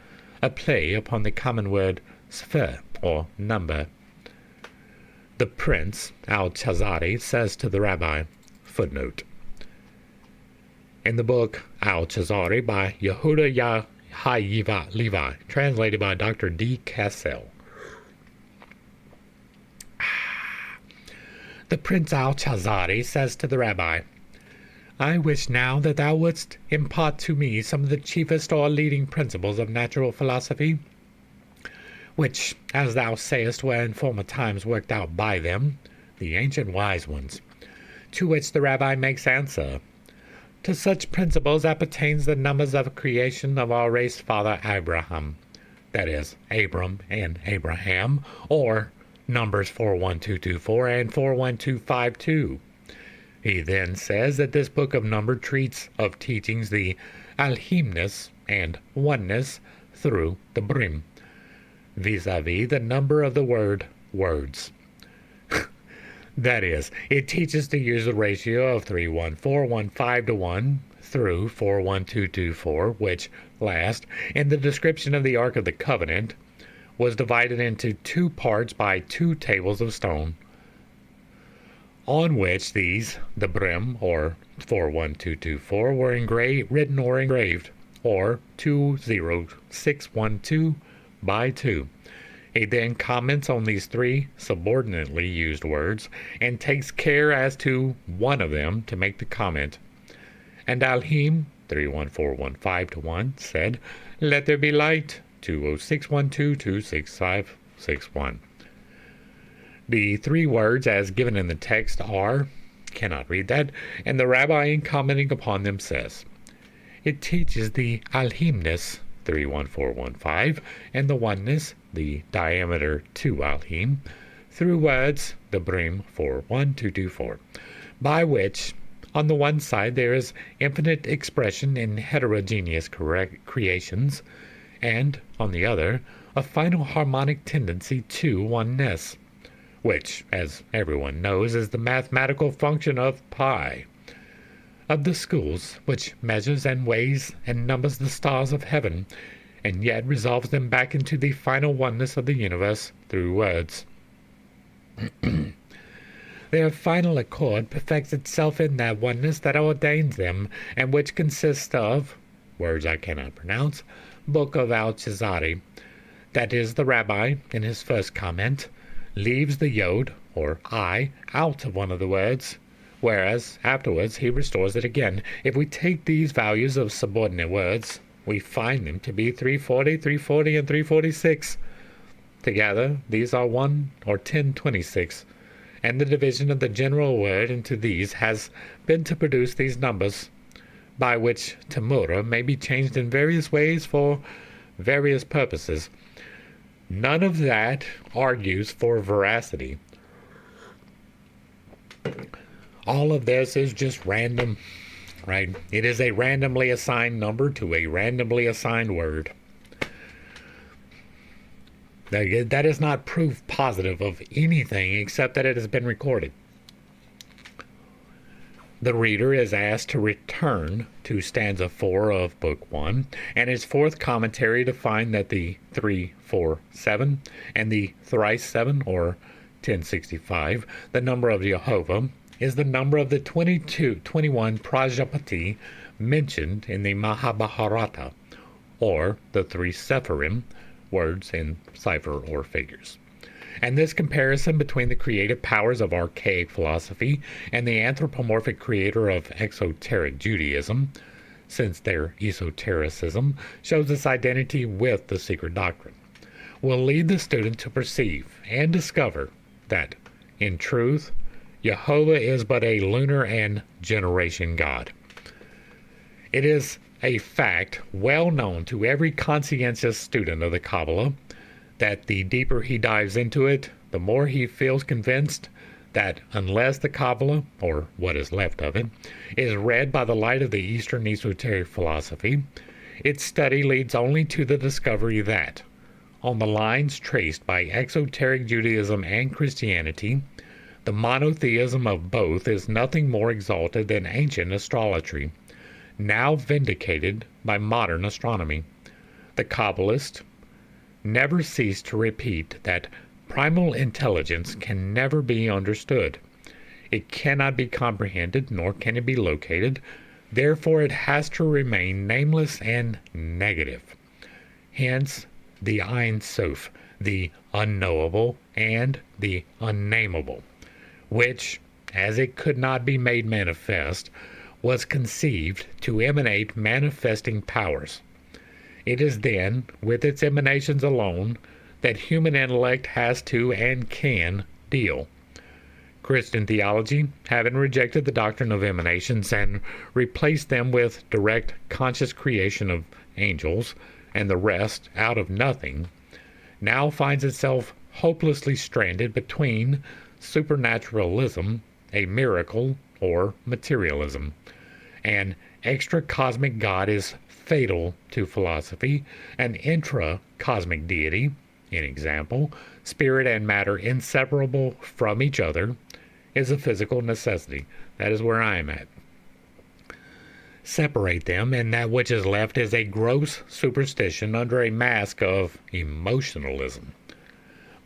a play upon the common word Spher, or number. The Prince Al-Chazari says to the rabbi, footnote, in the book Al-Chazari by Yehuda Hayiva Levi, translated by Dr. D. Cassell. The Prince Al-Chazari says to the rabbi, I wish now that thou wouldst impart to me some of the chiefest or leading principles of natural philosophy, which, as thou sayest, were in former times worked out by them, the ancient wise ones. To which the rabbi makes answer, to such principles appertains the numbers of creation of our race father Abraham, that is, Abram and Abraham, or Numbers 41224 and 41252. He then says that this book of number treats of teachings the alhimness and oneness through the brim, vis-a-vis the number of the word words. That is, it teaches to use the ratio of 31415 to 1 through 41224, which last, in the description of the Ark of the Covenant, was divided into 2 parts by 2 tables of stone, on which these, the brim, or 41224, were written or engraved, or 20612 by 2. He then comments on these 3 subordinately used words, and takes care as to one of them to make the comment. And Alhim, 31415 to 1, said, let there be light, 20612 26561. The 3 words as given in the text are, cannot read that, and the rabbi in commenting upon them says, it teaches the alhimness, 31415, and the oneness, the diameter 2 alhim, through words, the brim 41224, by which, on the one side there is infinite expression in heterogeneous creations, and, on the other, a final harmonic tendency to oneness, which, as everyone knows, is the mathematical function of pi, of the schools which measures and weighs and numbers the stars of heaven, and yet resolves them back into the final oneness of the universe through words. Their final accord perfects itself in that oneness that ordains them, and which consists of, words I cannot pronounce, Book of Al-Chazari. That is, the rabbi, in his first comment, leaves the yod, or I, out of one of the words, whereas afterwards he restores it again. If we take these values of subordinate words, we find them to be 340, 340, and 346. Together, these are 1 or 1026, and the division of the general word into these has been to produce these numbers, by which Tamura may be changed in various ways for various purposes. None of that argues for veracity. All of this is just random, right? It is a randomly assigned number to a randomly assigned word. That is not proof positive of anything except that it has been recorded. The reader is asked to return to stanza 4 of Book 1 and its fourth commentary to find that the 347 and the thrice 7, or 1065, the number of Jehovah, is the number of the 21 Prajapati mentioned in the Mahabharata, or the 3 Sephirim, words in cipher or figures. And this comparison between the creative powers of archaic philosophy and the anthropomorphic creator of exoteric Judaism, since their esotericism shows its identity with the secret doctrine, will lead the student to perceive and discover that, in truth, Jehovah is but a lunar and generation god. It is a fact well known to every conscientious student of the Kabbalah that the deeper he dives into it, the more he feels convinced that unless the Kabbalah, or what is left of it, is read by the light of the Eastern esoteric philosophy, its study leads only to the discovery that, on the lines traced by exoteric Judaism and Christianity, the monotheism of both is nothing more exalted than ancient astrology, now vindicated by modern astronomy. The Kabbalists never cease to repeat that primal intelligence can never be understood. It cannot be comprehended, nor can it be located. Therefore, it has to remain nameless and negative. Hence, the Ein Sof, the unknowable, and the unnameable, which, as it could not be made manifest, was conceived to emanate manifesting powers. It is then, with its emanations alone, that human intellect has to and can deal. Christian theology, having rejected the doctrine of emanations and replaced them with direct conscious creation of angels and the rest out of nothing, now finds itself hopelessly stranded between supernaturalism, a miracle, or materialism. An extra-cosmic God is fatal to philosophy. An intra-cosmic deity, in example, spirit and matter inseparable from each other, is a physical necessity. That is where I am at. Separate them, and that which is left is a gross superstition under a mask of emotionalism.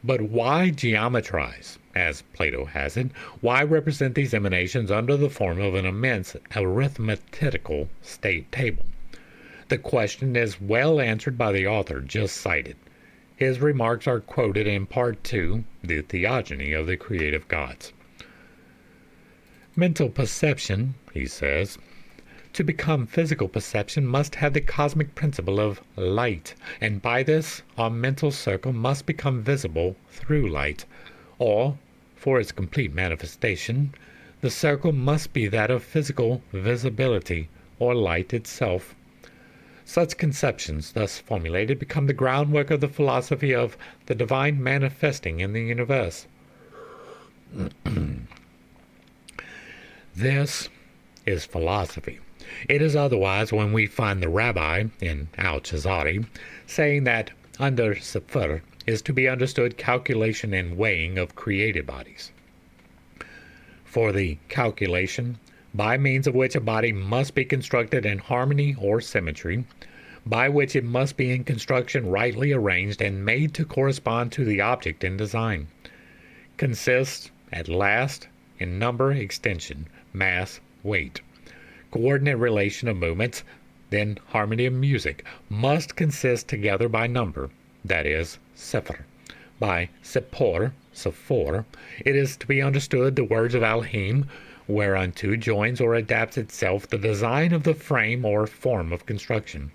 But why geometrize, as Plato has it? Why represent these emanations under the form of an immense arithmetical state table? The question is well answered by the author just cited. His remarks are quoted in Part 2, The Theogony of the Creative Gods. Mental perception, he says, to become physical perception must have the cosmic principle of light, and by this our mental circle must become visible through light, or, for its complete manifestation, the circle must be that of physical visibility, or light itself. Such conceptions, thus formulated, become the groundwork of the philosophy of the divine manifesting in the universe. This is philosophy. It is otherwise when we find the rabbi, in Al-Chazari, saying that under Sefer is to be understood calculation and weighing of created bodies. For the calculation, by means of which a body must be constructed in harmony or symmetry, by which it must be in construction rightly arranged and made to correspond to the object in design, consists, at last, in number, extension, mass, weight, coordinate relation of movements, then harmony of music, must consist together by number, that is, sefer. By sephor, it is to be understood the words of Alhim, whereunto joins or adapts itself the design of the frame or form of construction.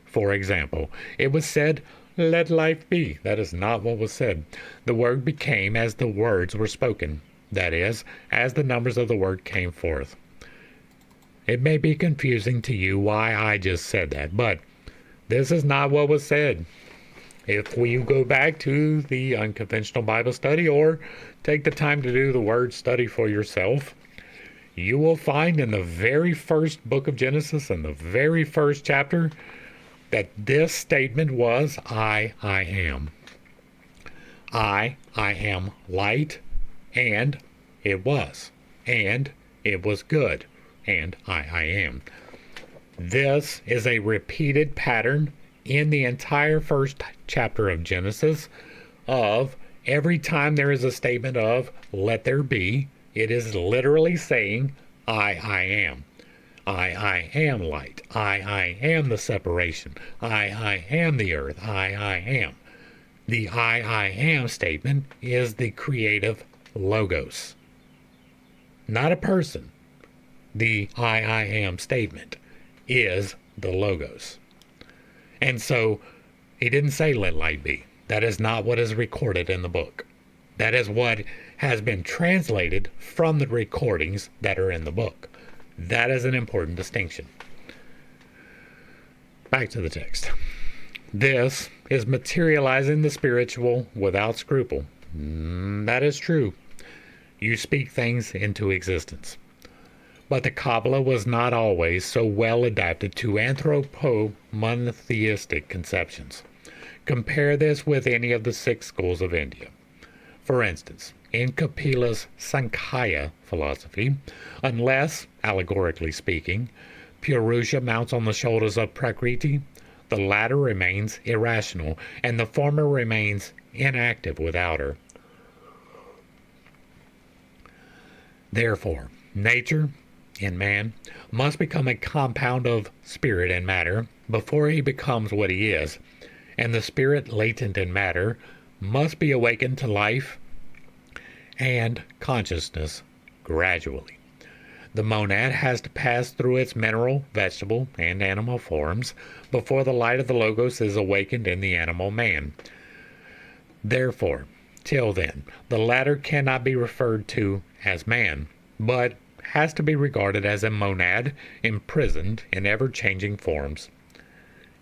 For example, it was said, "Let life be." That is not what was said. The word became as the words were spoken. that is, as the numbers of the word came forth. It may be confusing to you why I just said that, but this is not what was said. If you go back to the Unconventional Bible Study or take the time to do the word study for yourself, you will find in the very first book of Genesis, in the very first chapter, that this statement was, I am. I am light, and it was. And it was good, and I am. This is a repeated pattern in the entire first chapter of Genesis of every time there is a statement of let there be, it is literally saying I am. I am light. I am the separation. I am the earth. I am. The I am statement is the creative logos. Not a person. The I am statement is the logos. And so he didn't say let light be. That is not what is recorded in the book. That is what has been translated from the recordings that are in the book. That is an important distinction. Back to the text. This is materializing the spiritual without scruple. That is true. You speak things into existence. But the Kabbalah was not always so well adapted to anthropo-monotheistic conceptions. Compare this with any of the 6 schools of India. For instance, in Kapila's Sankhya philosophy, unless, allegorically speaking, Purusha mounts on the shoulders of Prakriti, the latter remains irrational, and the former remains inactive without her. Therefore, nature, in man, must become a compound of spirit and matter before he becomes what he is, and the spirit latent in matter must be awakened to life and consciousness gradually. The monad has to pass through its mineral, vegetable, and animal forms before the light of the Logos is awakened in the animal man. Therefore, till then, the latter cannot be referred to as man, but has to be regarded as a monad imprisoned in ever-changing forms.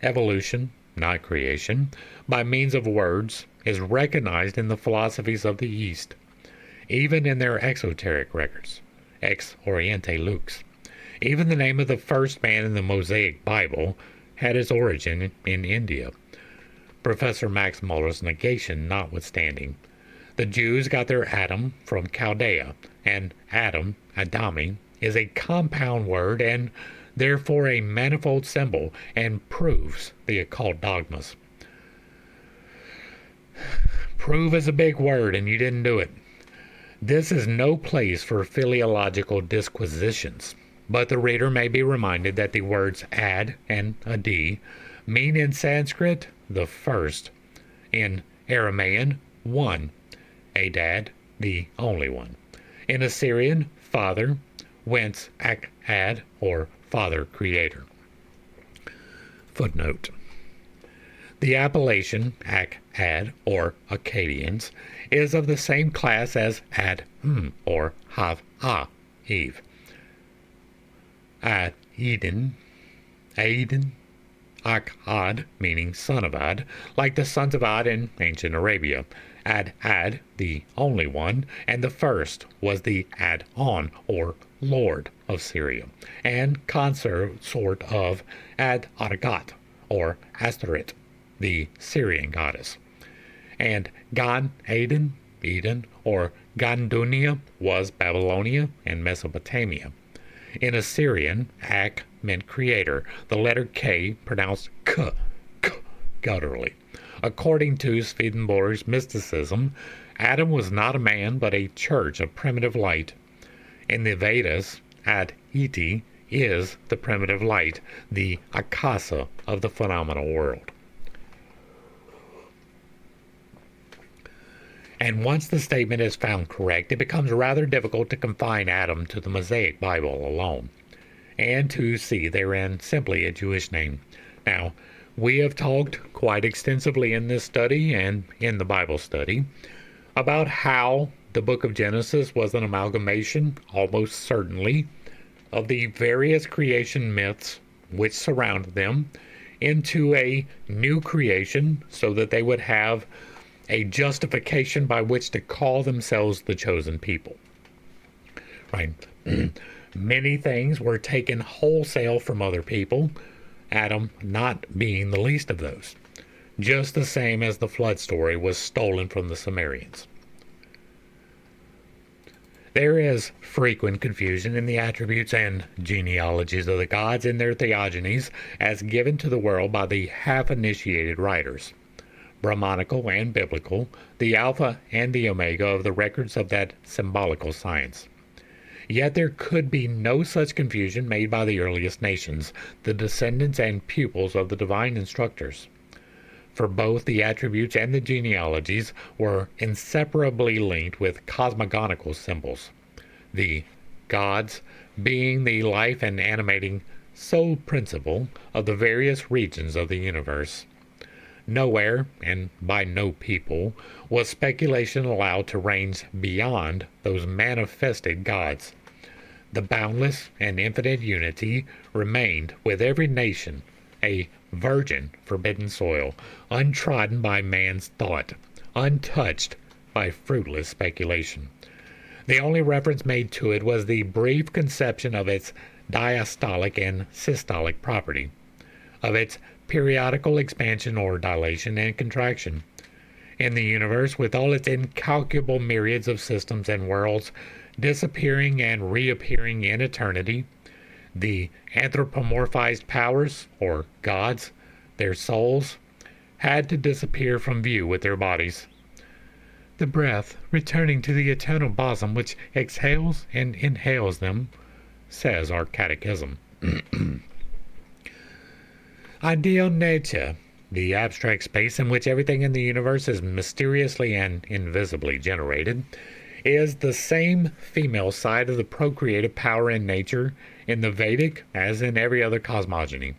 Evolution, not creation, by means of words, is recognized in the philosophies of the East, even in their esoteric records, ex oriente lux. Even the name of the first man in the Mosaic Bible had its origin in India. Professor Max Muller's negation notwithstanding, the Jews got their Adam from Chaldea, and Adam, Adami, is a compound word and therefore a manifold symbol and proves the occult dogmas. Prove is a big word and you didn't do it. This is no place for philological disquisitions, but the reader may be reminded that the words ad and adi mean in Sanskrit the first, in Aramaean one, adad the only one, in Assyrian father, whence ad or father creator. Footnote. The appellation ad or Akkadians is of the same class as ad or hav Eve. Eden, Akkad, meaning son of Ad, like the sons of Ad in ancient Arabia. Ad, the only one, and the first was the Ad-on, or Lord of Syria, and consort of Ad-Argat, or Asterit, the Syrian goddess. And Gan-Eden, Eden, or Gandunia, was Babylonia and Mesopotamia. In Assyrian, Ak meant creator, the letter K pronounced K, gutturally. According to Swedenborg's mysticism, Adam was not a man but a church of primitive light. In the Vedas, Ad-iti is the primitive light, the akasa of the phenomenal world. And once the statement is found correct, it becomes rather difficult to confine Adam to the Mosaic Bible alone, and to see therein simply a Jewish name. Now, we have talked quite extensively in this study and in the Bible study about how The book of Genesis was an amalgamation, almost certainly, of the various creation myths which surround them into a new creation so that they would have a justification by which to call themselves the chosen people. Right? Many things were taken wholesale from other people, Adam not being the least of those, just the same as the flood story was stolen from the Sumerians. There is frequent confusion in the attributes and genealogies of the gods in their theogonies as given to the world by the half-initiated writers, Brahmanical and biblical, the alpha and the omega of the records of that symbolical science. Yet there could be no such confusion made by the earliest nations, the descendants and pupils of the divine instructors. For both the attributes and the genealogies were inseparably linked with cosmogonical symbols, the gods being the life and animating sole principle of the various regions of the universe. Nowhere, and by no people, was speculation allowed to range beyond those manifested gods. The boundless and infinite unity remained with every nation, a virgin forbidden soil, untrodden by man's thought, untouched by fruitless speculation. The only reference made to it was the brief conception of its diastolic and systolic property, of its periodical expansion or dilation and contraction. In the universe, with all its incalculable myriads of systems and worlds disappearing and reappearing in eternity, the anthropomorphized powers, or gods, their souls, had to disappear from view with their bodies. The breath returning to the eternal bosom which exhales and inhales them, says our catechism. Ideal nature, the abstract space in which everything in the universe is mysteriously and invisibly generated, is the same female side of the procreative power in nature in the Vedic as in every other cosmogony.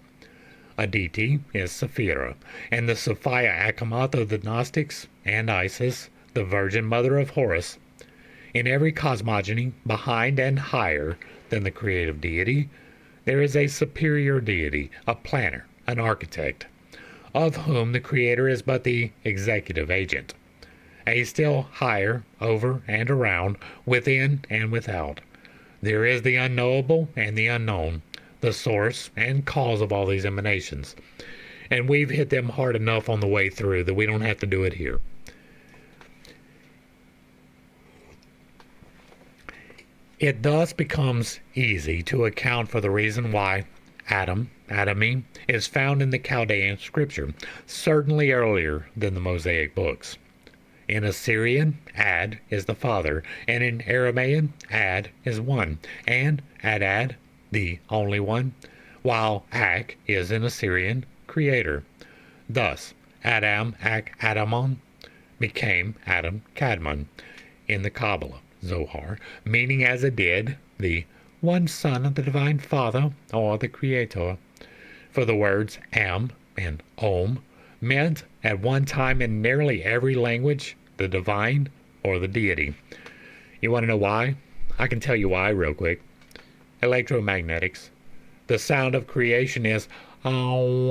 Aditi is Sapphira, and the Sophia Achamoth of the Gnostics, and Isis, the Virgin Mother of Horus. In every cosmogony, behind and higher than the creative deity, there is a superior deity, a planner, an architect, of whom the creator is but the executive agent. A still higher, over and around, within and without, there is the unknowable and the unknown, the source and cause of all these emanations. And we've hit them hard enough on the way through that we don't have to do it here. It thus becomes easy to account for the reason why Adam, Adami, is found in the Chaldean scripture, certainly earlier than the Mosaic books. In Assyrian, Ad is the father, and in Aramaean, Ad is one, and Adad, the only one, while Ak is in Assyrian, creator. Thus, Adam Ak Adamon became Adam Kadmon in the Kabbalah, Zohar, meaning as it did, the one son of the divine father, or the creator. For the words Am and Om meant at one time in nearly every language the divine or the deity. You want to know why? I can tell you why real quick. Electromagnetics. The sound of creation is and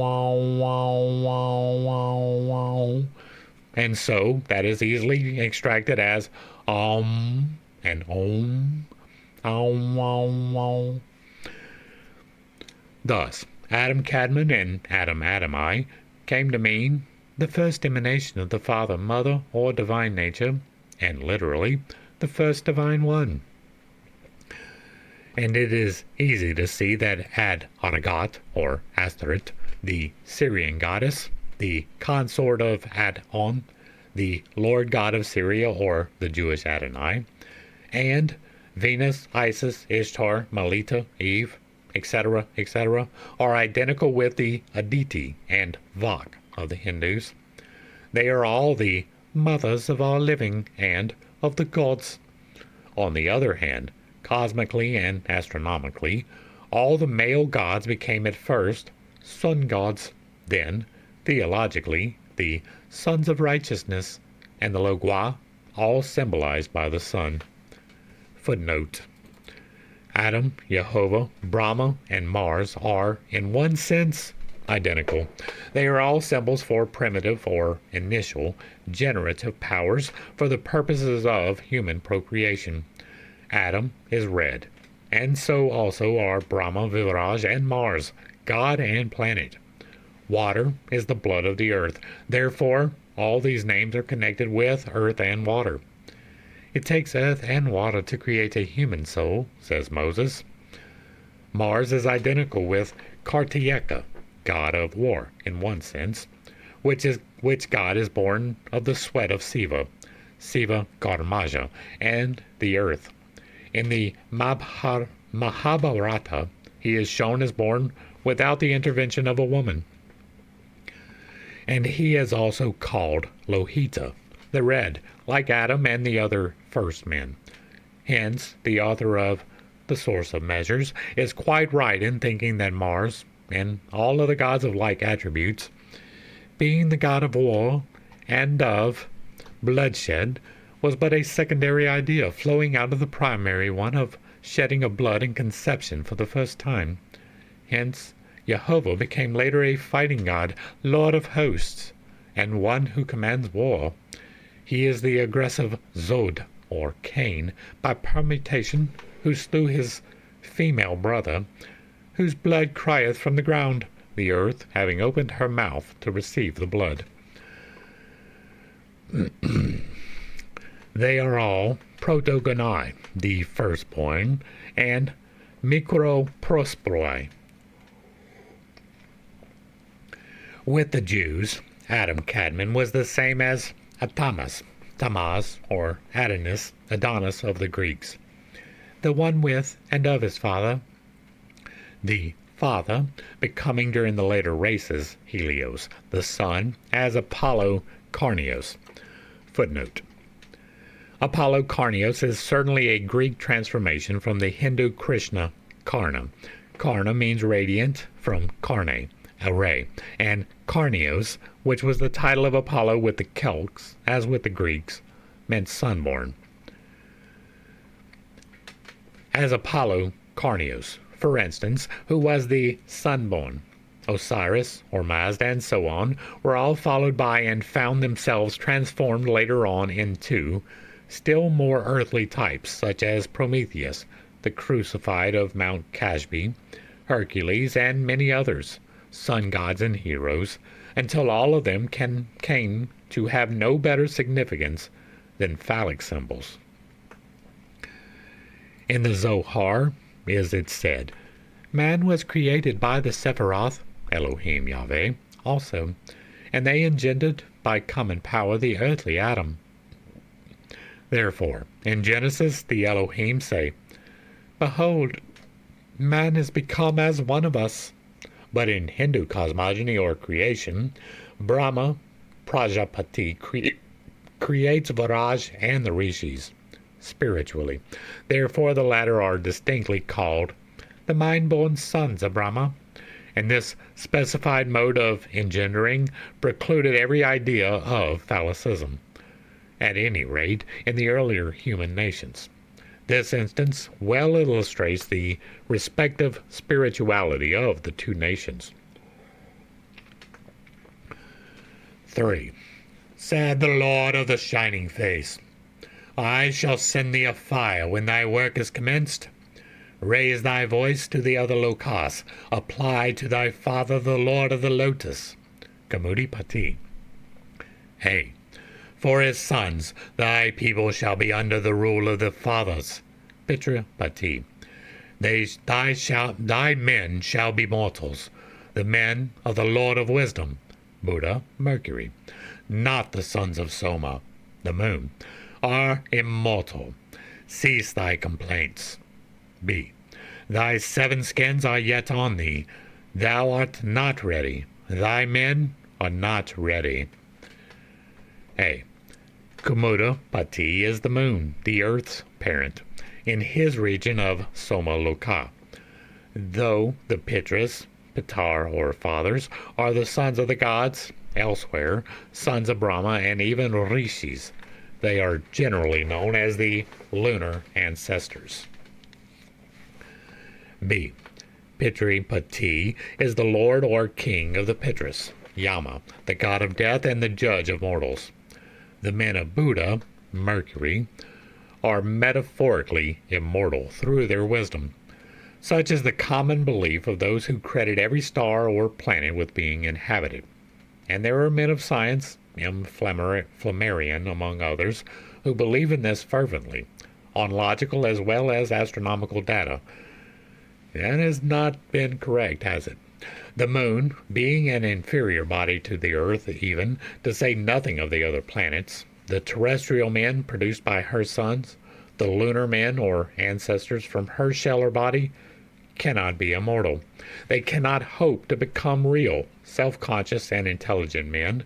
so that is easily extracted as and Om. Thus, Adam Kadmon and Adam Adami came to mean the first emanation of the Father, Mother, or divine nature, and literally, the first divine one. And it is easy to see that Ad-Onagot, or Astarit, the Syrian goddess, the consort of Ad-On, the Lord God of Syria, or the Jewish Adonai, and Venus, Isis, Ishtar, Melita, Eve, etc., etc., are identical with the Aditi and Vak of the Hindus. They are all the mothers of all living and of the gods. On the other hand, cosmically and astronomically, all the male gods became at first sun gods, then, theologically, the sons of righteousness, and the Logoi all symbolized by the sun. Footnote: Adam, Jehovah, Brahma, and Mars are, in one sense, identical. They are all symbols for primitive or initial generative powers for the purposes of human procreation. Adam is red, and so also are Brahma, Vivraj, and Mars, God and planet. Water is the blood of the earth. Therefore, all these names are connected with earth and water. It takes earth and water to create a human soul, says Moses. Mars is identical with Kartiyeka, god of war, in one sense, which god is born of the sweat of Siva, Siva Karmaja, and the earth. In the Mahabharata, he is shown as born without the intervention of a woman. And he is also called Lohita, the red, like Adam and the other first men. Hence, the author of The Source of Measures is quite right in thinking that Mars, and all of the gods of like attributes, being the god of war and of bloodshed, was but a secondary idea flowing out of the primary one of shedding of blood and conception for the first time. Hence, Jehovah became later a fighting god, Lord of hosts, and one who commands war. He is the aggressive Zod, or Cain, by permutation, who slew his female brother, whose blood crieth from the ground, the earth having opened her mouth to receive the blood. They are all protogonai, the firstborn, and microprosperoi. With the Jews, Adam Kadmon was the same as Atamas, Tamaz, or Adonis of the Greeks, the one with and of his father, the father becoming during the later races Helios, the son as Apollo Karnios. Footnote: Apollo Karnios is certainly a Greek transformation from the Hindu Krishna Karna. Karna means radiant from Karne, a ray, and Karnios, which was the title of Apollo with the Celts, as with the Greeks, meant sunborn. As Apollo Karnios, for instance, who was the sunborn, Osiris, Ormazd, and so on, were all followed by and found themselves transformed later on into still more earthly types, such as Prometheus, the crucified of Mount Cashbe, Hercules, and many others, sun gods and heroes, until all of them came to have no better significance than phallic symbols. In the Zohar is it said, man was created by the Sephiroth, Elohim Yahweh, also, and they engendered by common power the earthly Adam. Therefore, in Genesis the Elohim say, behold, man is become as one of us. But in Hindu cosmogony or creation, Brahma, Prajapati, creates Viraj and the Rishis, spiritually. Therefore the latter are distinctly called the mind-born sons of Brahma, and this specified mode of engendering precluded every idea of phallicism, at any rate in the earlier human nations. This instance well illustrates the respective spirituality of the two nations. 3. Said the Lord of the shining face, I shall send thee a fire when thy work is commenced. Raise thy voice to the other lokas, apply to thy father the Lord of the lotus. Kamudi Pati. Hey, for his sons, thy people shall be under the rule of the fathers. Pitra Pati. Thy men shall be mortals, the men of the Lord of wisdom, Buddha, Mercury, not the sons of Soma, the moon, are immortal. Cease thy complaints. B. Thy 7 skins are yet on thee. Thou art not ready. Thy men are not ready. A. Kumuda Pati is the moon, the earth's parent, in his region of Soma Loka. Though the Pitras, Pitar or fathers, are the sons of the gods, elsewhere, sons of Brahma and even Rishis, They are generally known as the lunar ancestors. B. Pitripati is the lord or king of the Pitris, Yama, the god of death and the judge of mortals. The men of Buddha, Mercury, are metaphorically immortal through their wisdom. Such is the common belief of those who credit every star or planet with being inhabited. And there are men of science, M. Flammarion among others, who believe in this fervently, on logical as well as astronomical data. That has not been correct, has it? The moon, being an inferior body to the earth even, to say nothing of the other planets, the terrestrial men produced by her sons, the lunar men or ancestors from her shell or body, cannot be immortal. They cannot hope to become real, self-conscious and intelligent men,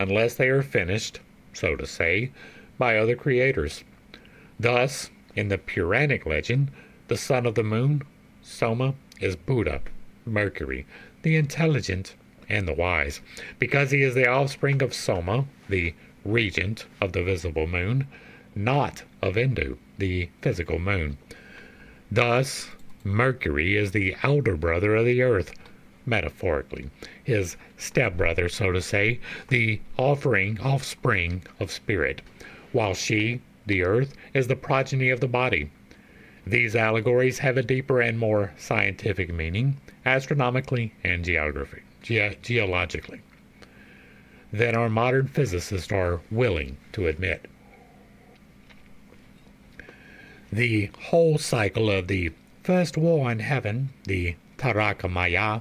unless they are finished, so to say, by other creators. Thus, in the Puranic legend, the son of the moon, Soma, is Buddha, Mercury, the intelligent and the wise, because he is the offspring of Soma, the regent of the visible moon, not of Indu, the physical moon. Thus, Mercury is the elder brother of the earth, metaphorically, his stepbrother, so to say, the offspring of spirit, while she, the earth, is the progeny of the body. These allegories have a deeper and more scientific meaning, astronomically and geologically, than our modern physicists are willing to admit. The whole cycle of the first war in heaven, the Taraka Maya,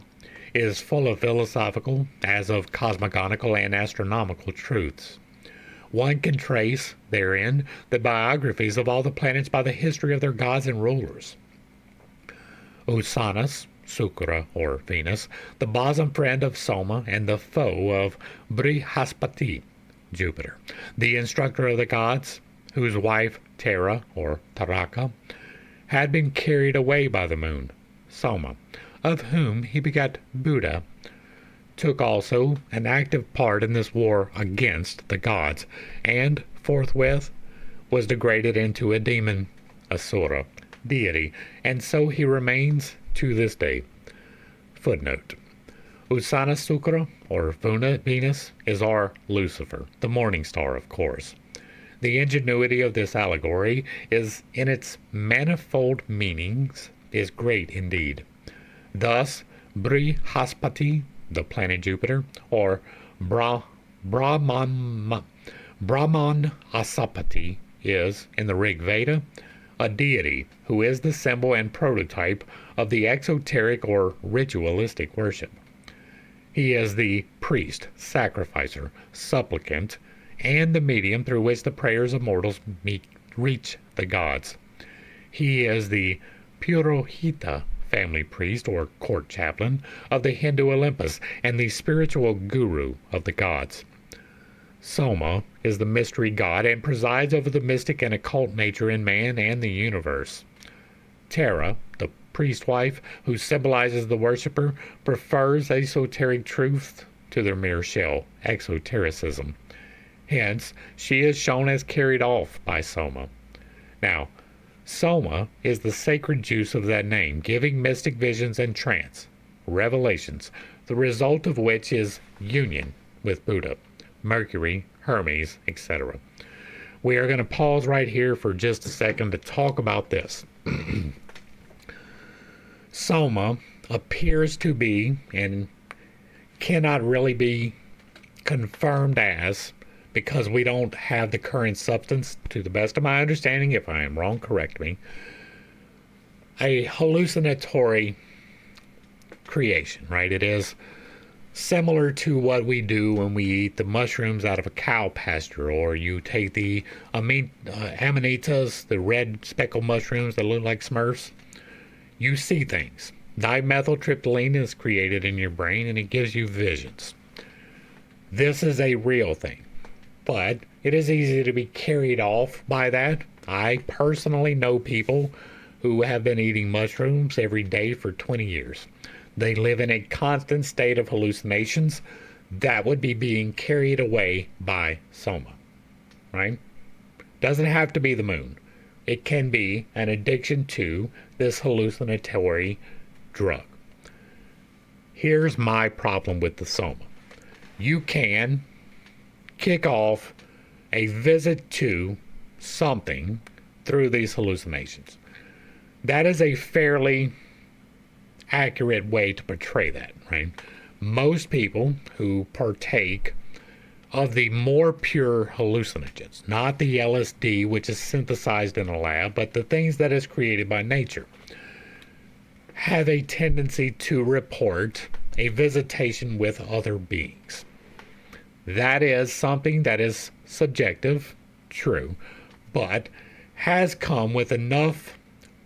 is full of philosophical as of cosmogonical and astronomical truths. One can trace therein the biographies of all the planets by the history of their gods and rulers. Uranus, Shukra or Venus, the bosom friend of Soma and the foe of Brihaspati, Jupiter, the instructor of the gods, whose wife Tara or Taraka had been carried away by the moon, Soma, of whom he begat Buddha, took also an active part in this war against the gods, and forthwith was degraded into a demon, Asura, deity, and so he remains to this day. Footnote. Uranus Shukra, or Venus, is our Lucifer, the morning star, of course. The ingenuity of this allegory is in its manifold meanings is great indeed. Thus, Brihaspati, the planet Jupiter, or Brahman Asapati, is, in the Rig Veda, a deity who is the symbol and prototype of the exoteric or ritualistic worship. He is the priest, sacrificer, supplicant, and the medium through which the prayers of mortals reach the gods. He is the Purohita, family priest or court chaplain of the Hindu Olympus and the spiritual guru of the gods. Soma is the mystery god and presides over the mystic and occult nature in man and the universe. Tara, the priest wife who symbolizes the worshipper, prefers esoteric truth to their mere shell, exotericism. Hence, she is shown as carried off by Soma. Now, Soma is the sacred juice of that name, giving mystic visions and trance, revelations, the result of which is union with Buddha, Mercury, Hermes, etc. We are going to pause right here for just a second to talk about this. Soma appears to be, and cannot really be confirmed as, because we don't have the current substance, to the best of my understanding, if I am wrong, correct me, a hallucinatory creation, right? It is similar to what we do when we eat the mushrooms out of a cow pasture, or you take the amanitas, the red speckled mushrooms that look like Smurfs. You see things. Dimethyltryptamine is created in your brain and it gives you visions. This is a real thing. But it is easy to be carried off by that. I personally know people who have been eating mushrooms every day for 20 years. They live in a constant state of hallucinations. That would be being carried away by Soma, right? Doesn't have to be the moon. It can be an addiction to this hallucinatory drug. Here's my problem with the soma. You can kick off a visit to something through these hallucinations. That is a fairly accurate way to portray that, right? Most people who partake of the more pure hallucinogens, not the LSD, which is synthesized in a lab, but the things that is created by nature, have a tendency to report a visitation with other beings. That is something that is subjective, true, but has come with enough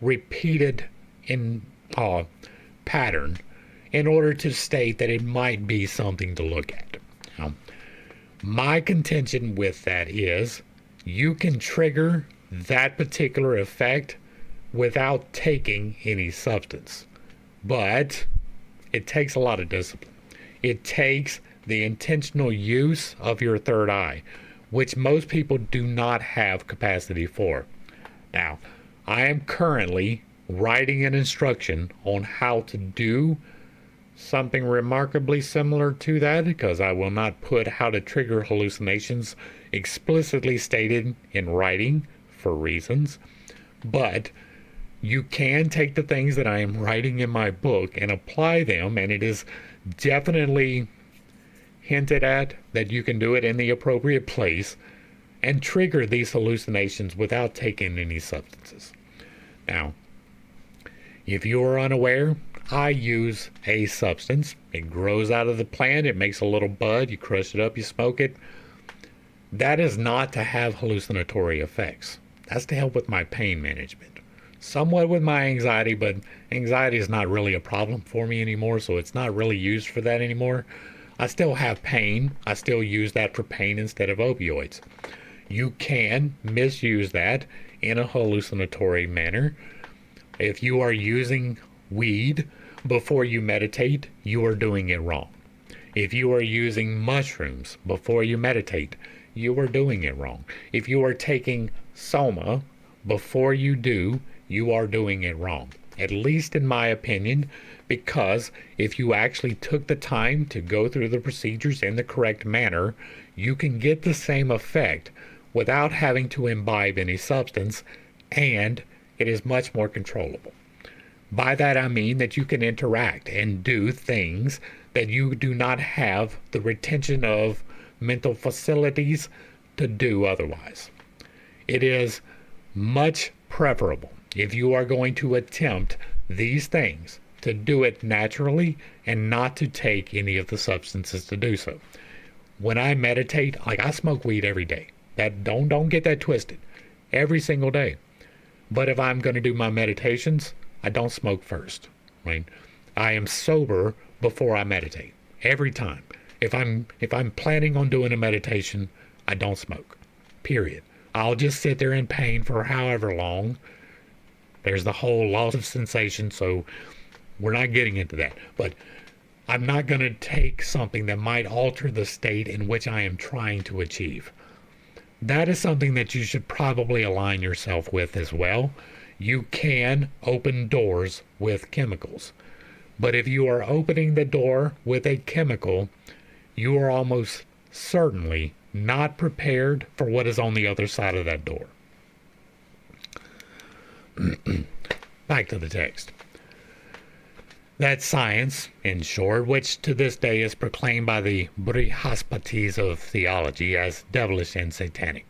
repeated pattern in order to state that it might be something to look at. Now, my contention with that is you can trigger that particular effect without taking any substance, but it takes a lot of discipline. It takes the intentional use of your third eye, which most people do not have capacity for. Now, I am currently writing an instruction on how to do something remarkably similar to that, because I will not put how to trigger hallucinations explicitly stated in writing for reasons, but you can take the things that I am writing in my book and apply them, and it is definitely hinted at that you can do it in the appropriate place and trigger these hallucinations without taking any substances. Now, if you are unaware, I use a substance. It grows out of the plant. It makes a little bud. You crush it up. You smoke it. That is not to have hallucinatory effects. That's to help with my pain management. Somewhat with my anxiety, but anxiety is not really a problem for me anymore, so it's not really used for that anymore. I still have pain. I still use that for pain instead of opioids. You can misuse that in a hallucinatory manner. If you are using weed before you meditate, you are doing it wrong. If you are using mushrooms before you meditate, you are doing it wrong. If you are taking soma before you do, you are doing it wrong. At least in my opinion, because if you actually took the time to go through the procedures in the correct manner, you can get the same effect without having to imbibe any substance, and it is much more controllable. By that I mean that you can interact and do things that you do not have the retention of mental facilities to do otherwise. It is much preferable, if you are going to attempt these things, to do it naturally and not to take any of the substances to do so. When I meditate, like I smoke weed every day. That don't get that twisted. Every single day. But if I'm going to do my meditations, I don't smoke first, right? I am sober before I meditate every time. If I'm planning on doing a meditation, I don't smoke. Period. I'll just sit there in pain for however long. There's the whole loss of sensation, so we're not getting into that. But I'm not going to take something that might alter the state in which I am trying to achieve. That is something that you should probably align yourself with as well. You can open doors with chemicals. But if you are opening the door with a chemical, you are almost certainly not prepared for what is on the other side of that door. Back to the text. That science, in short, which to this day is proclaimed by the Brihaspatis of theology as devilish and satanic.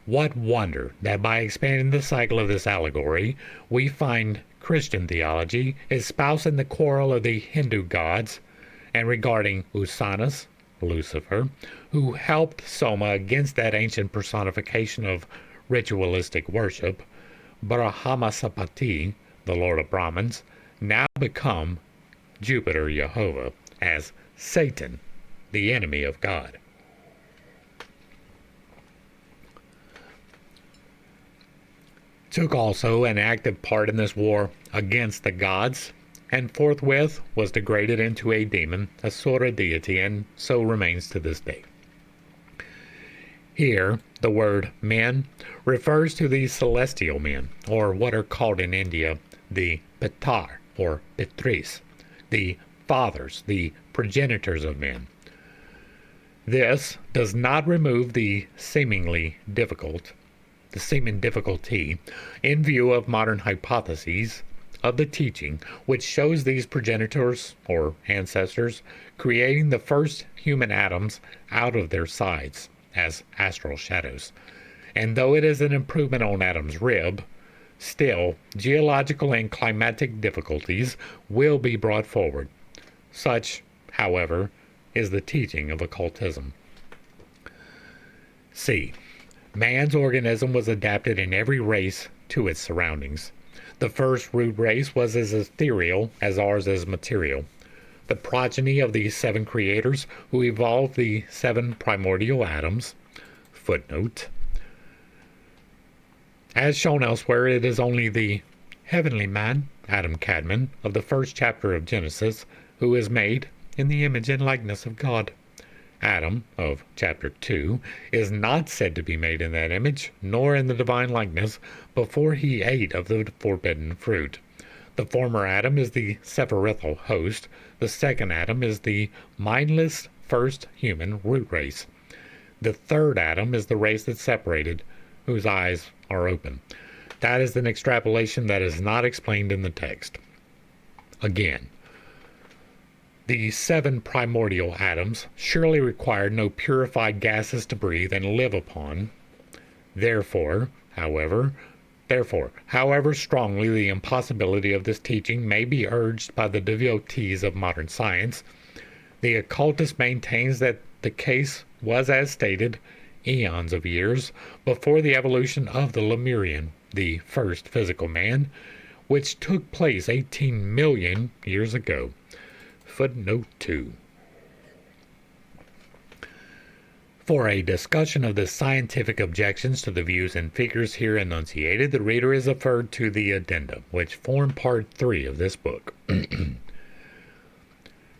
What wonder that by expanding the cycle of this allegory, we find Christian theology espousing the quarrel of the Hindu gods and regarding Usanus, Lucifer, who helped Soma against that ancient personification of ritualistic worship, Brahmasapati, the Lord of Brahmins, now become Jupiter Jehovah as Satan, the enemy of God. Took also an active part in this war against the gods, and forthwith was degraded into a demon, a Sura deity, and so remains to this day. Here, the word men refers to the celestial men, or what are called in India the Pitar, or Pitris, the fathers, the progenitors of men. This does not remove the seeming difficulty in view of modern hypotheses of the teaching, which shows these progenitors or ancestors creating the first human atoms out of their sides as astral shadows. And though it is an improvement on Adam's rib, still geological and climatic difficulties will be brought forward. Such, however, is the teaching of occultism. C. Man's organism was adapted in every race to its surroundings. The first root race was as ethereal as ours is material. The progeny of the 7 creators who evolved the 7 primordial atoms. Footnote. As shown elsewhere, it is only the heavenly man, Adam Cadman, of the first chapter of Genesis, who is made in the image and likeness of God. Adam, of chapter 2, is not said to be made in that image, nor in the divine likeness, before he ate of the forbidden fruit. The former Adam is the sephirothal host. The second Adam is the mindless first human root race. The third Adam is the race that separated, whose eyes are open. That is an extrapolation that is not explained in the text. Again, the 7 primordial atoms surely required no purified gases to breathe and live upon. Therefore, however strongly the impossibility of this teaching may be urged by the devotees of modern science, the occultist maintains that the case was as stated eons of years before the evolution of the Lemurian, the first physical man, which took place 18 million years ago. Footnote 2. For a discussion of the scientific objections to the views and figures here enunciated, the reader is referred to the addenda, which form part 3 of this book.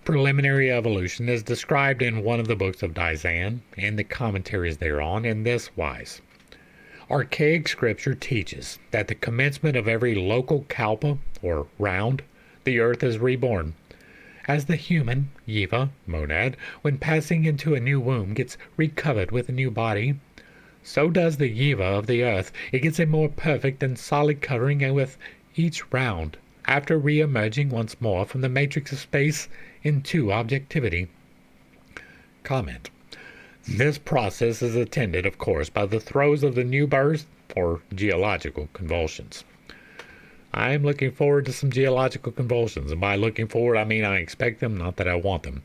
Preliminary evolution is described in one of the books of Dizan and the commentaries thereon in this wise. Archaic scripture teaches that the commencement of every local kalpa, or round, the earth is reborn. As the human, Yiva, monad, when passing into a new womb gets recovered with a new body, so does the Yiva of the earth. It gets a more perfect and solid covering and with each round, after re-emerging once more from the matrix of space into objectivity. Comment. This process is attended, of course, by the throes of the new birth or geological convulsions. I am looking forward to some geological convulsions, and by looking forward I mean I expect them, not that I want them.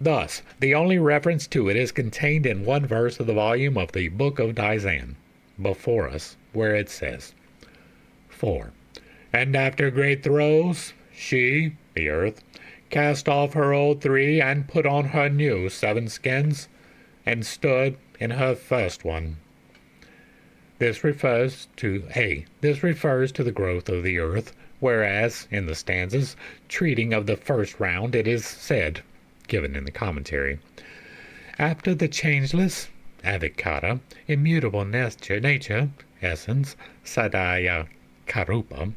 Thus, the only reference to it is contained in one verse of the volume of the Book of Dizan, before us, where it says, 4. And after great throes, she, the earth, cast off her old 3 and put on her new 7 skins, and stood in her first one. This refers to the growth of the earth, whereas in the stanzas treating of the first round it is said, given in the commentary, after the changeless, avikara, immutable nature, essence, sadaya karupa,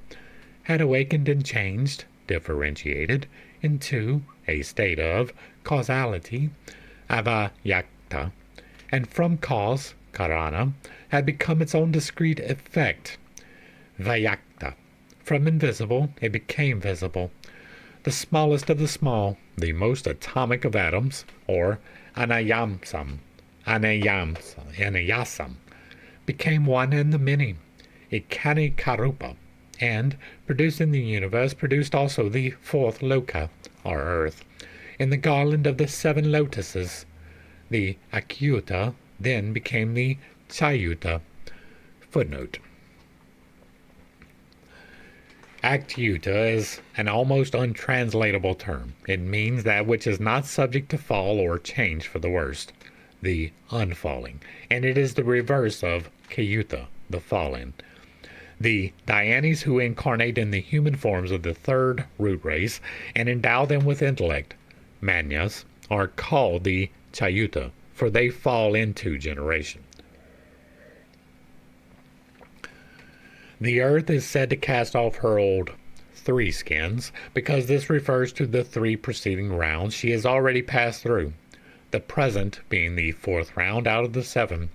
had awakened and changed, differentiated, into a state of causality, avayakta, and from cause, karana, had become its own discrete effect, vayakta. From invisible, it became visible. The smallest of the small, the most atomic of atoms, or anayasam, became one and the many, ikani karupa, and, producing the universe, produced also the 4th loka, or earth, in the garland of the 7 lotuses. The akyuta then became the Chayuta. Footnote. Akyuta is an almost untranslatable term. It means that which is not subject to fall or change for the worst, the unfalling, and it is the reverse of Kayuta, the fallen. The Dhyanis who incarnate in the human forms of the 3rd root race and endow them with intellect, Manyas, are called the Chayuta. for they fall into generation. The earth is said to cast off her old 3 skins, because this refers to the 3 preceding rounds she has already passed through, the present being the 4th round out of the 7.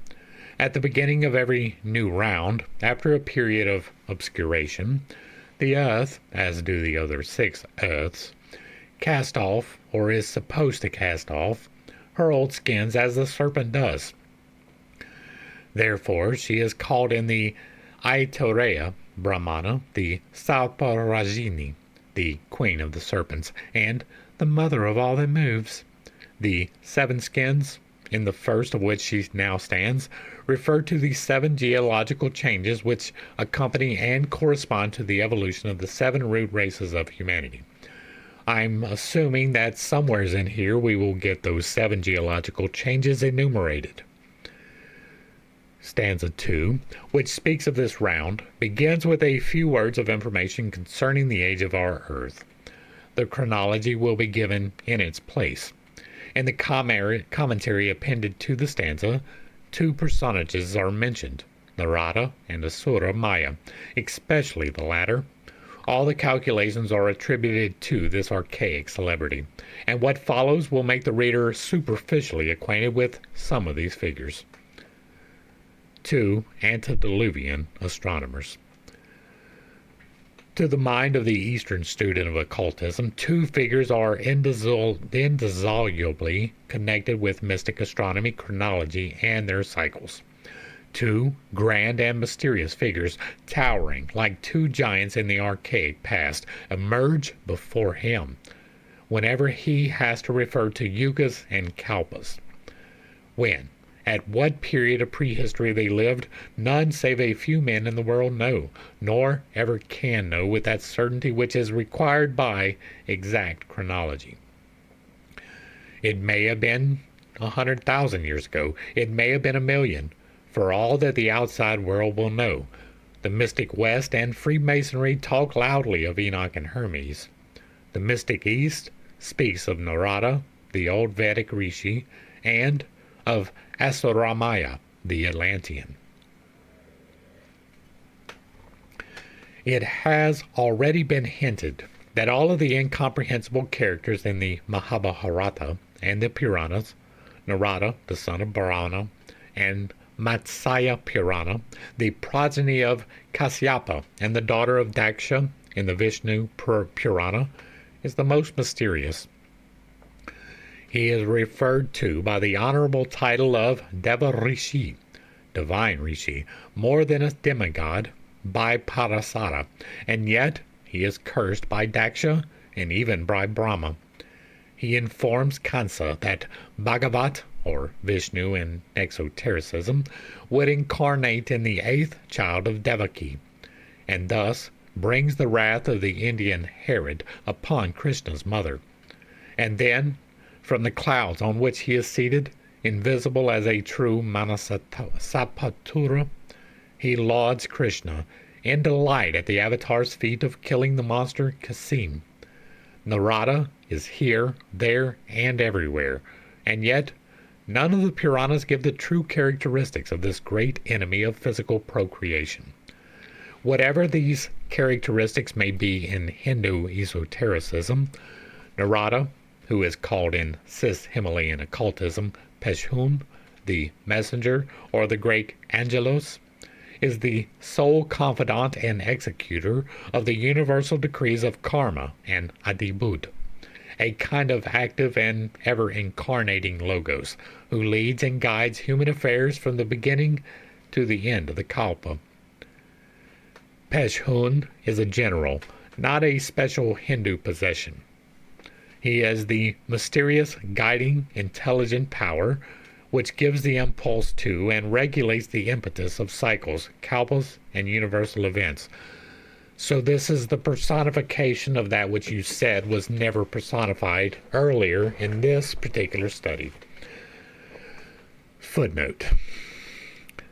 At the beginning of every new round, after a period of obscuration, the earth, as do the other 6 earths, cast off, or is supposed to cast off, her old skins as the serpent does. Therefore, she is called in the Aitareya Brahmana the Sarparajini, the queen of the serpents, and the mother of all that moves. The 7 skins, in the first of which she now stands, refer to the 7 geological changes which accompany and correspond to the evolution of the 7 root races of humanity. I'm assuming that somewheres in here we will get those 7 geological changes enumerated. Stanza 2, which speaks of this round, begins with a few words of information concerning the age of our earth. The chronology will be given in its place. In the commentary appended to the stanza, 2 personages are mentioned, Narada and Asura Maya, especially the latter. All the calculations are attributed to this archaic celebrity, and what follows will make the reader superficially acquainted with some of these figures. 2 antediluvian astronomers. To the mind of the Eastern student of occultism, 2 figures are indissolubly connected with mystic astronomy, chronology, and their cycles. 2 grand and mysterious figures, towering like 2 giants in the archaic past, emerge before him whenever he has to refer to yugas and kalpas. When, at what period of prehistory they lived, none save a few men in the world know, nor ever can know with that certainty which is required by exact chronology. It may have been 100,000 years ago. It may have been 1,000,000, for all that the outside world will know. The mystic West and Freemasonry talk loudly of Enoch and Hermes. The mystic East speaks of Narada, the old Vedic Rishi, and of Asaramaya, the Atlantean. It has already been hinted that all of the incomprehensible characters in the Mahabharata and the Puranas, Narada, the son of Brahma, and Matsya Purana, the progeny of Kasyapa and the daughter of Daksha in the Vishnu Purana, is the most mysterious. He is referred to by the honorable title of Deva Rishi, divine Rishi, more than a demigod, by Parasara, and yet he is cursed by Daksha and even by Brahma. He informs Kansa that Bhagavat, or Vishnu in exotericism, would incarnate in the 8th child of Devaki, and thus brings the wrath of the Indian Herod upon Krishna's mother. And then, from the clouds on which he is seated, invisible as a true Manasapatura, he lauds Krishna in delight at the avatar's feat of killing the monster Kasim. Narada is here, there, and everywhere, and yet none of the Puranas give the true characteristics of this great enemy of physical procreation. Whatever these characteristics may be in Hindu esotericism, Narada, who is called in cis-Himalayan occultism Peshhun, the messenger, or the great Angelos, is the sole confidant and executor of the universal decrees of karma and adibud, a kind of active and ever-incarnating logos, who leads and guides human affairs from the beginning to the end of the kalpa. Peshhun is a general, not a special Hindu possession. He is the mysterious, guiding, intelligent power which gives the impulse to and regulates the impetus of cycles, kalpas, and universal events. So this is the personification of that which you said was never personified earlier in this particular study. Footnote.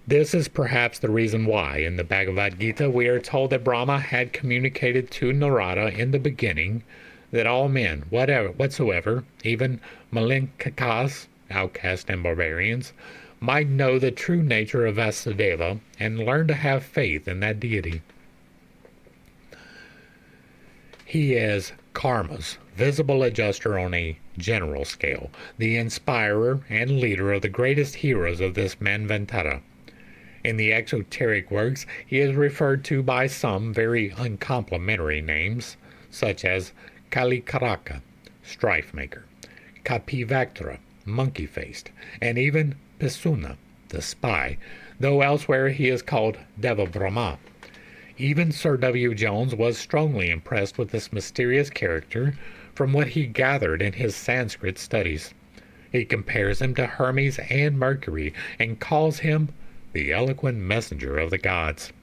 This is perhaps the reason why, in the Bhagavad Gita, we are told that Brahma had communicated to Narada in the beginning that all men, whatsoever, even Malinkakas, outcasts and barbarians, might know the true nature of Vasudeva and learn to have faith in that deity. He is karma's visible adjuster on a general scale, the inspirer and leader of the greatest heroes of this Manvantara. In the exoteric works, he is referred to by some very uncomplimentary names, such as Kalikaraka, strife maker, Kapivaktra, monkey-faced, and even Pisuna, the spy, though elsewhere he is called Deva Brahma. Even Sir W. Jones was strongly impressed with this mysterious character from what he gathered in his Sanskrit studies. He compares him to Hermes and Mercury and calls him the eloquent messenger of the gods.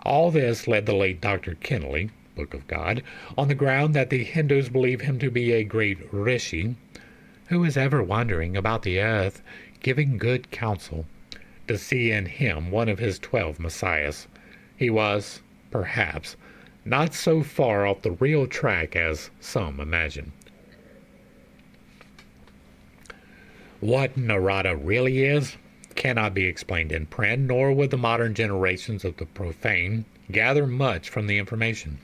All this led the late Dr. Kennelly, Book of God, on the ground that the Hindus believe him to be a great rishi, who is ever wandering about the earth, giving good counsel, to see in him one of his 12 messiahs. He was, perhaps, not so far off the real track as some imagine. What Narada really is cannot be explained in print, nor would the modern generations of the profane gather much from the information.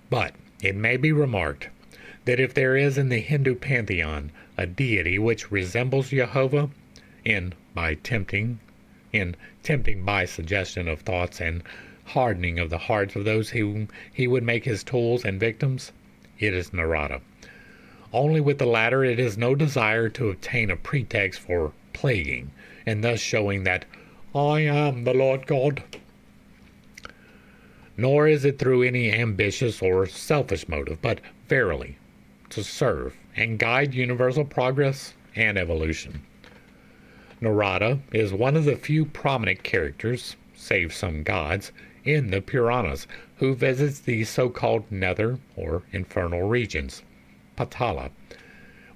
But it may be remarked that if there is in the Hindu pantheon a deity which resembles Jehovah in tempting by suggestion of thoughts and hardening of the hearts of those whom he would make his tools and victims, it is Narada. Only with the latter it is no desire to obtain a pretext for plaguing, and thus showing that I am the Lord God. Nor is it through any ambitious or selfish motive, but verily to serve and guide universal progress and evolution. Narada is one of the few prominent characters, save some gods, in the Puranas, who visits the so-called nether or infernal regions, Patala.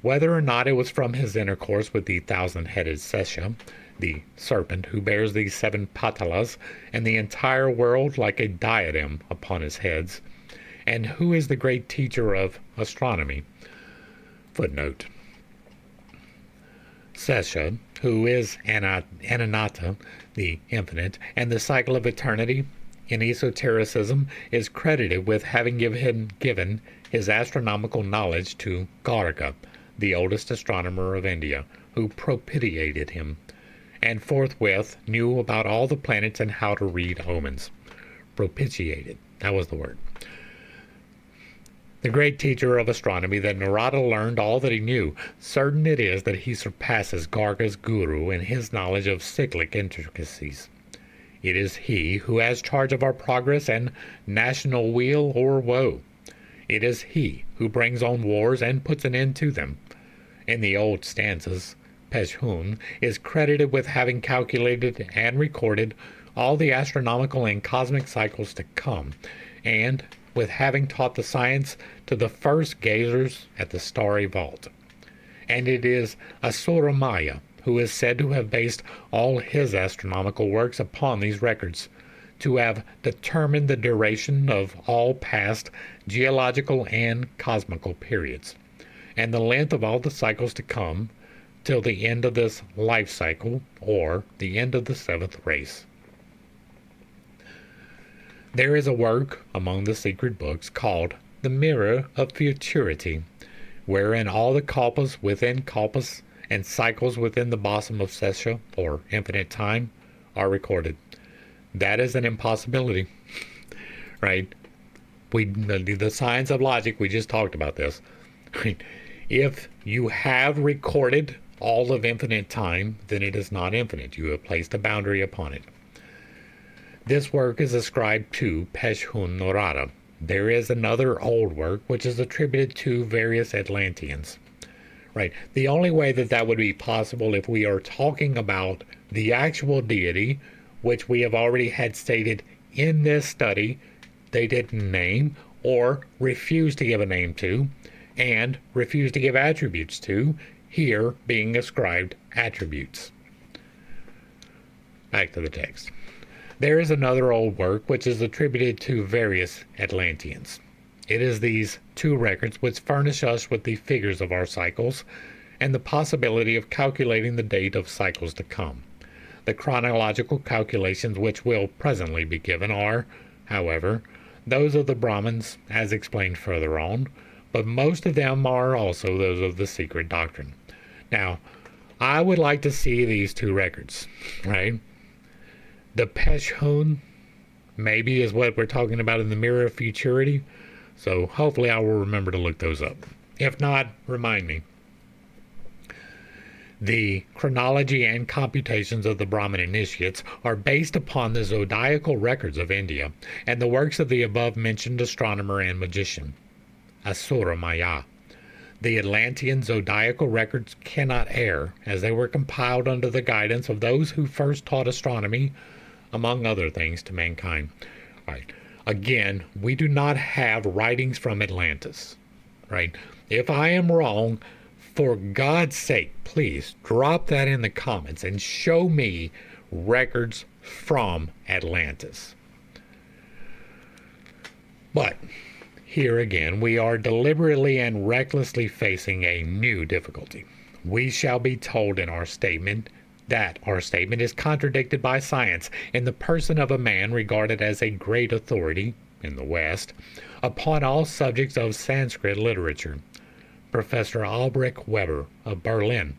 Whether or not it was from his intercourse with the thousand-headed Sesha, the serpent who bears the 7 patalas and the entire world like a diadem upon his heads, and who is the great teacher of astronomy. Footnote. Sesha, who is Ananata, the infinite, and the cycle of eternity, in esotericism is credited with having given his astronomical knowledge to Garga, the oldest astronomer of India, who propitiated him, and forthwith knew about all the planets and how to read omens. Propitiated, that was the word. The great teacher of astronomy, that Narada learned all that he knew. Certain it is that he surpasses Garga's guru in his knowledge of cyclic intricacies. It is he who has charge of our progress and national weal or woe. It is he who brings on wars and puts an end to them. In the old stanzas, Peshhun is credited with having calculated and recorded all the astronomical and cosmic cycles to come, and with having taught the science to the first gazers at the starry vault. And it is Asuramaya who is said to have based all his astronomical works upon these records, to have determined the duration of all past geological and cosmical periods, and the length of all the cycles to come, till the end of this life cycle, or the end of the 7th race. There is a work among the secret books called The Mirror of Futurity, wherein all the kalpas within kalpas and cycles within the bosom of Sesha, or infinite time, are recorded. That is an impossibility, right? The science of logic, we just talked about this. Right? If you have recorded all of infinite time, then it is not infinite. You have placed a boundary upon it. This work is ascribed to Peshhun Narada. There is another old work which is attributed to various Atlanteans. Right. The only way that would be possible if we are talking about the actual deity, which we have already had stated in this study, they didn't name or refuse to give a name to, and refuse to give attributes to, here being ascribed attributes. Back to the text. There is another old work which is attributed to various Atlanteans. It is these 2 records which furnish us with the figures of our cycles, and the possibility of calculating the date of cycles to come. The chronological calculations which will presently be given are, however, those of the Brahmins, as explained further on, but most of them are also those of the secret doctrine. Now, I would like to see these two records, right? The Peshhun maybe is what we're talking about in the Mirror of Futurity, so hopefully I will remember to look those up. If not, remind me. The chronology and computations of the Brahmin initiates are based upon the zodiacal records of India and the works of the above-mentioned astronomer and magician, Asura Maya. The Atlantean zodiacal records cannot err, as they were compiled under the guidance of those who first taught astronomy, among other things, to mankind. All right. Again, we do not have writings from Atlantis, right? If I am wrong, for God's sake, please drop that in the comments and show me records from Atlantis. But here again, we are deliberately and recklessly facing a new difficulty. We shall be told in our statement that our statement is contradicted by science in the person of a man regarded as a great authority in the West upon all subjects of Sanskrit literature, Professor Albrecht Weber of Berlin.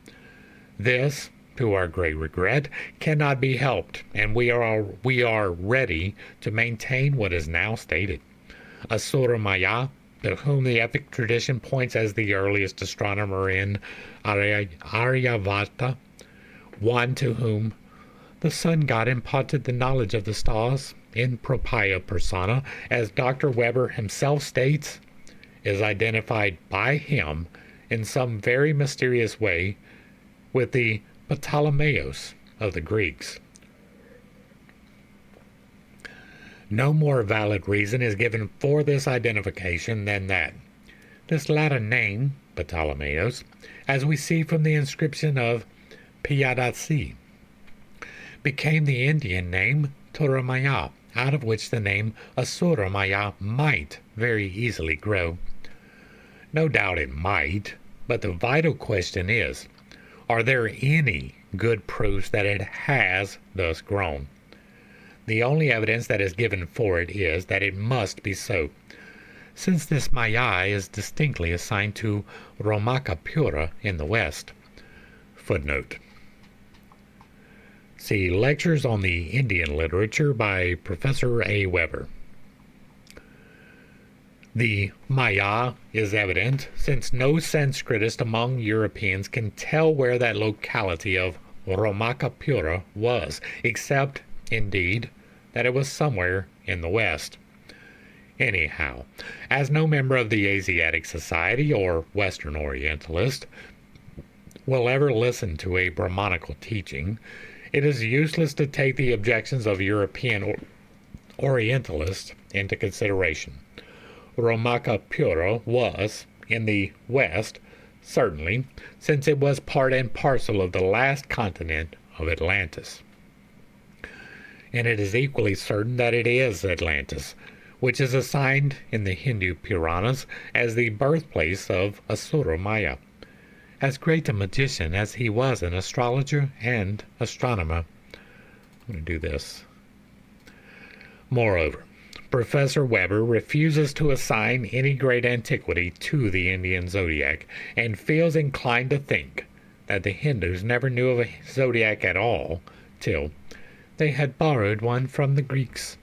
This, to our great regret, cannot be helped, and we are ready to maintain what is now stated. Asura Maya, to whom the epic tradition points as the earliest astronomer in Aryavata, one to whom the sun god imparted the knowledge of the stars in propria persona, as Dr. Weber himself states, is identified by him in some very mysterious way with the Ptolemaios of the Greeks. No more valid reason is given for this identification than that this latter name, Ptolemaios, as we see from the inscription of Piyadasi, became the Indian name Toramaya, out of which the name Asura Maya might very easily grow. No doubt it might, but the vital question is, are there any good proofs that it has thus grown? The only evidence that is given for it is that it must be so, since this Maya is distinctly assigned to Romakapura in the West. Footnote. See Lectures on the Indian Literature by Professor A. Weber. The Maya is evident, since no Sanskritist among Europeans can tell where that locality of Romakapura was, except, indeed, that it was somewhere in the West. Anyhow, as no member of the Asiatic Society or Western Orientalist will ever listen to a Brahmanical teaching, it is useless to take the objections of European Orientalists into consideration. Romakapura was, in the West, certainly, since it was part and parcel of the last continent of Atlantis. And it is equally certain that it is Atlantis, which is assigned in the Hindu Puranas as the birthplace of Asura Maya. As great a magician as he was an astrologer and astronomer. I'm going to do this. Moreover, Professor Weber refuses to assign any great antiquity to the Indian zodiac and feels inclined to think that the Hindus never knew of a zodiac at all till they had borrowed one from the Greeks.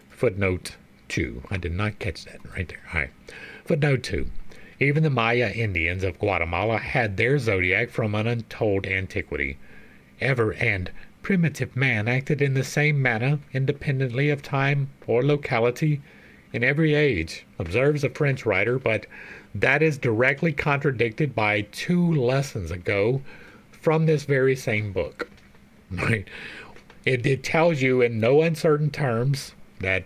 Footnote 2. I did not catch that right there. All right. Footnote 2. Even the Maya Indians of Guatemala had their zodiac from an untold antiquity. Ever and primitive man acted in the same manner, independently of time or locality, in every age, observes a French writer, but that is directly contradicted by 2 lessons ago from this very same book. Right? It tells you in no uncertain terms that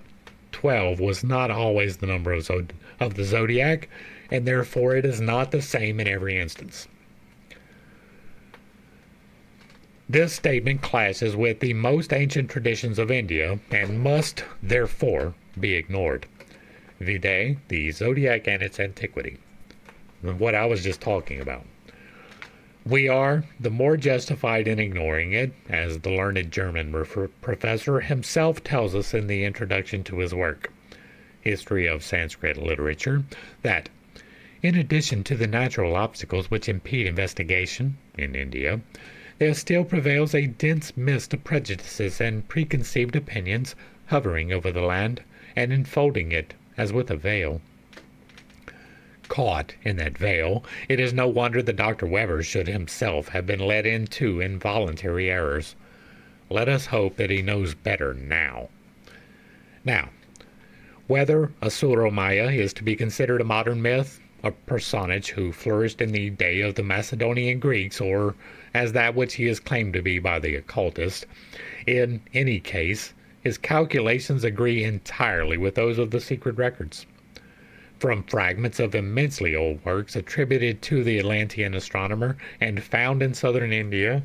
12 was not always the number of the zodiac, and therefore it is not the same in every instance. This statement clashes with the most ancient traditions of India and must, therefore, be ignored. Vide the zodiac and its antiquity. What I was just talking about. We are the more justified in ignoring it, as the learned German professor himself tells us in the introduction to his work, History of Sanskrit Literature, that in addition to the natural obstacles which impede investigation in India, there still prevails a dense mist of prejudices and preconceived opinions hovering over the land and enfolding it as with a veil. Caught in that veil, it is no wonder that Dr. Weber should himself have been led into involuntary errors. Let us hope that he knows better now. Now, whether Asura Maya is to be considered a modern myth, a personage who flourished in the day of the Macedonian Greeks, or as that which he is claimed to be by the occultist, in any case, his calculations agree entirely with those of the secret records. From fragments of immensely old works attributed to the Atlantean astronomer and found in southern India,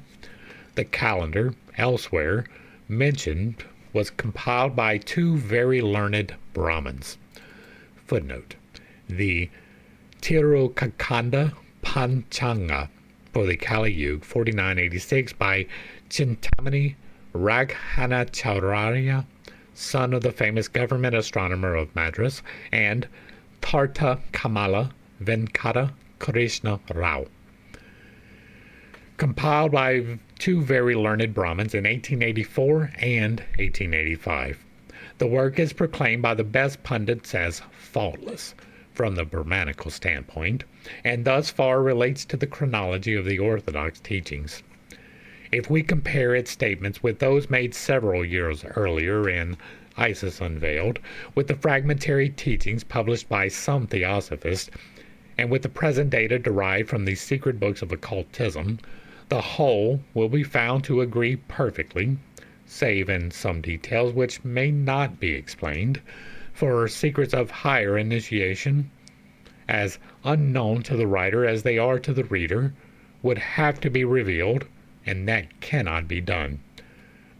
the calendar, elsewhere mentioned, was compiled by two very learned Brahmins. Footnote: the Tirukakanda Panchanga for the Kali Yuga 4986 by Chintamani Raghanacharya, son of the famous government astronomer of Madras, and Tarta Kamala Venkata Krishna Rao. Compiled by two very learned Brahmins in 1884 and 1885. The work is proclaimed by the best pundits as faultless from the Brahmanical standpoint, and thus far relates to the chronology of the orthodox teachings. If we compare its statements with those made several years earlier in Isis Unveiled, with the fragmentary teachings published by some theosophists, and with the present data derived from the secret books of occultism, the whole will be found to agree perfectly, save in some details which may not be explained, for secrets of higher initiation, as unknown to the writer as they are to the reader, would have to be revealed, and that cannot be done.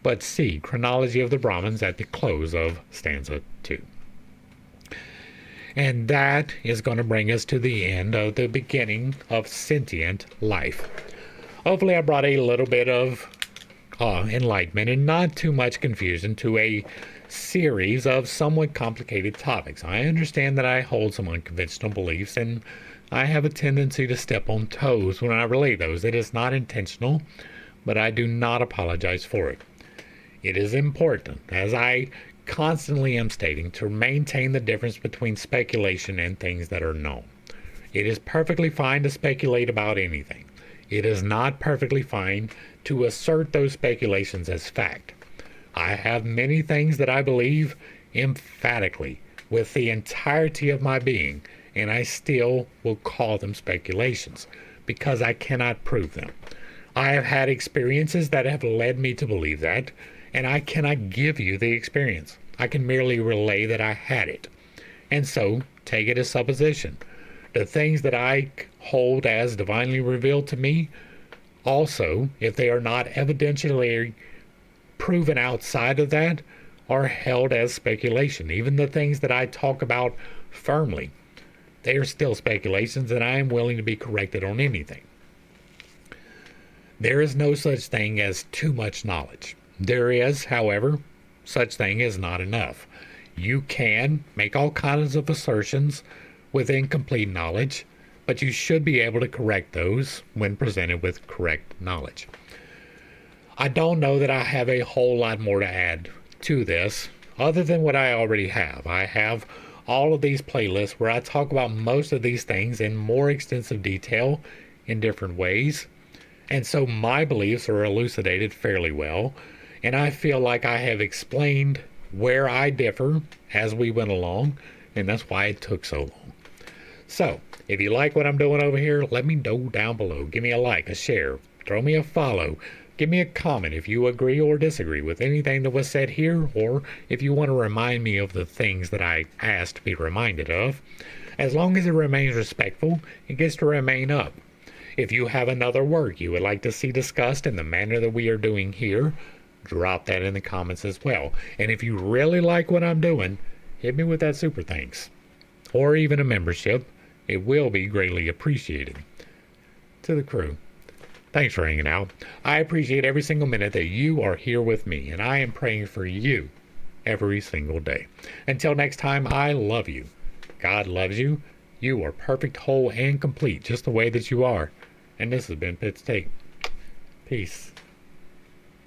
But see Chronology of the Brahmins at the close of stanza 2. And that is going to bring us to the end of the beginning of sentient life. Hopefully I brought a little bit of enlightenment and not too much confusion to a series of somewhat complicated topics. I understand that I hold some unconventional beliefs, and I have a tendency to step on toes when I relay those. It is not intentional, but I do not apologize for it. It is important, as I constantly am stating, to maintain the difference between speculation and things that are known. It is perfectly fine to speculate about anything. It is not perfectly fine to assert those speculations as fact. I have many things that I believe emphatically with the entirety of my being, and I still will call them speculations because I cannot prove them. I have had experiences that have led me to believe that, and I cannot give you the experience. I can merely relay that I had it, and so take it as supposition. The things that I hold as divinely revealed to me, also, if they are not evidentially proven outside of that, are held as speculation. Even the things that I talk about firmly, they are still speculations, and I am willing to be corrected on anything. There is no such thing as too much knowledge. There is, however, such thing as not enough. You can make all kinds of assertions with incomplete knowledge, but you should be able to correct those when presented with correct knowledge. I don't know that I have a whole lot more to add to this other than what I already have. I have all of these playlists where I talk about most of these things in more extensive detail in different ways, and so my beliefs are elucidated fairly well, and I feel like I have explained where I differ as we went along, and that's why it took so long. So, if you like what I'm doing over here, let me know down below. Give me a like, a share, throw me a follow. Give me a comment if you agree or disagree with anything that was said here, or if you want to remind me of the things that I asked to be reminded of. As long as it remains respectful, it gets to remain up. If you have another work you would like to see discussed in the manner that we are doing here, drop that in the comments as well. And if you really like what I'm doing, hit me with that super thanks, or even a membership. It will be greatly appreciated. To the crew, Thanks for hanging out. I appreciate every single minute that you are here with me, and I am praying for you every single day. Until next time, I love you. God loves you. You are perfect, whole, and complete just the way that you are. And this has been Pitt's Take. Peace.